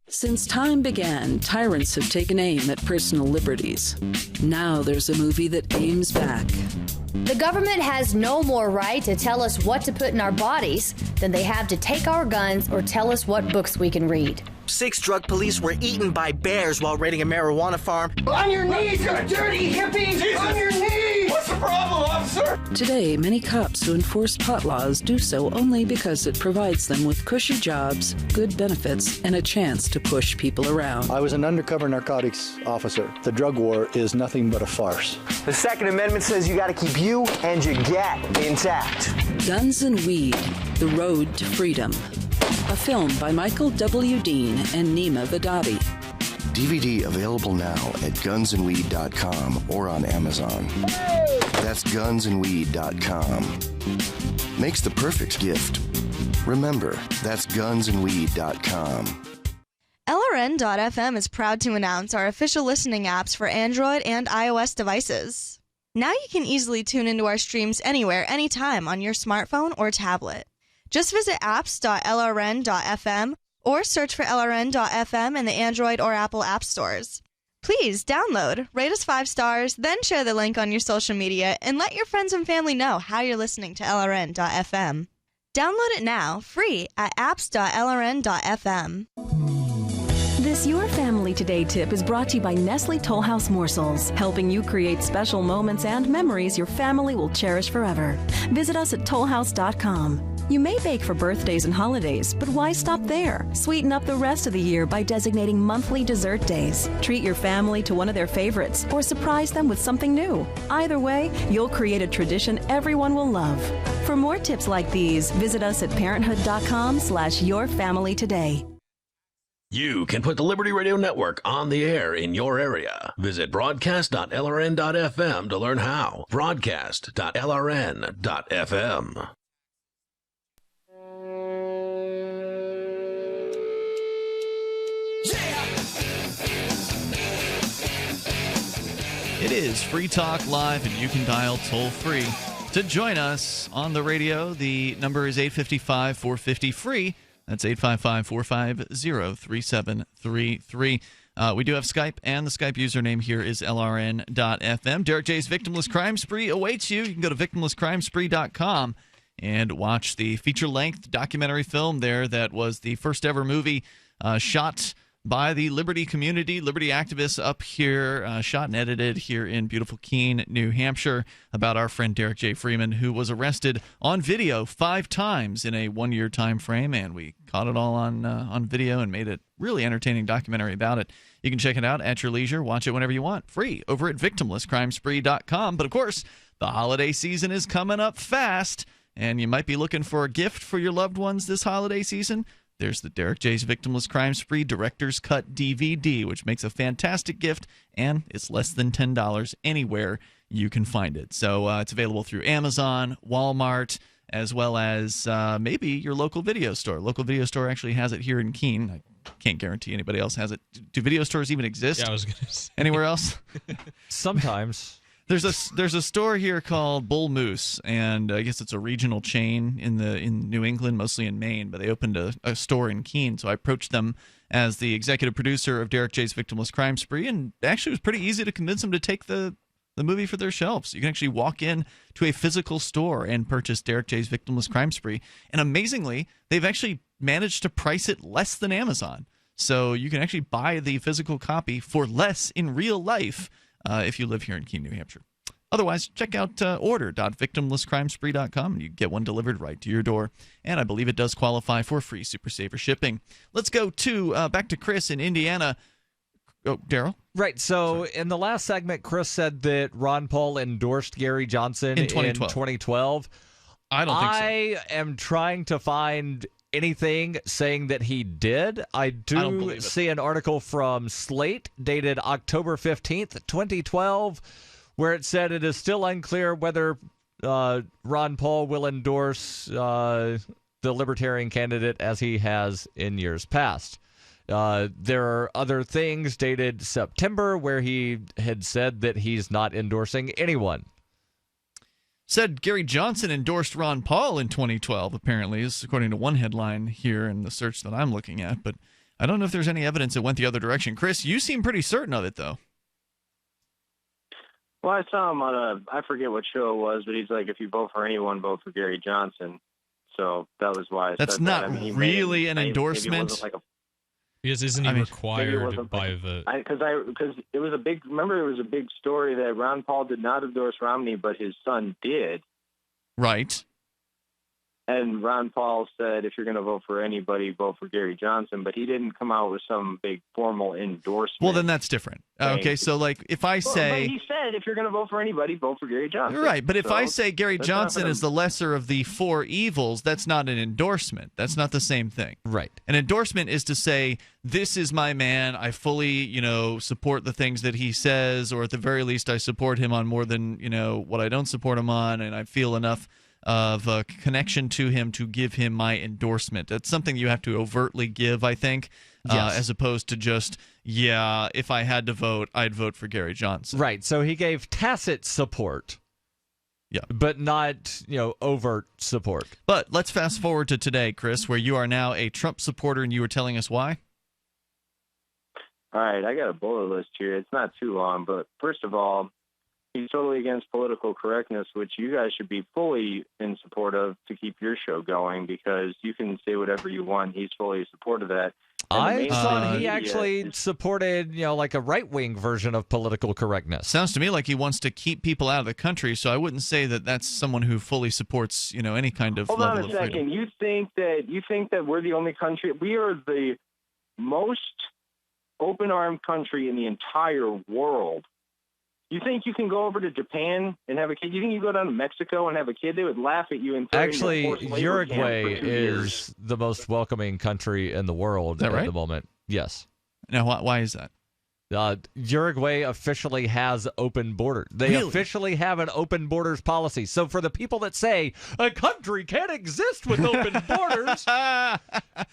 S20: Since time began, tyrants have taken aim at personal liberties. Now there's a movie that aims back.
S21: The government has no more right to tell us what to put in our bodies than they have to take our guns or tell us what books we can read.
S22: 6 drug police were eaten by bears while raiding a marijuana farm.
S28: On your knees, you dirty hippies! Jesus. On your knees! What's the problem, officer?
S20: Today, many cops who enforce pot laws do so only because it provides them with cushy jobs, good benefits, and a chance to push people around.
S6: I was an undercover narcotics officer. The drug war is nothing but a farce.
S8: The Second Amendment says you got to keep you and your get intact.
S20: Guns and Weed, The Road to Freedom. A film by Michael W. Dean and Nima Vadadi.
S17: DVD available now at gunsandweed.com or on Amazon. That's gunsandweed.com. Makes the perfect gift. Remember, that's gunsandweed.com.
S23: LRN.FM is proud to announce our official listening apps for Android and iOS devices. Now you can easily tune into our streams anywhere, anytime on your smartphone or tablet. Just visit apps.lrn.fm or search for LRN.FM in the Android or Apple app stores. Please download, rate us 5 stars, then share the link on your social media and let your friends and family know how you're listening to LRN.FM. Download it now, free at apps.lrn.fm.
S12: This Your Family Today tip is brought to you by Nestle Toll House Morsels, helping you create special moments and memories your family will cherish forever. Visit us at tollhouse.com. You may bake for birthdays and holidays, but why stop there? Sweeten up the rest of the year by designating monthly dessert days. Treat your family to one of their favorites or surprise them with something new. Either way, you'll create a tradition everyone will love. For more tips like these, visit us at parenthood.com/yourfamilytoday.
S9: You can put the Liberty Radio Network on the air in your area. Visit broadcast.lrn.fm to learn how. Broadcast.lrn.fm.
S1: It is Free Talk Live, and you can dial toll-free to join us on the radio. The number is 855-450-FREE. That's 855-450-3733. We do have Skype, and the Skype username here is LRN.FM. Derek J's Victimless Crime Spree awaits you. You can go to victimlesscrimespree.com and watch the feature-length documentary film there that was the first-ever movie shot by the Liberty community, Liberty activists up here, shot and edited here in beautiful Keene, New Hampshire, about our friend Derek J. Freeman, who was arrested on video 5 times in a 1-year time frame, and we caught it all on video and made a really entertaining documentary about it. You can check it out at your leisure. Watch it whenever you want, free, over at victimlesscrimespree.com. But, of course, the holiday season is coming up fast, and you might be looking for a gift for your loved ones this holiday season. There's the Derek J's Victimless Crime Spree Director's Cut DVD, which makes a fantastic gift, and it's less than $10 anywhere you can find it. So it's available through Amazon, Walmart, as well as maybe your local video store. Local video store actually has it here in Keene. I can't guarantee anybody else has it. Do video stores even exist?
S2: Yeah, I was going to say.
S1: Anywhere else?
S3: Sometimes.
S1: There's a store here called Bull Moose, and I guess it's a regional chain in New England, mostly in Maine, but they opened a store in Keene. So I approached them as the executive producer of Derek J's Victimless Crime Spree, and actually it was pretty easy to convince them to take the movie for their shelves. You can actually walk in to a physical store and purchase Derek J's Victimless Crime Spree, and amazingly, they've actually managed to price it less than Amazon. So you can actually buy the physical copy for less in real life if you live here in Keene, New Hampshire. Otherwise, check out order.victimlesscrimespree.com and you get one delivered right to your door. And I believe it does qualify for free Super Saver shipping. Let's go to back to Chris in Indiana. Oh, Darryl?
S3: Right. So in the last segment, Chris said that Ron Paul endorsed Gary Johnson in 2012.
S1: I don't think so.
S3: I am trying to find anything saying that he did. I do see an article from Slate dated October 15th, 2012, where it said it is still unclear whether Ron Paul will endorse the Libertarian candidate as he has in years past. There are other things dated September where he had said that he's not endorsing anyone.
S1: Said Gary Johnson endorsed Ron Paul in 2012, apparently, is according to one headline here in the search that I'm looking at. But I don't know if there's any evidence it went the other direction. Chris, you seem pretty certain of it, though.
S4: Well, I saw him on I forget what show it was, but he's like, if you vote for anyone, vote for Gary Johnson. So that was why I
S1: That's
S4: said
S1: not
S4: that. I mean,
S1: really an endorsement.
S2: Because isn't he required by the?
S4: Because it was a big. Remember, it was a big story that Ron Paul did not endorse Romney, but his son did.
S1: Right.
S4: And Ron Paul said, if you're going to vote for anybody, vote for Gary Johnson. But he didn't come out with some big formal endorsement.
S1: Well, then that's different. Okay, so like if I say...
S4: But he said, if you're going to vote for anybody, vote for Gary Johnson.
S1: Right, but if I say Gary Johnson is the lesser of the four evils, that's not an endorsement. That's not the same thing.
S3: Right.
S1: An endorsement is to say, this is my man. I fully, support the things that he says, or at the very least, I support him on more than, what I don't support him on, and I feel enough of a connection to him to give him my endorsement. That's something you have to overtly give, I think, as opposed to just, if I had to vote, I'd vote for Gary Johnson.
S3: Right, so he gave tacit support.
S1: Yeah.
S3: But not, overt support.
S1: But let's fast forward to today, Chris, where you are now a Trump supporter, and you were telling us why?
S4: All right, I got a bullet list here. It's not too long, but first of all, he's totally against political correctness, which you guys should be fully in support of to keep your show going, because you can say whatever you want. He's fully in support of that.
S3: I thought he actually supported, like a right-wing version of political correctness.
S1: Sounds to me like he wants to keep people out of the country, so I wouldn't say that that's someone who fully supports, any kind of level of freedom.
S4: Hold on a second. You think that we're the only country? We are the most open-armed country in the entire world. You think you can go over to Japan and have a kid? You think you go down to Mexico and have a kid? They would laugh at you and throw
S3: actually,
S4: you in a forced labor
S3: Uruguay
S4: camp for 2
S3: is
S4: years.
S3: the most welcoming country in the world
S1: at
S3: the moment. Yes.
S1: Now, why is that?
S3: Uruguay officially has open borders. They officially have an open borders policy. So for the people that say a country can't exist with open borders,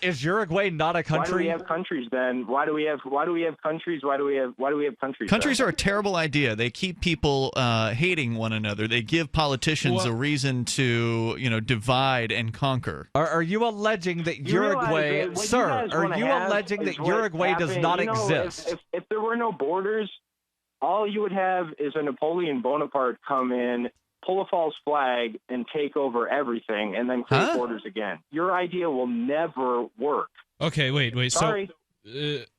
S3: is Uruguay not a country?
S4: Why do we have countries then? Why do we have countries? Why do we have countries?
S1: Countries are a terrible idea. They keep people hating one another. They give politicians a reason to, divide and conquer.
S3: Are you alleging that Uruguay, sir? Are you alleging that Uruguay does not exist?
S4: If there were no borders, all you would have is a Napoleon Bonaparte come in, pull a false flag, and take over everything, and then create borders again. Your idea will never work.
S2: Okay, wait.
S4: Sorry.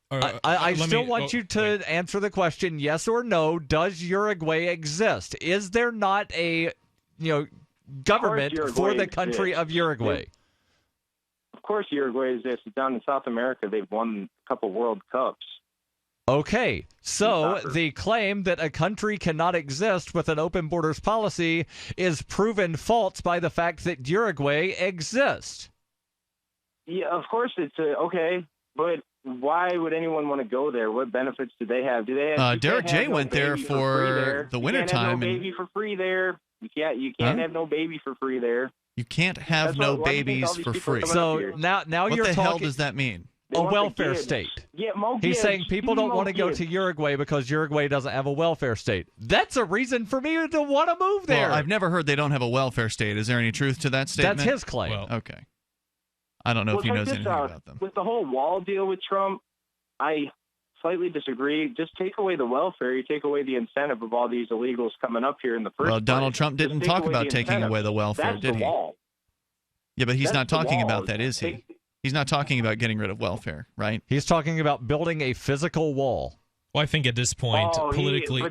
S3: I still want you to answer the question, yes or no. Does Uruguay exist? Is there not a government for the country of Uruguay?
S4: Of course Uruguay exists. Down in South America, they've won a couple World Cups.
S3: Okay, so the claim that a country cannot exist with an open borders policy is proven false by the fact that Uruguay exists.
S4: Yeah, of course it's okay, but why would anyone want to go there? What benefits do they have? Do they have?
S1: Derek J went there for the wintertime.
S4: You can't have no baby for free there. You can't have no baby for free there.
S1: You can't have no babies for free.
S3: So now
S1: what
S3: you're
S1: the
S3: talking.
S1: hell does that mean?
S3: A welfare state. He's saying people don't want to go to Uruguay because Uruguay doesn't have a welfare state. That's a reason for me to want to move there.
S1: Well, I've never heard they don't have a welfare state. Is there any truth to that statement?
S3: That's his claim.
S1: Well, okay. I don't know if he knows anything about them.
S4: With the whole wall deal with Trump, I slightly disagree. Just take away the welfare. You take away the incentive of all these illegals coming up here in the first place.
S1: Well, Donald Trump didn't talk about taking away the welfare, did he?
S4: Wall.
S1: Yeah, but he's not talking about that, is he? He's not talking about getting rid of welfare, right?
S3: He's talking about building a physical wall.
S2: Well, I think at this point, politically...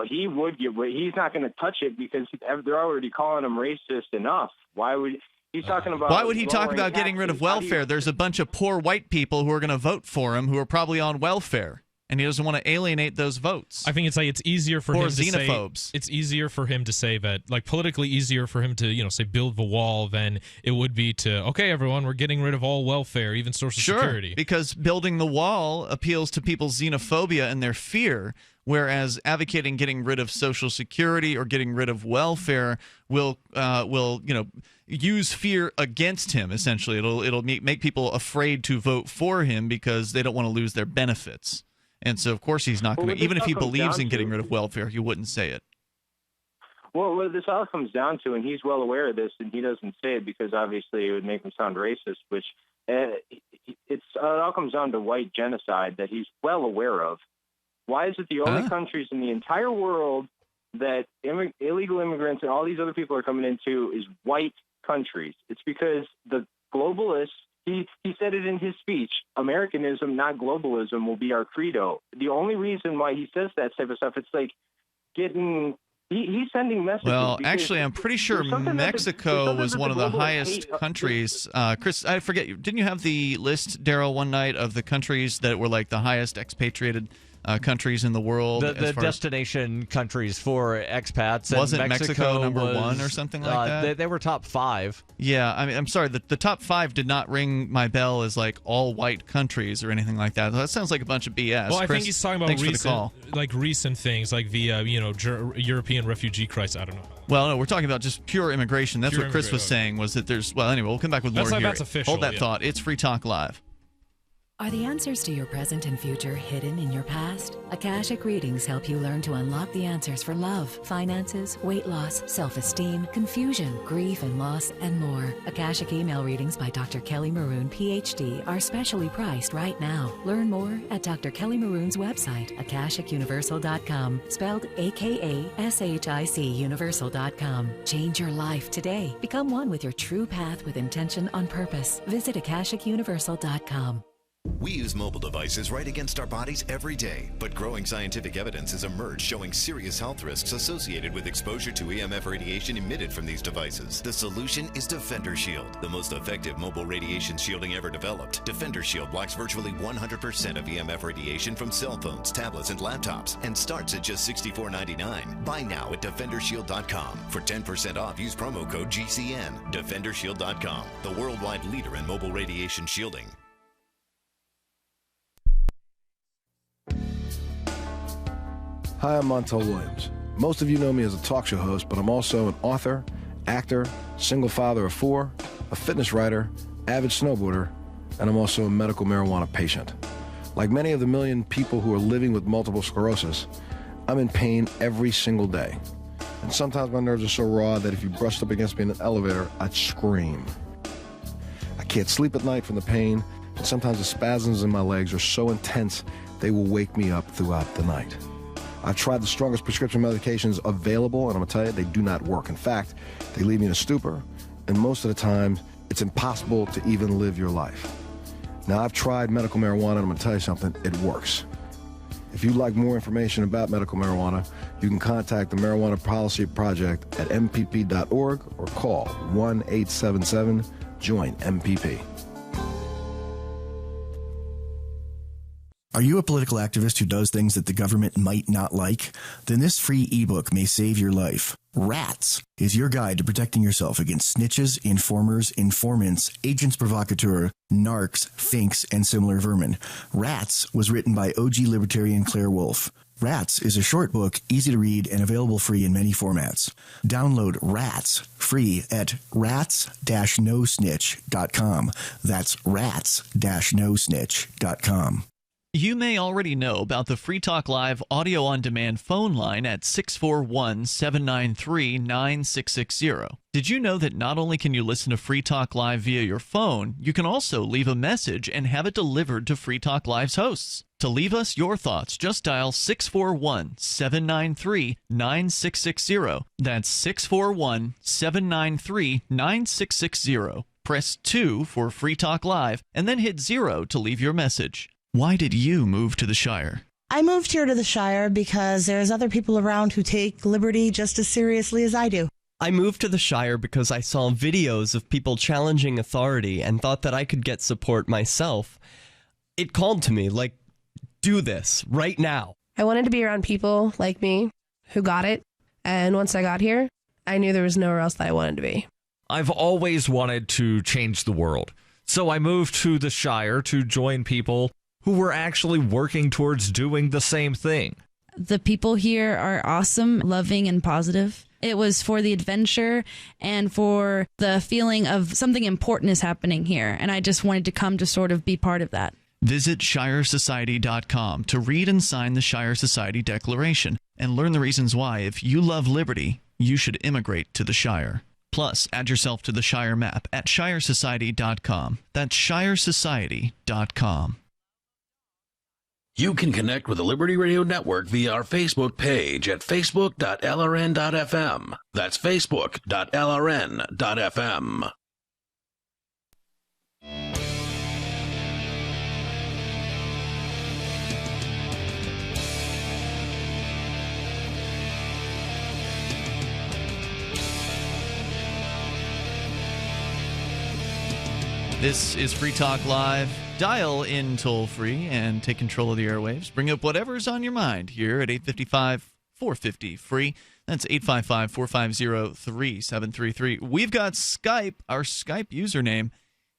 S4: He would get rid. He's not going to touch it because they're already calling him racist enough. Why would... He's talking about...
S1: Why would he talk about getting rid of welfare? There's a bunch of poor white people who are going to vote for him who are probably on welfare. And he doesn't want to alienate those votes.
S2: I think it's easier for him to
S1: xenophobes.
S2: say. It's easier for him to say that, politically easier for him to, say build the wall than it would be to, okay, everyone, we're getting rid of all welfare, even Social Security.
S1: Because building the wall appeals to people's xenophobia and their fear, whereas advocating getting rid of Social Security or getting rid of welfare will use fear against him. Essentially, it'll make people afraid to vote for him because they don't want to lose their benefits. And so, of course, he's not going to, even if he believes in getting rid of welfare, he wouldn't say it.
S4: Well, what this all comes down to, and he's well aware of this, and he doesn't say it because obviously it would make him sound racist, which it all comes down to white genocide that he's well aware of. Why is it the only countries in the entire world that illegal immigrants and all these other people are coming into is white countries? It's because the globalists He said it in his speech. Americanism, not globalism, will be our credo. The only reason why he says that type of stuff, it's like getting... He's sending messages.
S1: Well, actually, I'm pretty sure Mexico was one of the highest countries. Chris, I forget, didn't you have the list, Darryl, one night of the countries that were like the highest expatriated countries in the world?
S3: The destination countries for expats.
S1: Wasn't
S3: and
S1: Mexico number one or something like that?
S3: They were top 5.
S1: Yeah, I mean, I'm sorry, the top 5 did not ring my bell as like all white countries or anything like that. That sounds like a bunch of BS.
S2: Well, I
S1: Chris,
S2: think he's talking about recent things, like the European refugee crisis. I don't know.
S1: Well, no, we're talking about just pure immigration. That's what Chris was saying, was that there's... Well, anyway, we'll come back with more here.
S2: That's official.
S1: Hold that thought. It's Free Talk Live.
S7: Are the answers to your present and future hidden in your past? Akashic readings help you learn to unlock the answers for love, finances, weight loss, self-esteem, confusion, grief and loss, and more. Akashic email readings by Dr. Kelly Maroon, PhD, are specially priced right now. Learn more at Dr. Kelly Maroon's website, akashicuniversal.com, spelled AKASHIC universal.com. Change your life today. Become one with your true path with intention on purpose. Visit akashicuniversal.com.
S10: We use mobile devices right against our bodies every day, but growing scientific evidence has emerged showing serious health risks associated with exposure to EMF radiation emitted from these devices. The solution is Defender Shield, the most effective mobile radiation shielding ever developed. Defender Shield blocks virtually 100% of EMF radiation from cell phones, tablets, and laptops, and starts at just $64.99. Buy now at DefenderShield.com. For 10% off, use promo code GCN. DefenderShield.com, the worldwide leader in mobile radiation shielding.
S11: Hi, I'm Montel Williams. Most of you know me as a talk show host, but I'm also an author, actor, single father of 4, a fitness writer, avid snowboarder, and I'm also a medical marijuana patient. Like many of the million people who are living with multiple sclerosis, I'm in pain every single day. And sometimes my nerves are so raw that if you brushed up against me in an elevator, I'd scream. I can't sleep at night from the pain, and sometimes the spasms in my legs are so intense they will wake me up throughout the night. I've tried the strongest prescription medications available, and I'm going to tell you, they do not work. In fact, they leave me in a stupor, and most of the time, it's impossible to even live your life. Now, I've tried medical marijuana, and I'm going to tell you something, it works. If you'd like more information about medical marijuana, you can contact the Marijuana Policy Project at mpp.org or call 1-877-JOIN-MPP.
S13: Are you a political activist who does things that the government might not like? Then this free ebook may save your life. Rats is your guide to protecting yourself against snitches, informers, informants, agents provocateur, narcs, finks, and similar vermin. Rats was written by OG libertarian Claire Wolfe. Rats is a short book, easy to read, and available free in many formats. Download Rats free at rats-nosnitch.com. That's rats-nosnitch.com.
S1: You may already know about the Free Talk Live audio-on-demand phone line at 641-793-9660. Did you know that not only can you listen to Free Talk Live via your phone, you can also leave a message and have it delivered to Free Talk Live's hosts? To leave us your thoughts, just dial 641-793-9660. That's 641-793-9660. Press 2 for Free Talk Live, and then hit 0 to leave your message. Why did you move to the Shire?
S24: I moved here to the Shire because there's other people around who take liberty just as seriously as I do.
S25: I moved to the Shire because I saw videos of people challenging authority and thought that I could get support myself. It called to me, like, do this right now.
S27: I wanted to be around people like me who got it, and once I got here, I knew there was nowhere else that I wanted to be.
S14: I've always wanted to change the world, so I moved to the Shire to join people who were actually working towards doing the same thing.
S28: The people here are awesome, loving, and positive. It was for the adventure and for the feeling of something important is happening here, and I just wanted to come to sort of be part of that.
S1: Visit ShireSociety.com to read and sign the Shire Society Declaration and learn the reasons why, if you love liberty, you should immigrate to the Shire. Plus, add yourself to the Shire map at ShireSociety.com. That's ShireSociety.com.
S9: You can connect with the Liberty Radio Network via our Facebook page at facebook.lrn.fm. That's facebook.lrn.fm.
S1: This is Free Talk Live. Dial in toll-free and take control of the airwaves. Bring up whatever's on your mind here at 855-450-FREE. That's 855-450-3733. We've got Skype. Our Skype username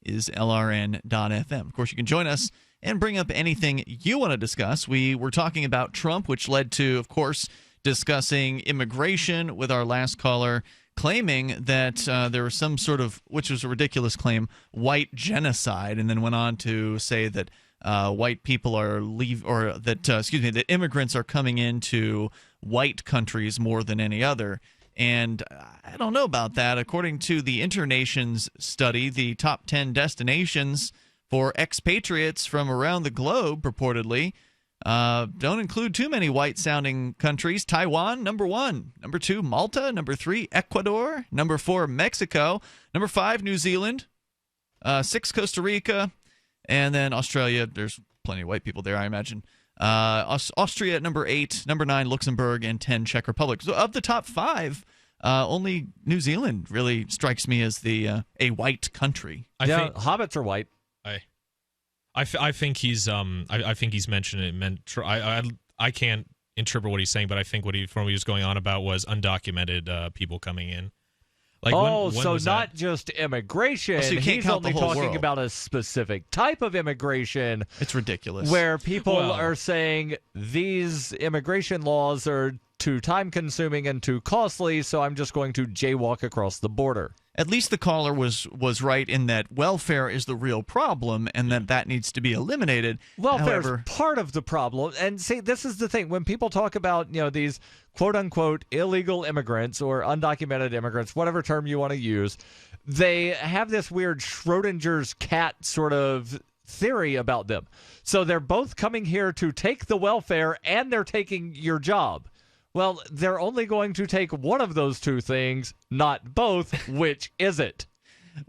S1: is LRN.FM. Of course, you can join us and bring up anything you want to discuss. We were talking about Trump, which led to, of course, discussing immigration with our last caller, claiming that there was some sort of, which was a ridiculous claim, white genocide, and then went on to say that white people are that immigrants are coming into white countries more than any other. And I don't know about that. According to the Internations study, the top 10 destinations for expatriates from around the globe, purportedly, don't include too many white-sounding countries. Taiwan, number 1. Number 2, Malta. Number 3, Ecuador. Number 4, Mexico. Number 5, New Zealand. 6, Costa Rica. And then Australia. There's plenty of white people there, I imagine. Austria at number 8. Number 9, Luxembourg. And 10, Czech Republic. So of the top 5, only New Zealand really strikes me as a white country.
S3: Hobbits are white.
S2: I think he's I think he's mentioned it. I can't interpret what he's saying, but I think what he was going on about was undocumented people coming in. Like
S3: so not just immigration.
S1: So
S3: he's only talking about a specific type of immigration.
S1: It's ridiculous.
S3: Where people are saying these immigration laws are too time-consuming and too costly, so I'm just going to jaywalk across the border.
S1: At least the caller was right in that welfare is the real problem and that needs to be eliminated.
S3: Welfare is part of the problem. And see, this is the thing. When people talk about, these quote-unquote illegal immigrants or undocumented immigrants, whatever term you want to use, they have this weird Schrodinger's cat sort of theory about them. So they're both coming here to take the welfare and they're taking your job. Well, they're only going to take one of those two things, not both. Which is it?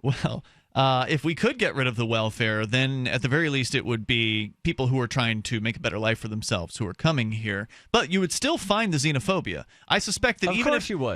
S1: Well, if we could get rid of the welfare, then at the very least it would be people who are trying to make a better life for themselves who are coming here. But you would still find the xenophobia. I suspect that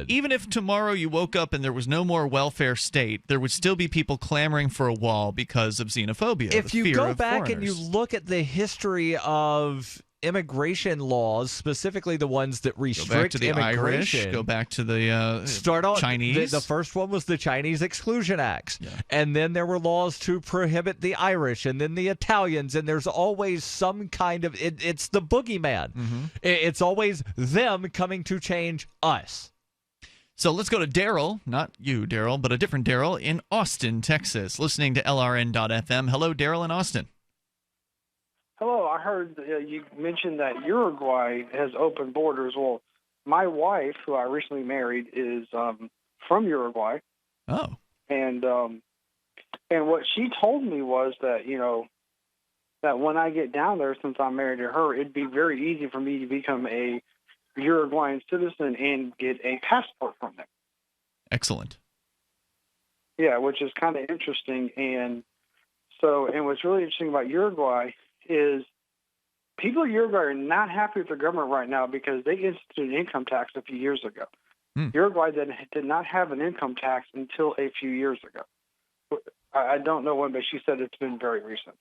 S1: even if tomorrow you woke up and there was no more welfare state, there would still be people clamoring for a wall because of xenophobia.
S3: If you go back and you look at the history of immigration laws, specifically the ones that restrict
S1: go back to the
S3: immigration.
S1: Irish, go back to the Chinese.
S3: The first one was the Chinese Exclusion Acts. Yeah. And then there were laws to prohibit the Irish and then the Italians. And there's always some kind of, it's the boogeyman. Mm-hmm. It's always them coming to change us.
S1: So let's go to Darryl, not you, Darryl, but a different Darryl in Austin, Texas, listening to LRN.FM. Hello, Darryl in Austin.
S5: Hello, I heard you mentioned that Uruguay has open borders. Well, my wife, who I recently married, is from Uruguay.
S1: Oh.
S5: And what she told me was that, that when I get down there, since I'm married to her, it'd be very easy for me to become a Uruguayan citizen and get a passport from them.
S1: Excellent.
S5: Yeah, which is kind of interesting. And what's really interesting about Uruguay is people in Uruguay are not happy with the government right now because they instituted an income tax a few years ago. Uruguay did not have an income tax until a few years ago. I don't know when, but she said it's been very recent.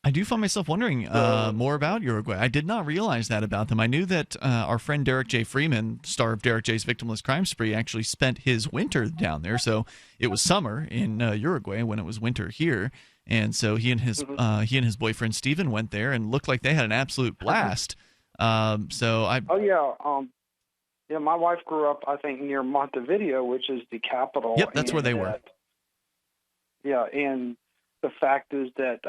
S1: I do find myself wondering more about Uruguay. I did not realize that about them. I knew that our friend Derek J. Freeman, star of Derek J's Victimless Crime Spree, actually spent his winter down there. So it was summer in Uruguay when it was winter here. And so he and his boyfriend Stephen went there and looked like they had an absolute blast. My wife grew up, I think, near Montevideo, which is the capital. Yep, that's where they were. Yeah, and the fact is that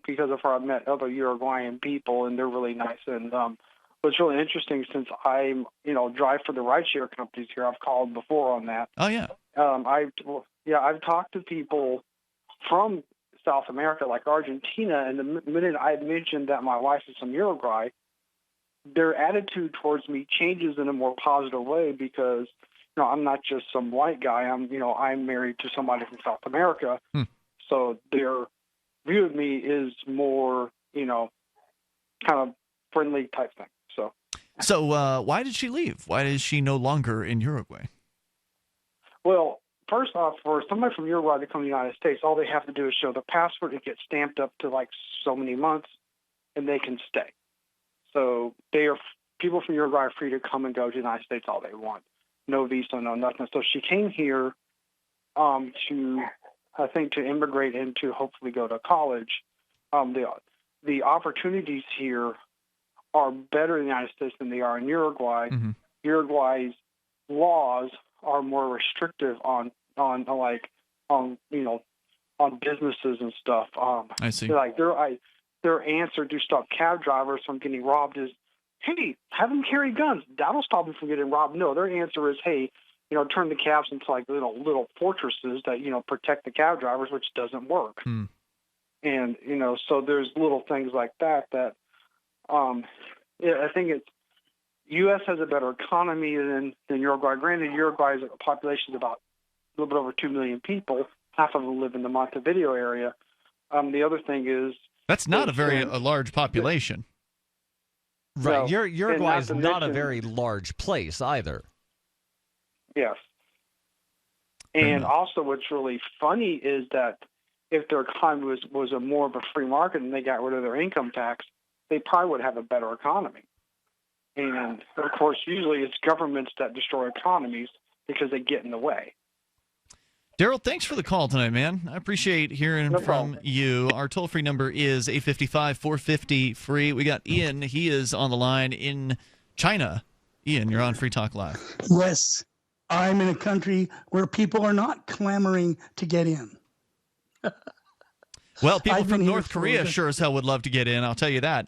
S1: because of her, I've met other Uruguayan people, and they're really nice. And what's really interesting, since I drive for the rideshare companies here, I've called before on that. Oh yeah.
S5: I've talked to people from South America, like Argentina, and the minute I mentioned that my wife is from Uruguay, their attitude towards me changes in a more positive way because, I'm not just some white guy. I'm married to somebody from South America, so their view of me is more, kind of friendly type thing. So
S1: why did she leave? Why is she no longer in Uruguay?
S5: Well, first off, for somebody from Uruguay to come to the United States, all they have to do is show the passport. It gets stamped up to like so many months, and they can stay. So people from Uruguay are free to come and go to the United States all they want. No visa, no nothing. So she came here to immigrate and to hopefully go to college. The opportunities here are better in the United States than they are in Uruguay.
S1: Mm-hmm.
S5: Uruguay's laws are more restrictive on businesses and stuff.
S1: I see.
S5: Like their answer to stop cab drivers from getting robbed is, hey, have them carry guns. That'll stop them from getting robbed. No, their answer is, hey, turn the cabs into like little fortresses that protect the cab drivers, which doesn't work. And so there's little things like that. I think it's U.S. has a better economy than Uruguay. Granted, Uruguay's population is about a little bit over 2 million people. Half of them live in the Montevideo area. The other thing is
S1: that's not a large population.
S3: Right.
S5: No,
S3: Uruguay is not a very large place either.
S5: Yes. And also what's really funny is that if their economy was a more of a free market and they got rid of their income tax, they probably would have a better economy. And, of course, usually it's governments that destroy economies because they get in the way.
S1: Darryl, thanks for the call tonight, man. I appreciate hearing from you. Our toll-free number is 855-450-FREE. We got Ian. He is on the line in China. Ian, you're on Free Talk Live.
S6: Yes, I'm in a country where people are not clamoring to get in.
S1: Well, people from North Korea sure as hell would love to get in, I'll tell you that.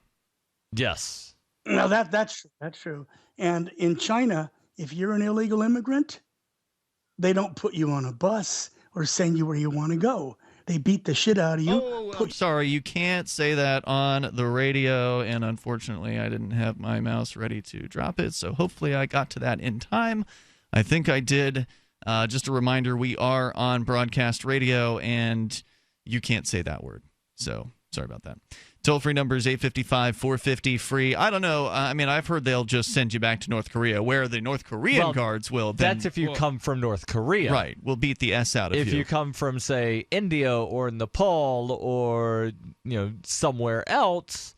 S3: Yes.
S6: No, that's true. And in China, if you're an illegal immigrant, they don't put you on a bus or send you where you want to go. They beat the shit out of you.
S1: Oh, I'm sorry. You can't say that on the radio, and unfortunately, I didn't have my mouse ready to drop it, so hopefully I got to that in time. I think I did. Just a reminder, we are on broadcast radio, and you can't say that word. So sorry about that. Toll-free number is 855-450-FREE. I don't know. I mean, I've heard they'll just send you back to North Korea, where the North Korean guards will then...
S3: That's if you come from North Korea.
S1: Right. We'll beat the S out of you.
S3: If you come from, say, India or Nepal or, somewhere else,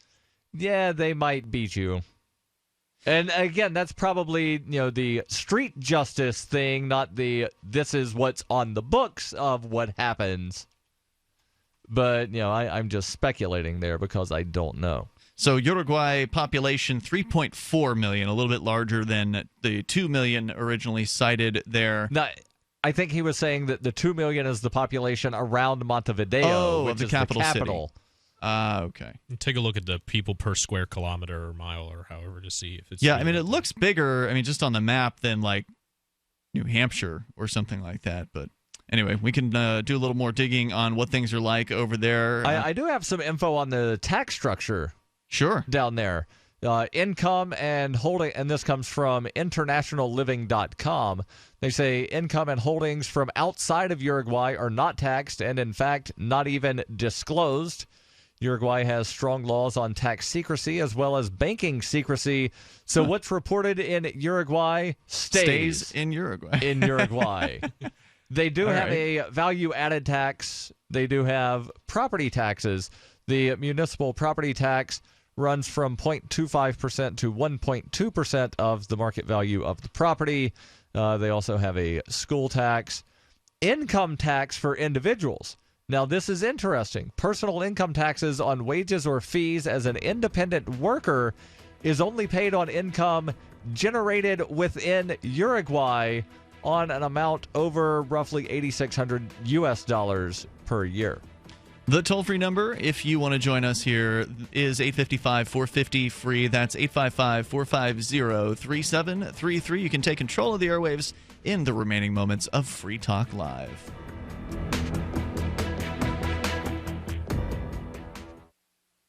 S3: yeah, they might beat you. And again, that's probably, the street justice thing, not this is what's on the books of what happens. But, I'm just speculating there because I don't know.
S1: So Uruguay population 3.4 million, a little bit larger than the 2 million originally cited there.
S3: Now, I think he was saying that the 2 million is the population around Montevideo, which
S1: the
S3: is
S1: capital
S3: the capital.
S1: City. Okay.
S2: Take a look at the people per square kilometer or mile or however to see if it's...
S1: Yeah, I mean, it looks bigger, just on the map than, like, New Hampshire or something like that, but... Anyway, we can do a little more digging on what things are like over there.
S3: I do have some info on the tax structure.
S1: Sure.
S3: Down there. Income and holding, and this comes from internationalliving.com. They say income and holdings from outside of Uruguay are not taxed and, in fact, not even disclosed. Uruguay has strong laws on tax secrecy as well as banking secrecy. So what's reported in Uruguay stays
S1: in Uruguay.
S3: In Uruguay. They do have a value-added tax. They do have property taxes. The municipal property tax runs from 0.25% to 1.2% of the market value of the property. They also have a school tax. Income tax for individuals. Now, this is interesting. Personal income taxes on wages or fees as an independent worker is only paid on income generated within Uruguay on an amount over roughly $8,600 per year.
S1: The toll-free number, if you want to join us here, is 855-450-FREE. That's 855-450-3733. You can take control of the airwaves in the remaining moments of Free Talk Live.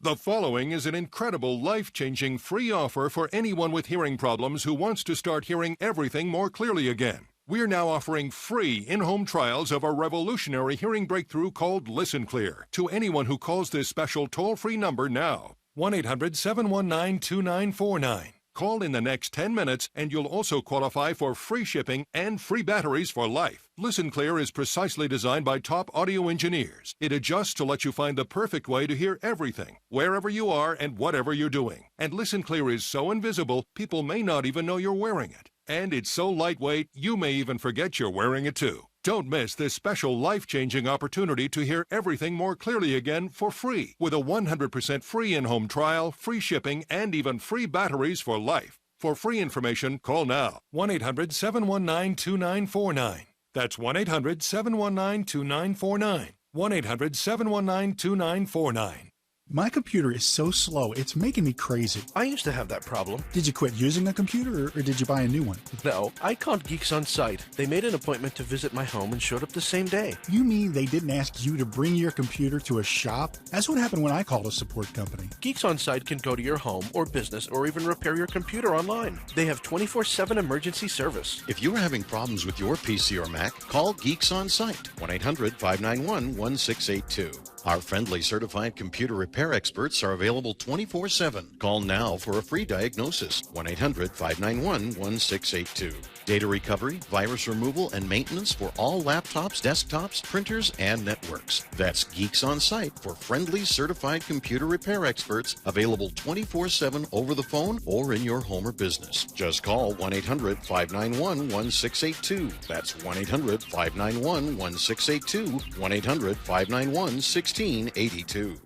S15: The following is an incredible, life-changing free offer for anyone with hearing problems who wants to start hearing everything more clearly again. We're now offering free in-home trials of a revolutionary hearing breakthrough called Listen Clear to anyone who calls this special toll-free number now. 1-800-719-2949. Call in the next 10 minutes and you'll also qualify for free shipping and free batteries for life. Listen Clear is precisely designed by top audio engineers. It adjusts to let you find the perfect way to hear everything, wherever you are and whatever you're doing. And Listen Clear is so invisible, people may not even know you're wearing it. And it's so lightweight, you may even forget you're wearing it too. Don't miss this special life-changing opportunity to hear everything more clearly again for free with a 100% free in-home trial, free shipping, and even free batteries for life. For free information, call now. 1-800-719-2949. That's 1-800-719-2949. 1-800-719-2949.
S8: My computer is so slow, it's making me crazy.
S16: I used to have that problem.
S8: Did you quit using a computer, or did you buy a new one?
S16: No, I called Geeks On Site. They made an appointment to visit my home and showed up the same day.
S8: You mean they didn't ask you to bring your computer to a shop? That's what happened when I called a support company.
S16: Geeks On Site can go to your home or business or even repair your computer online. They have 24/7 emergency service.
S9: If you're having problems with your PC or Mac, call Geeks On Site, 1-800-591-1682. Our friendly certified computer repair experts are available 24/7. Call now for a free diagnosis, 1-800-591-1682. Data recovery, virus removal, and maintenance for all laptops, desktops, printers, and networks. That's Geeks On Site for friendly certified computer repair experts, available 24/7 over the phone or in your home or business. Just call 1-800-591-1682. That's 1-800-591-1682, 1-800-591-1682.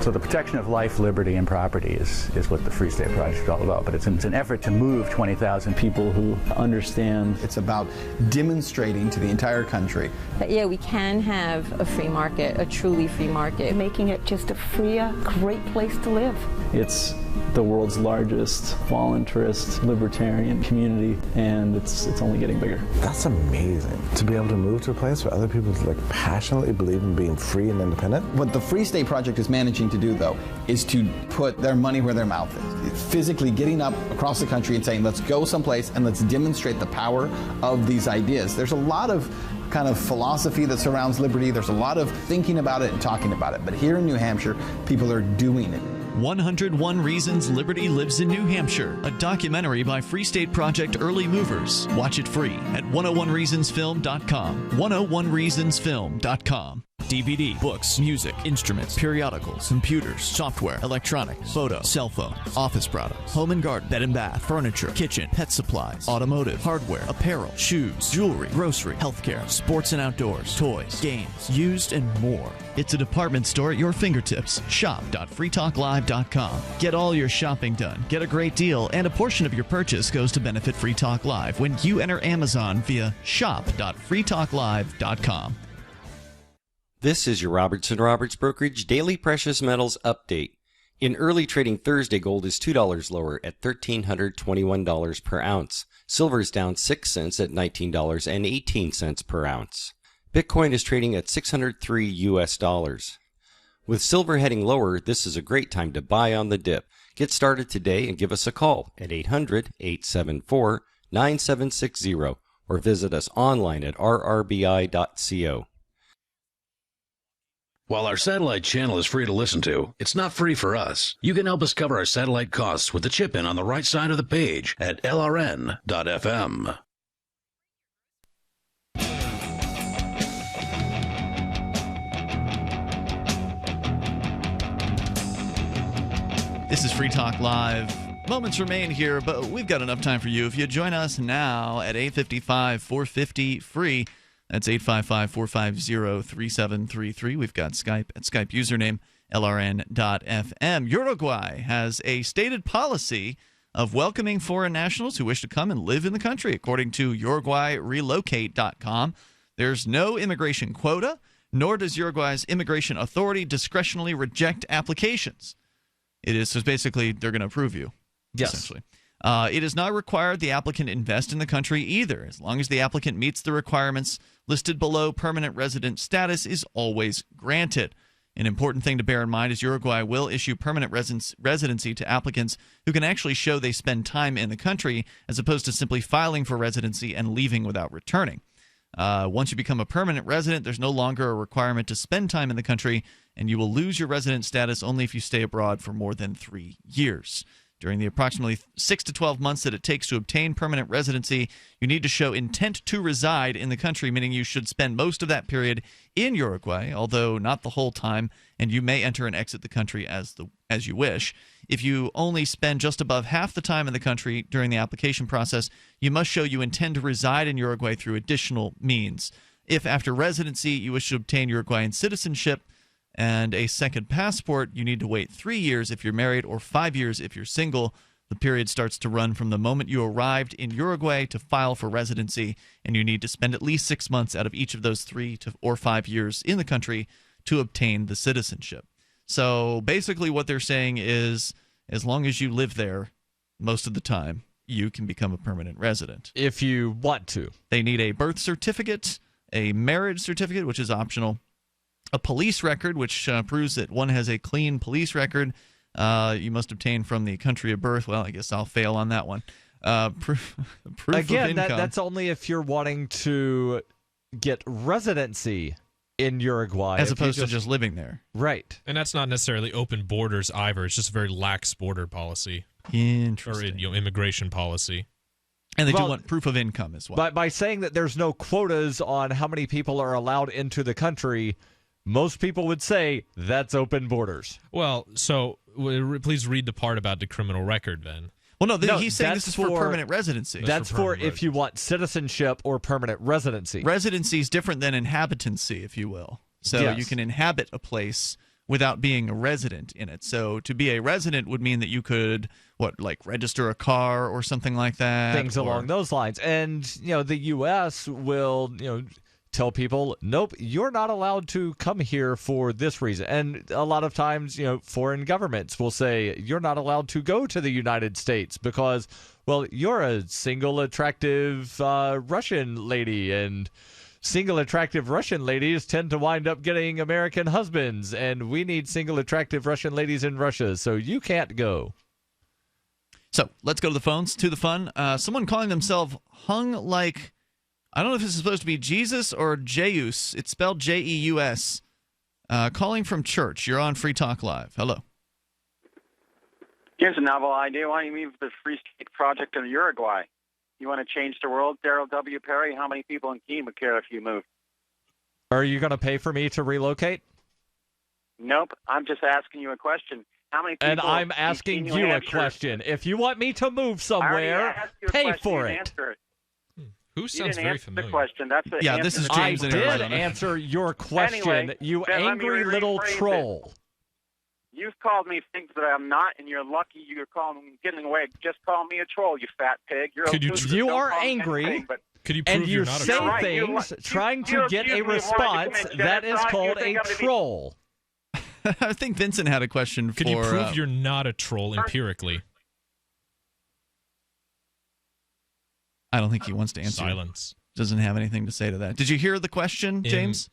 S18: So the protection of life, liberty, and property is what the Free State Project is all about. But it's an effort to move 20,000 people who understand.
S19: It's about demonstrating to the entire country
S20: that, yeah, we can have a free market, a truly free market.
S21: Making it just a freer, great place to live.
S18: It's the world's largest voluntarist libertarian community, and it's only getting bigger.
S22: That's amazing, to be able to move to a place where other people passionately believe in being free and independent.
S19: What the Free State Project is managing to do, though, is to put their money where their mouth is. Physically getting up across the country and saying, let's go someplace and let's demonstrate the power of these ideas. There's a lot of kind of philosophy that surrounds liberty. There's a lot of thinking about it and talking about it. But here in New Hampshire, people are doing it.
S1: 101 Reasons Liberty Lives in New Hampshire, a documentary by Free State Project Early Movers. Watch it free at 101reasonsfilm.com. 101reasonsfilm.com. DVD, books, music, instruments, periodicals, computers, software, electronics, photo, cell phones, office products, home and garden, bed and bath, furniture, kitchen, pet supplies, automotive, hardware, apparel, shoes, jewelry, grocery, healthcare, sports and outdoors, toys, games, used, and more. It's a department store at your fingertips. Shop.freetalklive.com. Get all your shopping done, get a great deal, and a portion of your purchase goes to benefit Free Talk Live when you enter Amazon via shop.freetalklive.com.
S26: This is your Robertson Roberts Brokerage Daily Precious Metals Update. In early trading Thursday, gold is $2 lower at $1,321 per ounce. Silver is down 6 cents at $19.18 per ounce. Bitcoin is trading at $603 US. With silver heading lower, this is a great time to buy on the dip. Get started today and give us a call at 800-874-9760 or visit us online at rrbi.co.
S9: While our satellite channel is free to listen to, it's not free for us. You can help us cover our satellite costs with the chip-in on the right side of the page at lrn.fm.
S1: This is Free Talk Live. Moments remain here, but we've got enough time for you. If you join us now at 855-450-FREE, that's 855-450-3733. We've got Skype at Skype username lrn.fm. Uruguay has a stated policy of welcoming foreign nationals who wish to come and live in the country. According to UruguayRelocate.com, there's no immigration quota, nor does Uruguay's immigration authority discretionally reject applications. It is so basically they're going to approve you, essentially. It is not required the applicant invest in the country either. As long as the applicant meets the requirements listed below, permanent resident status is always granted. An important thing to bear in mind is Uruguay will issue permanent residency to applicants who can actually show they spend time in the country, as opposed to simply filing for residency and leaving without returning. Once you become a permanent resident, there's no longer a requirement to spend time in the country, and you will lose your resident status only if you stay abroad for more than 3 years. During the approximately 6 to 12 months that it takes to obtain permanent residency, you need to show intent to reside in the country, meaning you should spend most of that period in Uruguay, although not the whole time, and you may enter and exit the country as you wish. If you only spend just above half the time in the country during the application process, you must show you intend to reside in Uruguay through additional means. If after residency you wish to obtain Uruguayan citizenship and a second passport, you need to wait 3 years if you're married or 5 years if you're single. The period starts to run from the moment you arrived in Uruguay to file for residency, and you need to spend at least 6 months out of each of those 3 or 5 years in the country to obtain the citizenship. So basically what they're saying is as long as you live there most of the time, you can become a permanent resident.
S3: If you want to.
S1: They need a birth certificate, a marriage certificate, which is optional, a police record, which proves that one has a clean police record. You must obtain from the country of birth. Well, I guess I'll fail on that one. Proof
S3: Again,
S1: of income.
S3: that's only if you're wanting to get residency in Uruguay.
S1: As opposed to just living there.
S3: Right.
S2: And that's not necessarily open borders either. It's just a very lax border policy.
S1: Interesting.
S2: Or immigration policy.
S1: And they do want proof of income as well.
S3: But by saying that there's no quotas on how many people are allowed into the country, most people would say that's open borders.
S2: Well, so please read the part about the criminal record then.
S1: Well, no, he's saying this is for permanent residency.
S3: That's for if you want citizenship or permanent residency.
S1: Residency is different than inhabitancy, if you will. So
S3: Yes.
S1: you can inhabit a place without being a resident in it. So to be a resident would mean that you could, register a car or something like that?
S3: Things along those lines. And, the U.S. will, tell people, nope, you're not allowed to come here for this reason. And a lot of times, foreign governments will say, you're not allowed to go to the United States because, well, you're a single attractive Russian lady, and single attractive Russian ladies tend to wind up getting American husbands, and we need single attractive Russian ladies in Russia, so you can't go.
S1: So let's go to the phones, to the fun. Someone calling themselves Hung Like, I don't know if this is supposed to be Jesus or Jeus. It's spelled Jeus. Calling from church. You're on Free Talk Live. Hello.
S4: Here's a novel idea. Why don't you move the Free State Project in Uruguay? You want to change the world? Darryl W. Perry, how many people in Keene would care if you moved?
S3: Are you going to pay for me to relocate?
S4: Nope. I'm just asking you a question. How many people?
S3: And I'm asking you a question. If you want me to move somewhere, pay for it.
S2: Who sounds very familiar?
S4: The question. That's the answer.
S1: This is James.
S3: I did answer your question,
S4: Anyway,
S3: you
S4: then let me
S3: angry little
S4: rephrase it.
S3: troll.
S4: You've called me things that I'm not, and you're lucky you're getting away. Just call me a troll, you fat pig. You're
S3: You are angry,
S2: Could you prove
S3: and you
S2: you're not a
S3: say
S2: troll?
S3: things trying to get a response that is called a troll.
S1: I think Vincent had a question
S2: Could you prove you're not a troll empirically?
S1: I don't think he wants to answer.
S2: Silence.
S1: Doesn't have anything to say to that. Did you hear the question, James?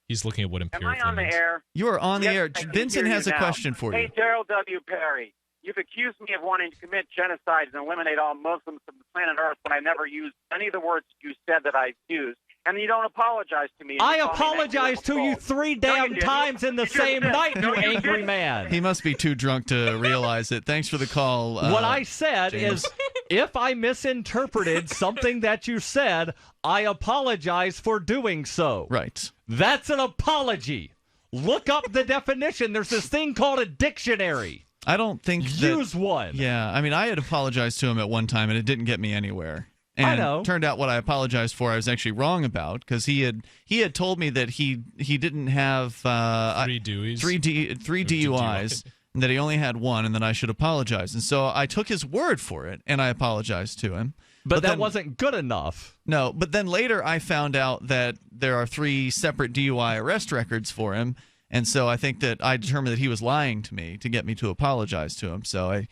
S2: He's looking at what empirical
S4: Am I on the
S2: means.
S4: air?
S1: You are on the
S4: Yes,
S1: air.
S4: I can
S1: Vincent
S4: hear
S1: has
S4: you
S1: a
S4: now.
S1: question for you.
S4: Hey, Darryl W. Perry, you've accused me of wanting to commit genocide and eliminate all Muslims from the planet Earth when I never used any of the words you said that I've used. And you don't apologize to me.
S3: I apologize to you 3 damn times in the same night, you angry man.
S1: He must be too drunk to realize it. Thanks for the call.
S3: What I said
S1: James.
S3: is, if I misinterpreted something that you said, I apologize for doing so.
S1: Right.
S3: That's an apology. Look up the definition. There's this thing called a dictionary.
S1: I don't think
S3: Use one.
S1: Yeah, I mean, I had apologized to him at one time, and it didn't get me anywhere. And
S3: I know.
S1: Turned out what I apologized for, I was actually wrong about, because he had told me that he didn't have
S2: three
S1: DUIs, and that he only had one, and that I should apologize. And so I took his word for it, and I apologized to him.
S3: But that
S1: then,
S3: wasn't good enough.
S1: No, but then later I found out that there are 3 separate DUI arrest records for him, and so I think that I determined that he was lying to me to get me to apologize to him. So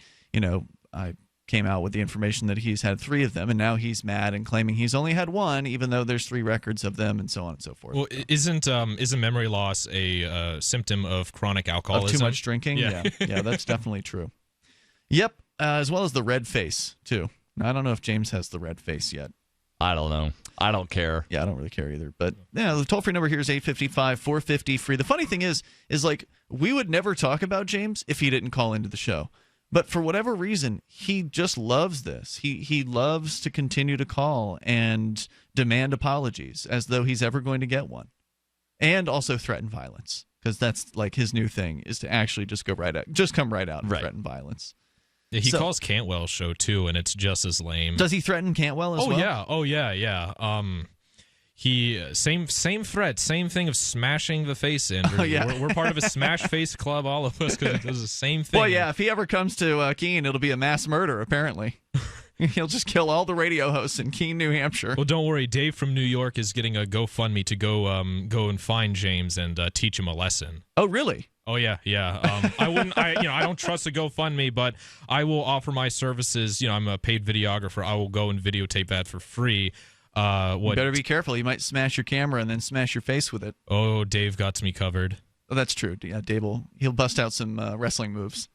S1: I came out with the information that he's had 3 of them, and now he's mad and claiming he's only had 1, even though there's 3 records of them, and so on and so forth.
S2: Well, isn't memory loss a symptom of chronic alcoholism?
S1: Of too much drinking? Yeah, that's definitely true. Yep, as well as the red face, too. I don't know if James has the red face yet.
S3: I don't know. I don't care.
S1: Yeah, I don't really care either. But yeah, the toll-free number here is 855-450-FREE. The funny thing is like we would never talk about James if he didn't call into the show. But for whatever reason, he just loves this. He loves to continue to call and demand apologies as though he's ever going to get one. And also threaten violence, because that's like his new thing, is to actually just come right out and threaten violence.
S2: Yeah, he calls Cantwell's show too, and it's just as lame.
S1: Does he threaten Cantwell as well?
S2: Oh yeah. He same threat, same thing of smashing the face in. We're part of a smash face club, all of us, because it does the same thing.
S1: Well, yeah, if he ever comes to Keene, it'll be a mass murder, apparently. He'll just kill all the radio hosts in Keene, New Hampshire.
S2: Well, don't worry. Dave from New York is getting a GoFundMe to go and find James and teach him a lesson.
S1: Oh, really?
S2: Oh yeah. I don't trust a GoFundMe, but I will offer my services. I'm a paid videographer. I will go and videotape that for free.
S1: You better be careful. You might smash your camera and then smash your face with it.
S2: Oh, Dave got me covered.
S1: Oh, that's true. Yeah, Dave he'll bust out some wrestling moves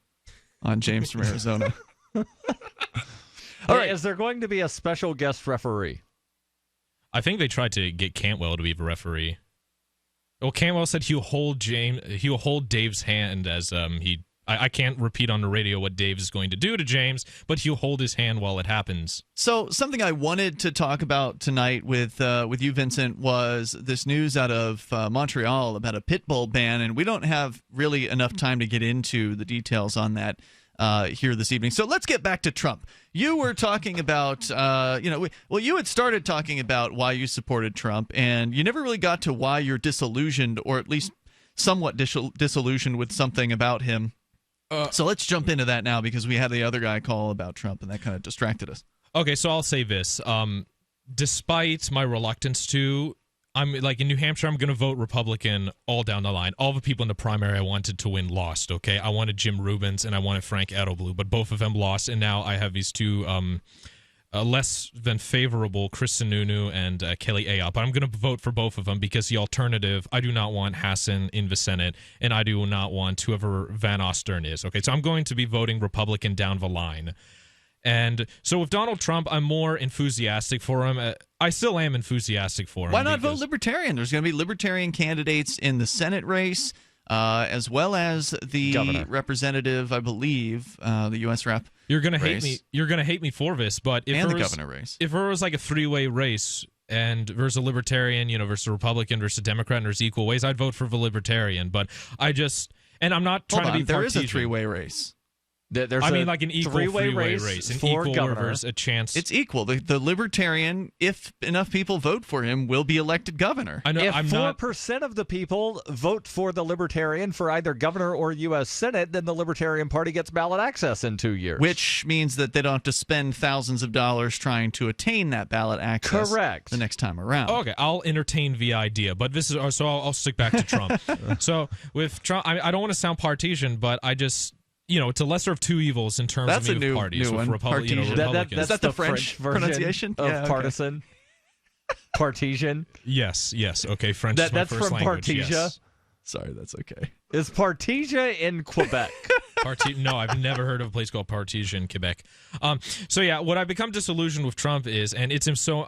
S1: on James from Arizona.
S3: All right, is there going to be a special guest referee?
S2: I think they tried to get Cantwell to be the referee. Well, Cantwell said he'll hold Dave's hand as I can't repeat on the radio what Dave is going to do to James, but he'll hold his hand while it happens.
S1: So something I wanted to talk about tonight with you, Vincent, was this news out of Montreal about a pit bull ban, and we don't have really enough time to get into the details on that here this evening. So let's get back to Trump. You were talking about, you had started talking about why you supported Trump, and you never really got to why you're disillusioned, or at least somewhat disillusioned with something about him. So let's jump into that now, because we had the other guy call about Trump, and that kind of distracted us.
S2: Okay, so I'll say this. Despite my reluctance to, I'm like in New Hampshire, I'm going to vote Republican all down the line. All the people in the primary I wanted to win lost, okay? I wanted Jim Rubens and I wanted Frank Edelblut, but both of them lost, and now I have these two less than favorable, Chris Sununu and Kelly Ayotte. But I'm going to vote for both of them because the alternative, I do not want Hassan in the Senate, and I do not want whoever Van Ostern is, okay? So I'm going to be voting Republican down the line. And so with Donald Trump, I'm more enthusiastic for him. I still am enthusiastic for him.
S1: Why not vote Libertarian? There's going to be Libertarian candidates in the Senate race, as well as the
S3: Governor.
S1: Representative, I believe, the U.S. Rep.
S2: You're going to
S1: hate
S2: me. You're going to hate me for this, but if
S1: and
S2: there
S1: the
S2: was,
S1: governor race.
S2: If there was like a three-way race and there's a Libertarian, versus a Republican versus a Democrat, and there's equal ways, I'd vote for the Libertarian. But and I'm not trying to be
S1: there
S2: partisan.
S1: is a three-way race.
S2: There's like an equal three-way race, an
S3: for
S2: equal
S3: governor.
S2: where there's a chance.
S1: It's equal. The Libertarian, if enough people vote for him, will be elected governor.
S2: I know.
S3: If
S2: I'm
S3: 4% of the people vote for the Libertarian for either governor or U.S. Senate, then the Libertarian Party gets ballot access in 2 years.
S1: Which means that they don't have to spend thousands of dollars trying to attain that ballot access.
S3: Correct.
S1: The next time around.
S2: Okay, I'll entertain the idea, but this is so I'll stick back to Trump. So with Trump, I don't want to sound partisan, but I just. It's a lesser of two evils in terms
S1: That's
S2: of
S1: a new
S2: parties.
S1: one.
S2: Republicans.
S3: That's
S1: Is that the
S3: French version
S1: pronunciation
S3: of
S1: yeah, okay.
S3: partisan? Partisan?
S2: Yes. Okay, French is my
S3: that's
S2: first
S3: from
S2: language.
S3: Partija?
S2: Yes.
S1: Sorry, that's okay.
S3: Is Partija in Quebec?
S2: No, I've never heard of a place called Partija in Quebec. So yeah, what I've become disillusioned with Trump is, and it's him so,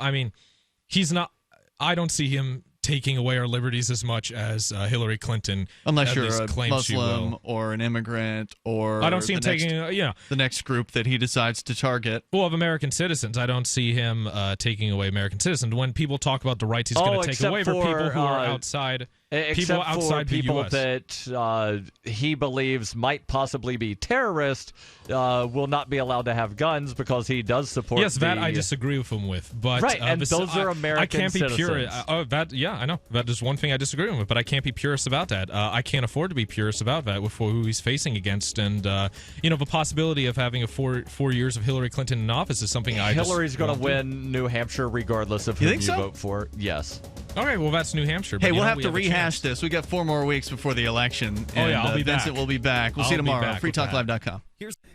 S2: he's not, I don't see him taking away our liberties as much as Hillary Clinton.
S1: Unless you're a
S2: claims she
S1: Muslim
S2: will.
S1: or an immigrant or
S2: I don't see him
S1: the next group that he decides to target.
S2: Well, of American citizens, I don't see him taking away American citizens. When people talk about the rights he's going to take away for people who are outside.
S3: Except for people
S2: the US.
S3: that he believes might possibly be terrorists will not be allowed to have guns because he does support.
S2: Yes, that I disagree with him with. But
S3: right, and those are American
S2: I can't be
S3: citizens.
S2: pure. I know. That is one thing I disagree with, but I can't be purist about that. I can't afford to be purist about that with who he's facing against, and the possibility of having a four years of Hillary Clinton in office is something
S3: Hillary's going to win New Hampshire regardless of who you vote for. Yes.
S2: Okay, well that's New Hampshire.
S1: Hey, we'll have to rehash this. We got 4 more weeks before the election. And,
S2: I'll be
S1: Vincent
S2: back.
S1: will be back. We'll see you tomorrow on freetalklive.com.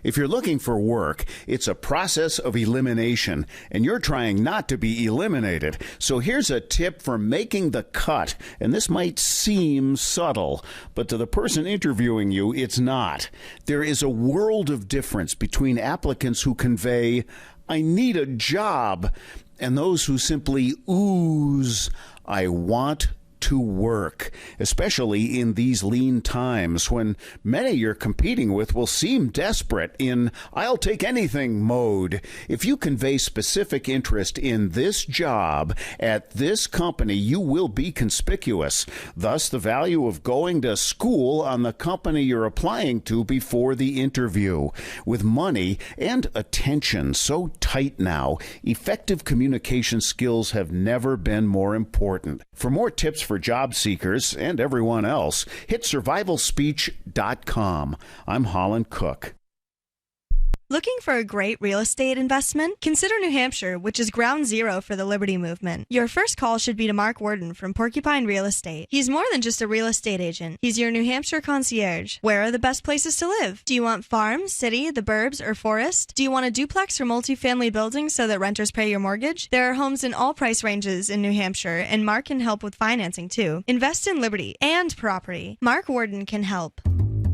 S7: If you're looking for work, it's a process of elimination, and you're trying not to be eliminated. So here's a tip for making the cut, and this might seem subtle, but to the person interviewing you, it's not. There is a world of difference between applicants who convey I need a job, and those who simply ooze, I want to work, especially in these lean times when many you're competing with will seem desperate in I'll take anything mode. If you convey specific interest in this job at this company, you will be conspicuous. Thus, the value of going to school on the company you're applying to before the interview. With money and attention so tight now, effective communication skills have never been more important. For more tips for job seekers and everyone else, hit survivalspeech.com. I'm Holland Cook.
S10: Looking for a great real estate investment? Consider New Hampshire, which is ground zero for the Liberty Movement. Your first call should be to Mark Worden from Porcupine Real Estate. He's more than just a real estate agent. He's your New Hampshire concierge. Where are the best places to live? Do you want farm, city, the burbs, or forest? Do you want a duplex or multifamily building so that renters pay your mortgage? There are homes in all price ranges in New Hampshire, and Mark can help with financing too. Invest in liberty and property. Mark Worden can help.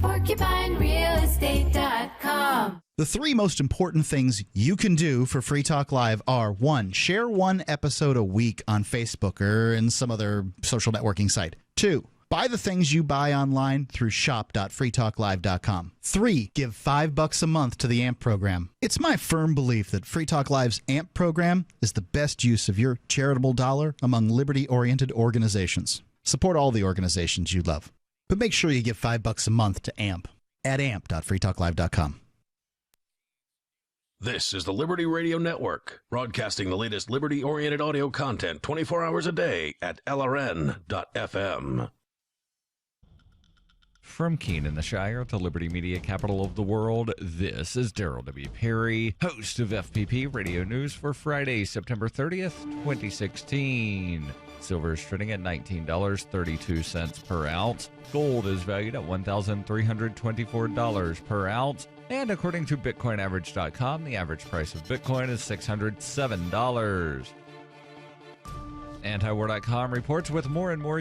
S11: PorcupineRealEstate.com. The three most important things you can do for Free Talk Live are: 1, share one episode a week on Facebook or in some other social networking site. 2, buy the things you buy online through shop.freetalklive.com. 3, give $5 a month to the AMP program. It's my firm belief that Free Talk Live's AMP program is the best use of your charitable dollar among liberty-oriented organizations. Support all the organizations you love, but make sure you give $5 a month to AMP at amp.freetalklive.com.
S12: This is the Liberty Radio Network, broadcasting the latest liberty-oriented audio content 24 hours a day at LRN.FM.
S14: From Keene in the Shire, the Liberty Media capital of the world, this is Darryl W. Perry, host of FPP Radio News for Friday, September 30th, 2016. Silver is trading at $19.32 per ounce. Gold is valued at $1,324 per ounce. And according to BitcoinAverage.com, the average price of Bitcoin is $607. Antiwar.com reports with more and more